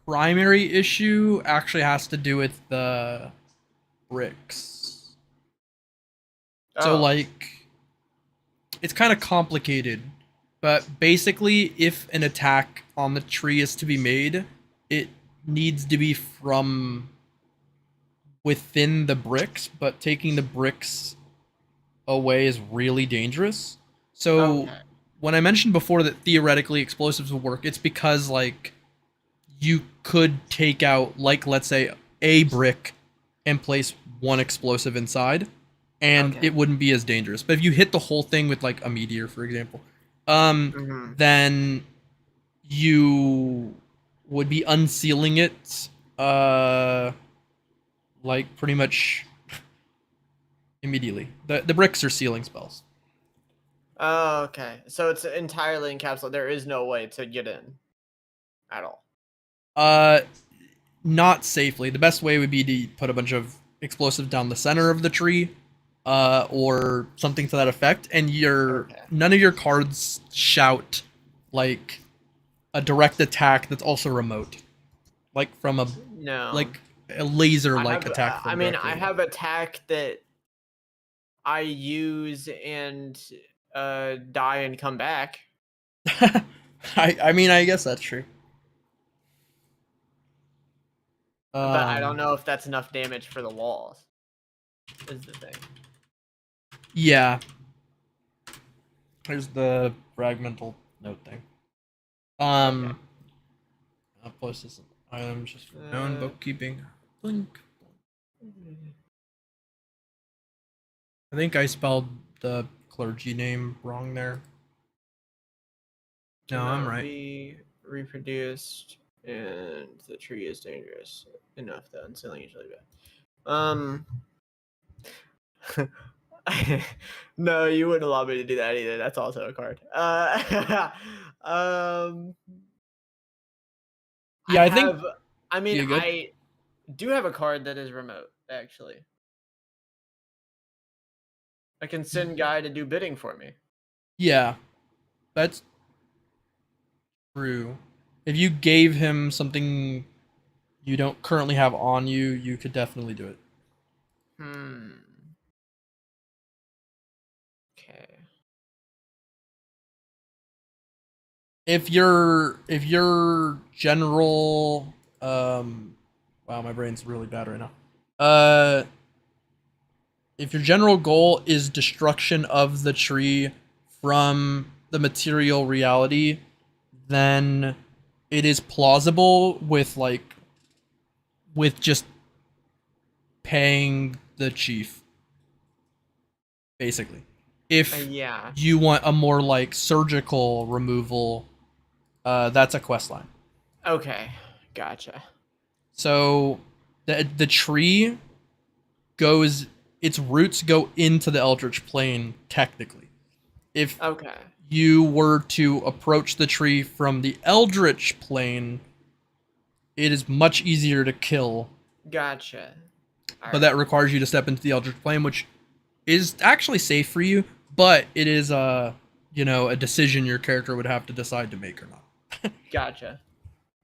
primary issue actually has to do with the bricks. So, Oh, like, it's kind of complicated, but basically, if an attack on the tree is to be made, it needs to be from within the bricks, but taking the bricks away is really dangerous. So, okay. when I mentioned before that theoretically explosives will work, it's because, like, you could take out, like, let's say, a brick and place one explosive inside, and Okay. it wouldn't be as dangerous. But if you hit the whole thing with, like, a meteor, for example, Mhm. then you would be unsealing it, like, pretty much immediately. The bricks are sealing spells. Oh, okay. So it's entirely encapsulated. There is no way to get in at all. Not safely. The best way would be to put a bunch of explosives down the center of the tree, or something to that effect. And Okay. none of your cards shout like a direct attack that's also remote, like from a No. laser I like have. attack. I From mean, directly I away. have attack that I use and die and come back. I mean, I guess that's true. But I don't know if that's enough damage for the walls. Is the thing. Yeah. Here's the fragmental note thing. Okay. I'll post this item just for known bookkeeping. Blink. I think I spelled the clergy name wrong there. No, I'm Cannot right. be reproduced, and the tree is dangerous enough that unsealing usually bad. No, you wouldn't allow me to do that either. That's also a card. Yeah, I think. I mean, You good? I do have a card that is remote. Actually, I can send Guy to do bidding for me. Yeah, that's true. If you gave him something you don't currently have on you, you could definitely do it. Okay. If your general wow, my brain's really bad right now. Uh if your general goal is destruction of the tree from the material reality, then it is plausible with just paying the chief, basically. If Yeah. you want a more like surgical removal, that's a quest line. Okay. Gotcha. So the tree goes, its roots go into the eldritch plane technically. If Okay. you were to approach the tree from the eldritch plane, it is much easier to kill, Gotcha. but that requires you to step into the eldritch plane, which is actually safe for you, but it is a decision your character would have to decide to make or not. Gotcha.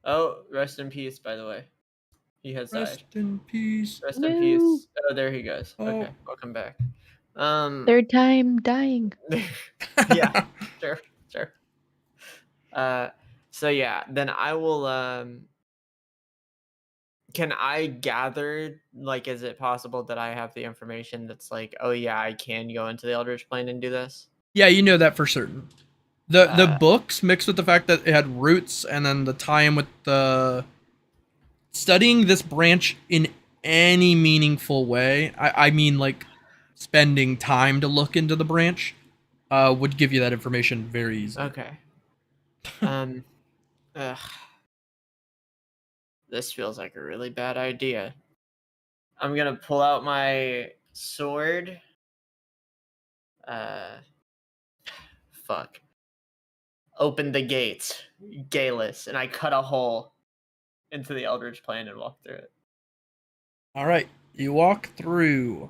Oh, rest in peace, by the way. He has died. Rest in peace. Rest No. in peace. Oh, there he goes. Oh. Okay, welcome back. Third time dying. Yeah, sure. So yeah, then I will can I gather, like, is it possible that I have the information that's like, oh yeah, I can go into the Eldritch Plane and do this? Yeah, you know that for certain. The Uh, books mixed with the fact that it had roots and then the tie-in with the studying this branch in any meaningful way, I mean like spending time to look into the branch, would give you that information very easily. Okay. Ugh. This feels like a really bad idea. I'm gonna pull out my sword. Fuck. Open the gates, gayless, and I cut a hole into the Eldritch Plane and walk through it. All right, you walk through.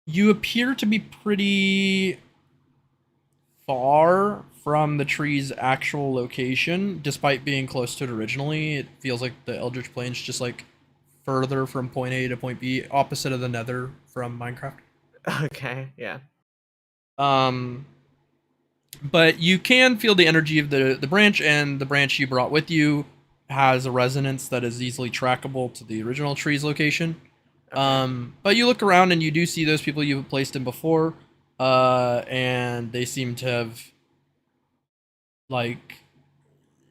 You appear to be pretty far from the tree's actual location, despite being close to it originally. It feels like the Eldritch Plane's just like further from point A to point B, opposite of the Nether from Minecraft. Okay, yeah. But you can feel the energy of the branch, and the branch you brought with you has a resonance that is easily trackable to the original tree's location. Okay. But you look around and you do see those people you've placed in before, and they seem to have, like,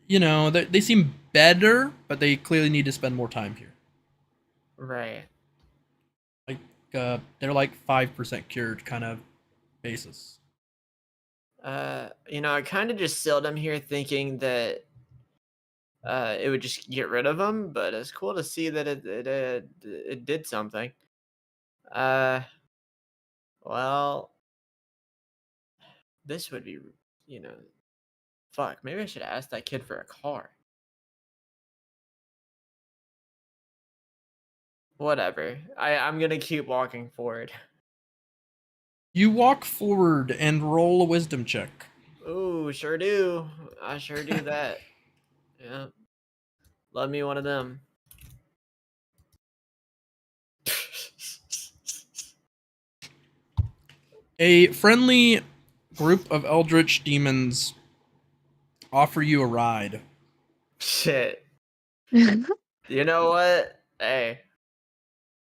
you know, they seem better, but they clearly need to spend more time here. Right. Like, they're like 5% cured kind of basis. I kind of just sealed him here thinking that it would just get rid of him, but it's cool to see that it did something. Well, this would be, you know, fuck, maybe I should ask that kid for a car. Whatever. I'm gonna keep walking forward. You walk forward and roll a wisdom check. Ooh, sure do. I sure do that. Yeah. Love me one of them. A friendly group of eldritch demons offer you a ride. Shit. You know what? Hey.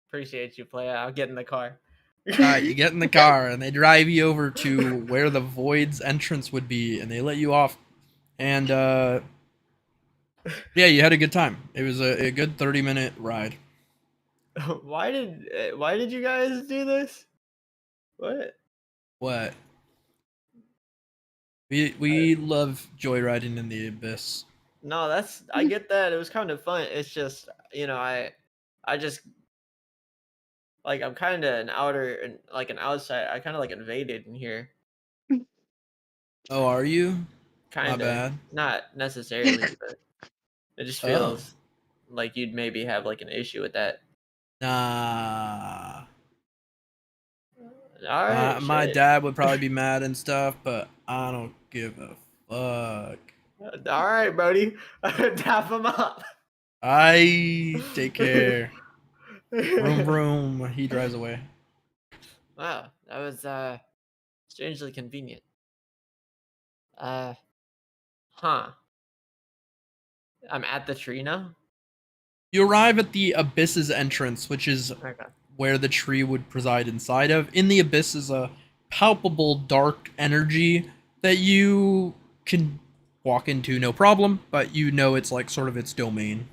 Appreciate you, play. I'll get in the car. You get in the car and they drive you over to where the void's entrance would be, and they let you off. And yeah, you had a good time. It was a good 30-minute ride. Why did you guys do this? What? What? We love joyriding in the abyss. No, I get that. It was kind of fun. It's just, I just like I'm kind of an outer and like an outside. I kind of like invaded in here. Oh, are you? Kind My of. bad. Not necessarily, but it just Oh. feels like you'd maybe have like an issue with that. Nah. All right. My shit. dad would probably be mad and stuff, but I don't give a fuck. All right, Brody. Tap him up. I take care. Vroom vroom. He drives away. Wow, that was strangely convenient. Huh. I'm at the tree now. You arrive at the abyss's entrance, which is Okay. where the tree would preside inside of. In the abyss is a palpable dark energy that you can walk into no problem, but you know it's like sort of its domain.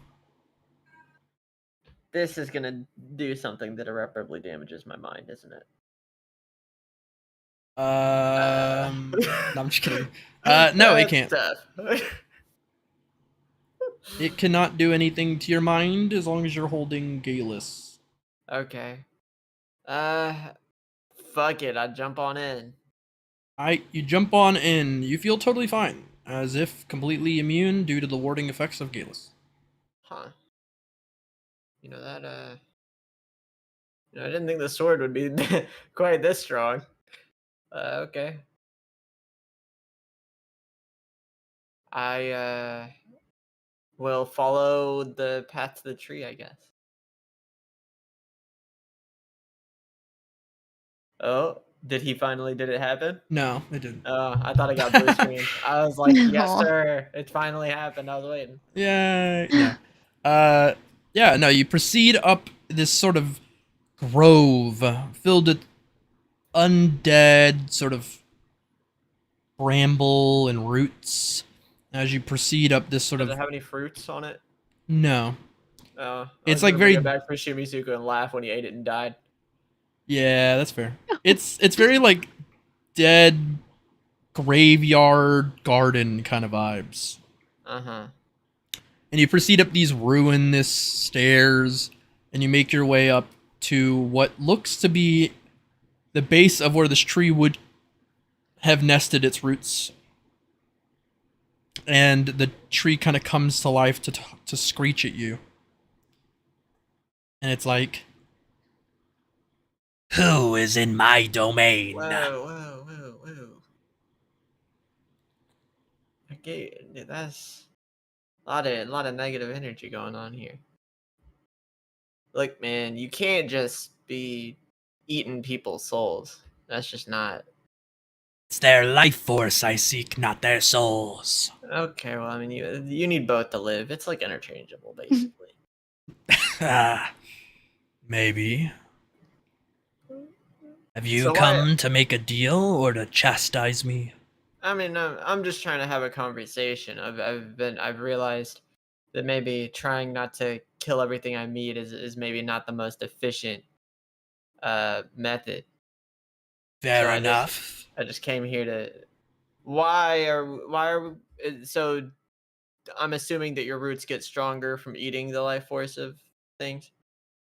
This is gonna do something that irreparably damages my mind, isn't it? No, I'm just kidding. No, it can't. Tough. It cannot do anything to your mind as long as you're holding Galus. Okay. Fuck it. I jump on in. You jump on in. You feel totally fine, as if completely immune due to the warding effects of Galus. Huh. You know that. I didn't think the sword would be quite this strong. Okay. I will follow the path to the tree, I guess. Oh, did it happen? No, it didn't. Oh, I thought I got blue screen. I was like, yes, Aw. sir. It finally happened. I was waiting. Yeah. Yeah, no, you proceed up this sort of grove filled with undead sort of bramble and roots as you proceed up this sort Does of it have any fruits on it? no. I It's was like gonna bring very it back for Shimisuku and laugh when he ate it and died. yeah, that's fair. It's very like dead graveyard garden kind of vibes. Uh-huh. And you proceed up these ruinous stairs and you make your way up to what looks to be the base of where this tree would have nested its roots. And the tree kind of comes to life to screech at you. And it's like, who is in my domain? Whoa. Okay, that's a lot of negative energy going on here. Look, man, you can't just be eating people's souls. That's just not It's their life force I seek, not their souls. okay. Well, I mean, you need both to live. It's like interchangeable, basically. Maybe. Have you So come to make a deal or to chastise me? I mean, I'm just trying to have a conversation. I've realized that maybe trying not to kill everything I meet is maybe not the most efficient method. Fair So enough. I just came here to. Why are so? I'm assuming that your roots get stronger from eating the life force of things.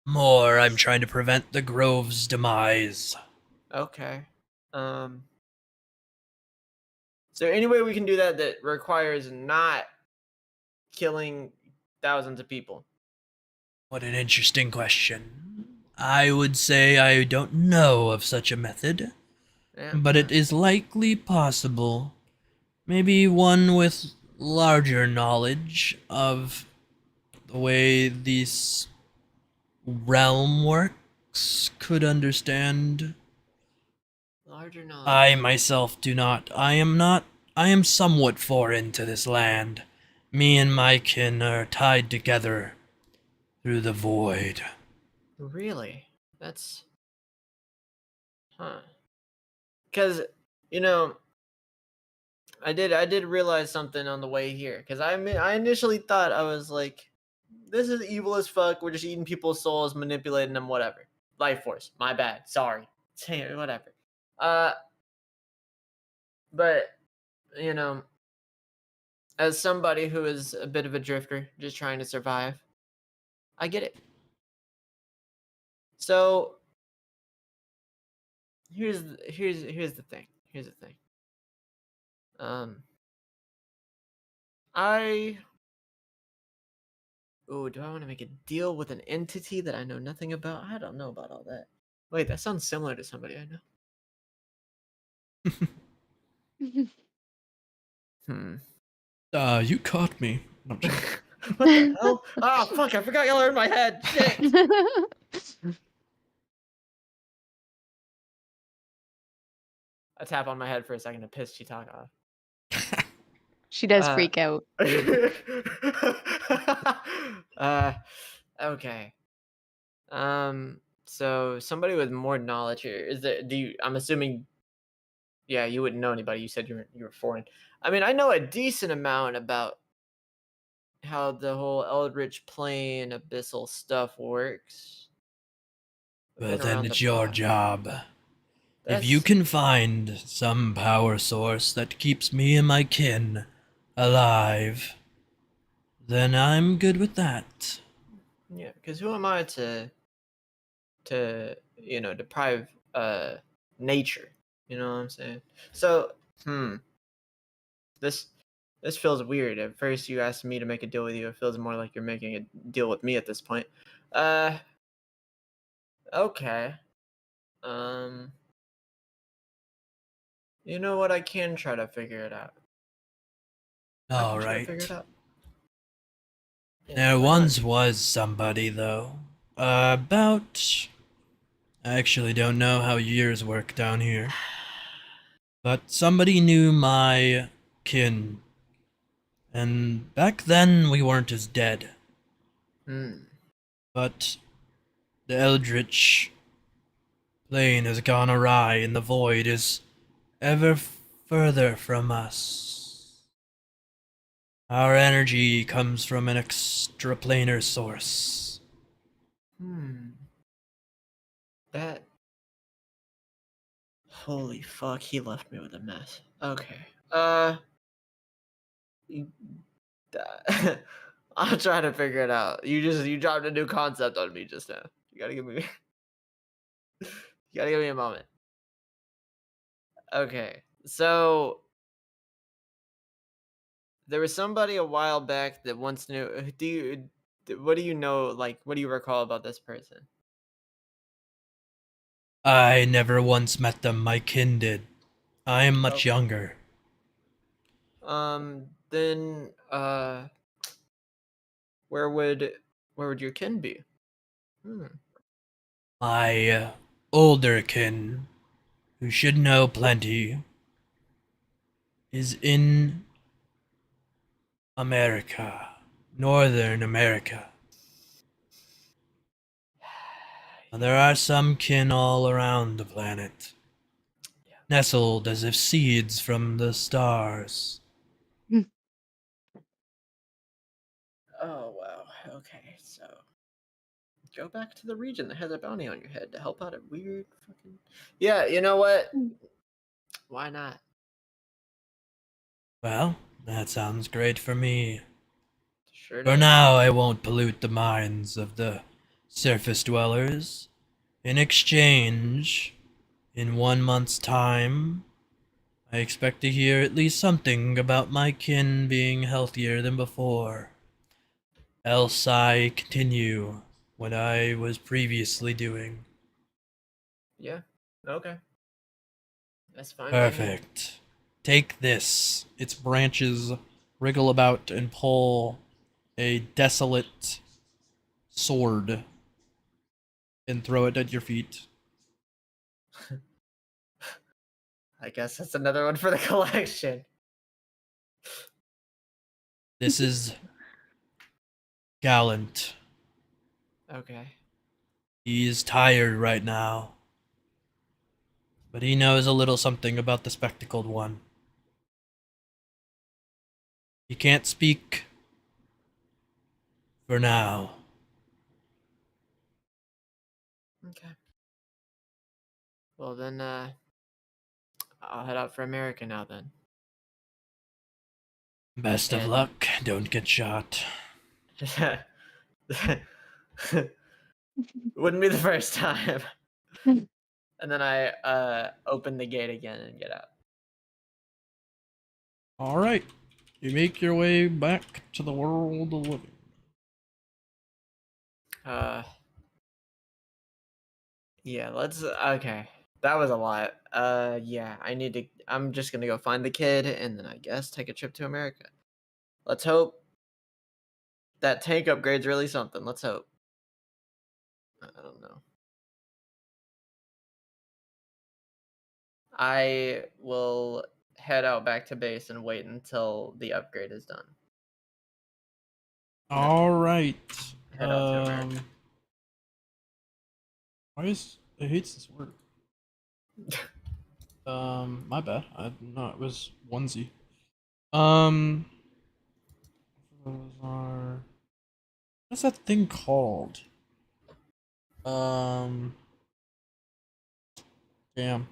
More, I'm trying to prevent the grove's demise. Okay. Is there any way we can do that that requires not killing thousands of people? What an interesting question. I would say I don't know of such a method, Yeah. but it is likely possible. Maybe one with larger knowledge of the way this realm works could understand. Larger knowledge. I myself do not. I am somewhat foreign to this land. Me and my kin are tied together through the void. Really? That's. Huh. Because, you know, I did realize something on the way here. Because I initially thought I was like, this is evil as fuck. We're just eating people's souls, manipulating them, whatever. Life force. My bad. Sorry. Whatever. But, you know, as somebody who is a bit of a drifter, just trying to survive, I get it. So here's the thing. Here's the thing. I do I want to make a deal with an entity that I know nothing about? I don't know about all that. Wait, that sounds similar to somebody I know. Hmm. You caught me. No, I'm just kidding. What the hell? Oh fuck! I forgot y'all are in my head. Shit. I tap on my head for a second to piss Chitaka off. She does freak out. Okay. So somebody with more knowledge here is there? I'm assuming. Yeah, you wouldn't know anybody. You said you were foreign. I mean, I know a decent amount about how the whole Eldritch Plane abyssal stuff works. Well, then it's your job. If That's you can find some power source that keeps me and my kin alive, then I'm good with that. yeah. Because who am I to deprive nature? You know what I'm saying? So this feels weird. At first, you asked me to make a deal with you. It feels more like you're making a deal with me at this point. Okay. You know what? I can try to figure it out. All Try to right. figure it out. Yeah, There why not? once was somebody, though. About. I actually don't know how years work down here. But somebody knew my kin. And back then we weren't as dead. But the Eldritch plane has gone awry and the void is ever further from us. Our energy comes from an extraplanar source. That. Holy fuck, he left me with a mess. Okay. you- I'll try to figure it out. You dropped a new concept on me just now. You gotta give me you gotta give me a moment. Okay. So there was somebody a while back that once knew what do you know, like what do you recall about this person? I never once met them, my kin did. I am much Okay. younger. Then where would your kin be? My older kin, who should know plenty, is in America, Northern America. There are some kin all around the planet, nestled as if seeds from the stars. Oh wow. Okay, so go back to the region that has a bounty on your head to help out a weird fucking. Yeah, you know what? Why not? Well, that sounds great for me. Sure For does. now, I won't pollute the minds of the surface dwellers. In exchange, in 1 month's time, I expect to hear at least something about my kin being healthier than before. Else I continue what I was previously doing. Yeah. Okay. That's fine by me. Perfect. Take this. Its branches wriggle about and pull a desolate sword and throw it at your feet. I guess that's another one for the collection. This is Gallant. Okay. He is tired right now, but he knows a little something about the spectacled one. He can't speak for now. Okay. Well then I'll head out for America now then. Best of And luck. Don't get shot. wouldn't be the first time. And then I open the gate again and get out. All right. You make your way back to the world of living. Yeah, let's okay. That was a lot. Yeah, I'm just gonna go find the kid and then I guess take a trip to America. Let's hope that tank upgrade's really something. Let's hope. I don't know. I will head out back to base and wait until the upgrade is done. And then All right. head out to America. Why is it hates this word? My bad. No, it was onesie. Those are. What's that thing called? Um, Damn.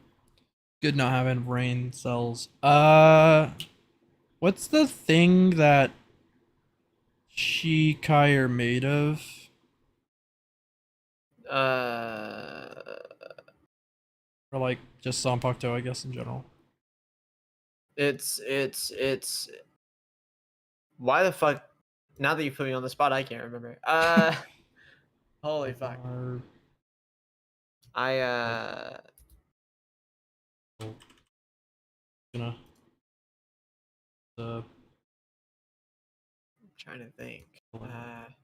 Good not having brain cells. What's the thing that Shikai are made of? Or like just Sanpakuto, I guess, in general. It's why the fuck now that you put me on the spot I can't remember. Holy fuck. Are- I Gonna the I'm trying to think. Why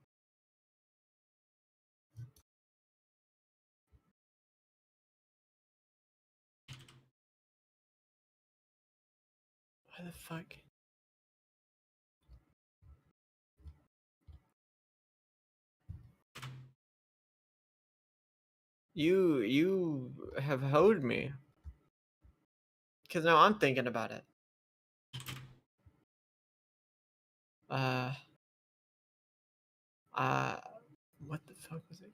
the fuck? You have hoed me. Cause now I'm thinking about it. Uh, uh, what the fuck was it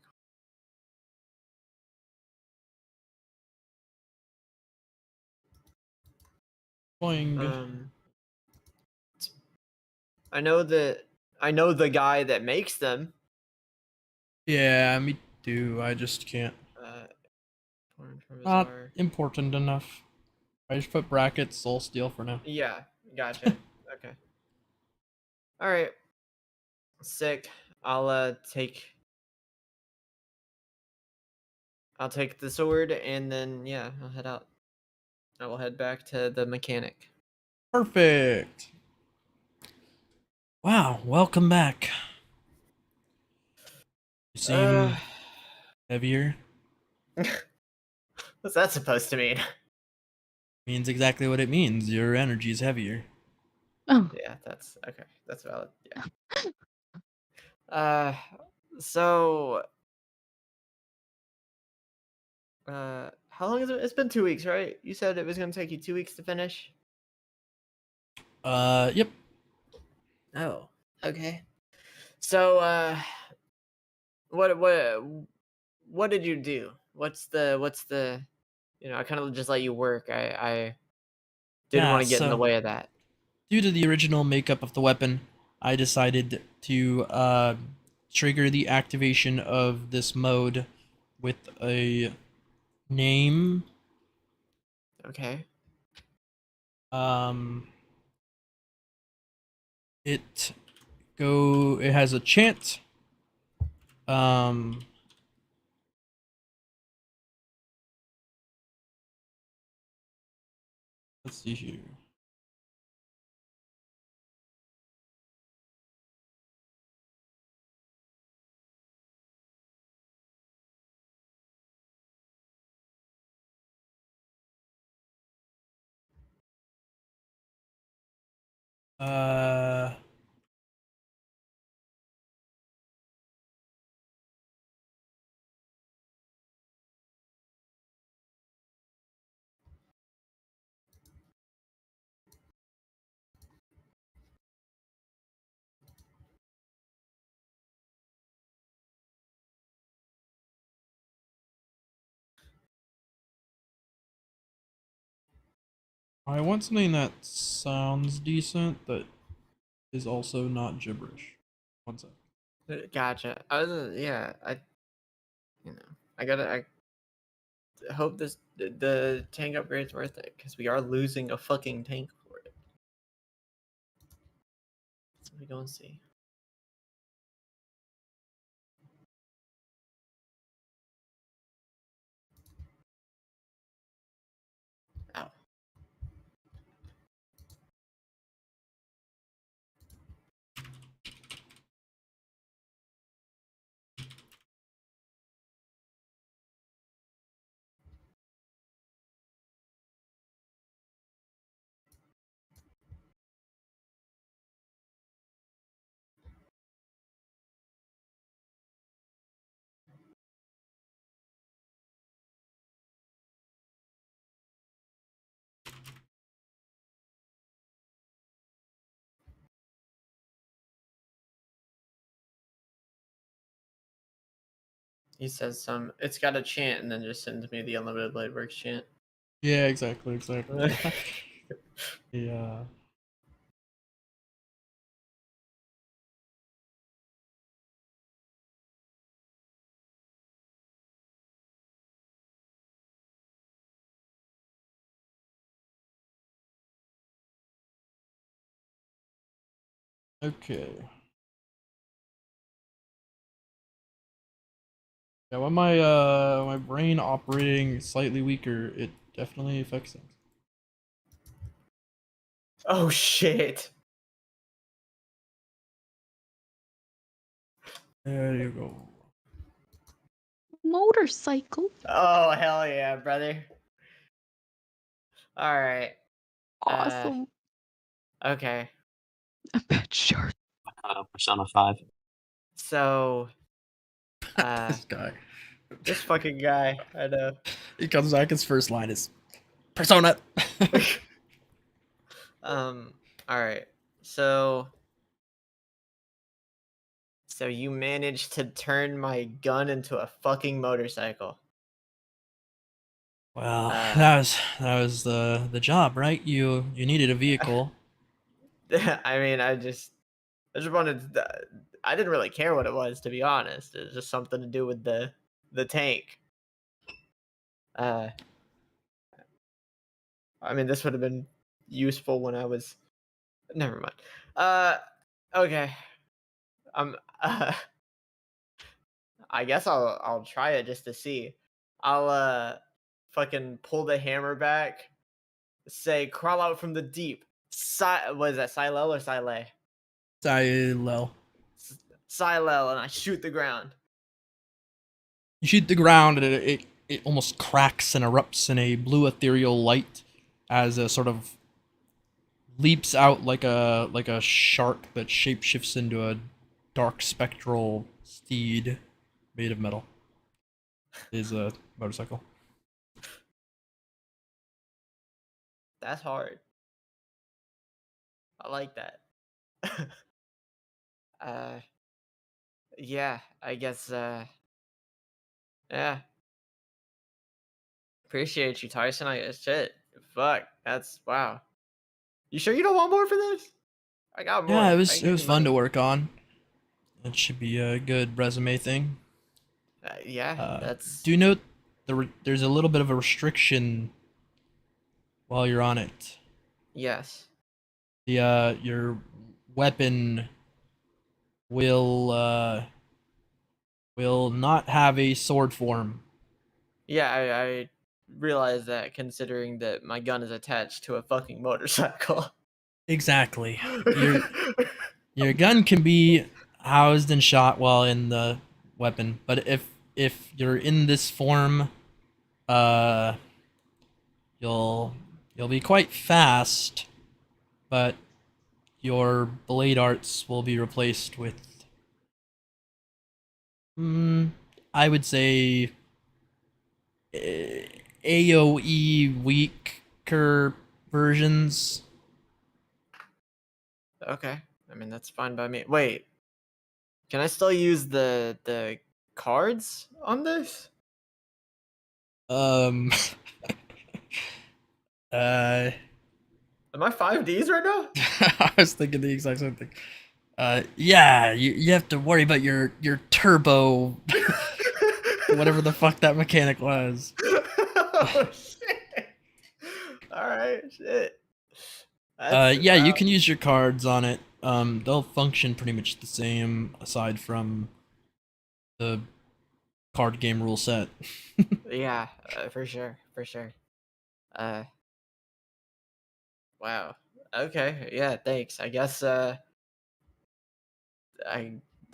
Boing. called? I know the guy that makes them. Yeah, me too. I just can't. Foreign from Not Bazaar. important enough. I just put brackets Soul Steel for now. Yeah, gotcha. Okay. All right. Sick. I'll take the sword and then yeah, I'll head out. I will head back to the mechanic. Perfect. Wow, welcome back. You seem heavier. What's that supposed to mean? Means exactly what it means. Your energy is heavier. Oh, Yeah, that's okay. That's valid. Yeah. Uh, so how long is it? It's been 2 weeks, right? You said it was gonna take you 2 weeks to finish. Yep. Oh, okay. So what did you do? What's the I kind of just let you work. I didn't Yeah, want to get in the so way of that. due to the original makeup of the weapon, I decided to trigger the activation of this mode with a name. Okay. Um, it it has a chant. Um, let's see here. Uh, I want something that sounds decent that is also not gibberish. One sec. Gotcha. Yeah, you know, I hope the tank upgrade's worth it because we are losing a fucking tank for it. So we don't see. Ow. He says it's got a chant and then just sends me the Unlimited Blade Works chant. Yeah, exactly. Yeah. Okay. Yeah, when my brain operating slightly weaker, it definitely affects things. Oh shit. There you go. motorcycle. Oh hell yeah, brother. All right. Awesome. Okay. A pet shark. Persona 5. So This guy. this fucking guy, I know. He comes back. His first line is Persona. All right. So So you managed to turn my gun into a fucking motorcycle. Well, that was the job, right? You needed a vehicle. I mean, I just wanted to, I didn't really care what it was, to be honest. It was just something to do with the tank. I mean, this would have been useful when I was. Never mind. Okay. Uh, I guess I'll try it just to see. I'll fucking pull the hammer back. Say, crawl out from the deep. What is that? Silel or Sile? Silo. Silel, and I shoot the ground. You shoot the ground, and it almost cracks and erupts in a blue ethereal light as a sort of leaps out like a shark that shapeshifts into a dark spectral steed made of metal. It is a motorcycle. That's hard. I like that. Yeah, I guess, yeah. Appreciate you, Tyson. Shit. Fuck. That's, wow. You sure you don't want more for this? I got more. Yeah, it I was can give you fun to money. work on. It should be a good resume thing. Yeah, that's. Do note there's a little bit of a restriction while you're on it. Yes. The your weapon will not have a sword form. Yeah, I realize that, considering that my gun is attached to a fucking motorcycle. Exactly. Your gun can be housed and shot while in the weapon, but if you're in this form, you'll be quite fast, but your blade arts will be replaced with I would say AoE weaker versions. Okay. I mean, that's fine by me. Wait. Can I still use the cards on this? Um Am I 5Ds right now? I was thinking the exact same thing. Yeah, you have to worry about your turbo, whatever the fuck that mechanic was. Oh, shit. Alright, shit. Yeah, you Wow. can use your cards on it. They'll function pretty much the same aside from the card game rule set. Yeah, for sure, for sure. Wow. Okay, yeah, thanks. I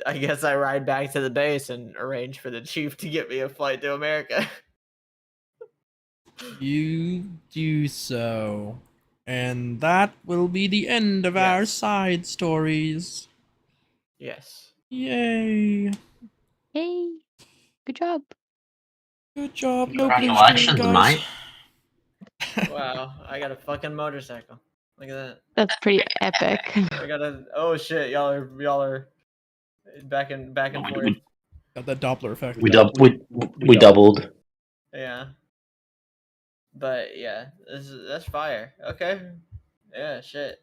I guess I ride back to the base and arrange for the chief to get me a flight to America. You do so. And that will be the end of our Yes. side stories. Yes. Yay. Hey, good job. Good job. No blue screen, Congratulations, guys. mate. Wow, I got a fucking motorcycle. Look at that. That's pretty epic. I got a. Oh shit, y'all are back and forth. Got that Doppler effect. We doubled. Yeah. But yeah, that's fire. Okay. Yeah, shit.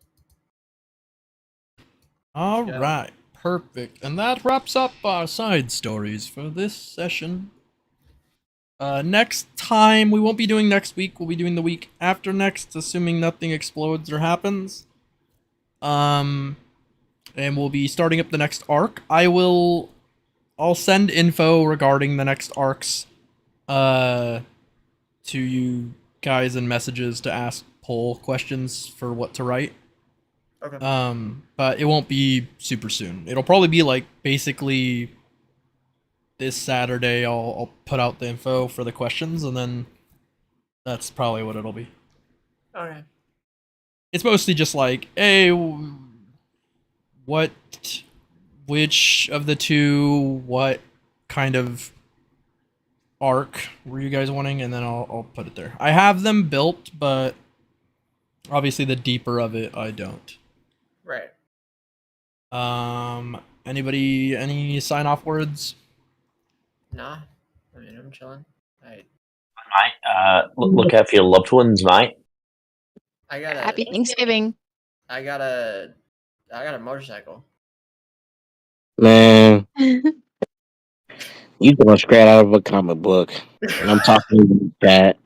All go. right, perfect. And that wraps up our side stories for this session. Next time, we won't be doing next week. We'll be doing the week after next, assuming nothing explodes or happens. And we'll be starting up the next arc. I'll send info regarding the next arcs, to you guys in messages to ask poll questions for what to write. Okay. But it won't be super soon. It'll probably be like basically this Saturday. I'll put out the info for the questions, and then that's probably what it'll be. Okay. It's mostly just like, hey, which of the two, what kind of arc were you guys wanting, and then I'll put it there. I have them built, but obviously the deeper of it I don't. Right. Anybody? Any sign off words? Nah, I mean I'm chilling. Mate, look out for your loved ones, mate. I got a Happy Thanksgiving. I got a motorcycle. Man, you going straight out of a comic book. And I'm talking to that.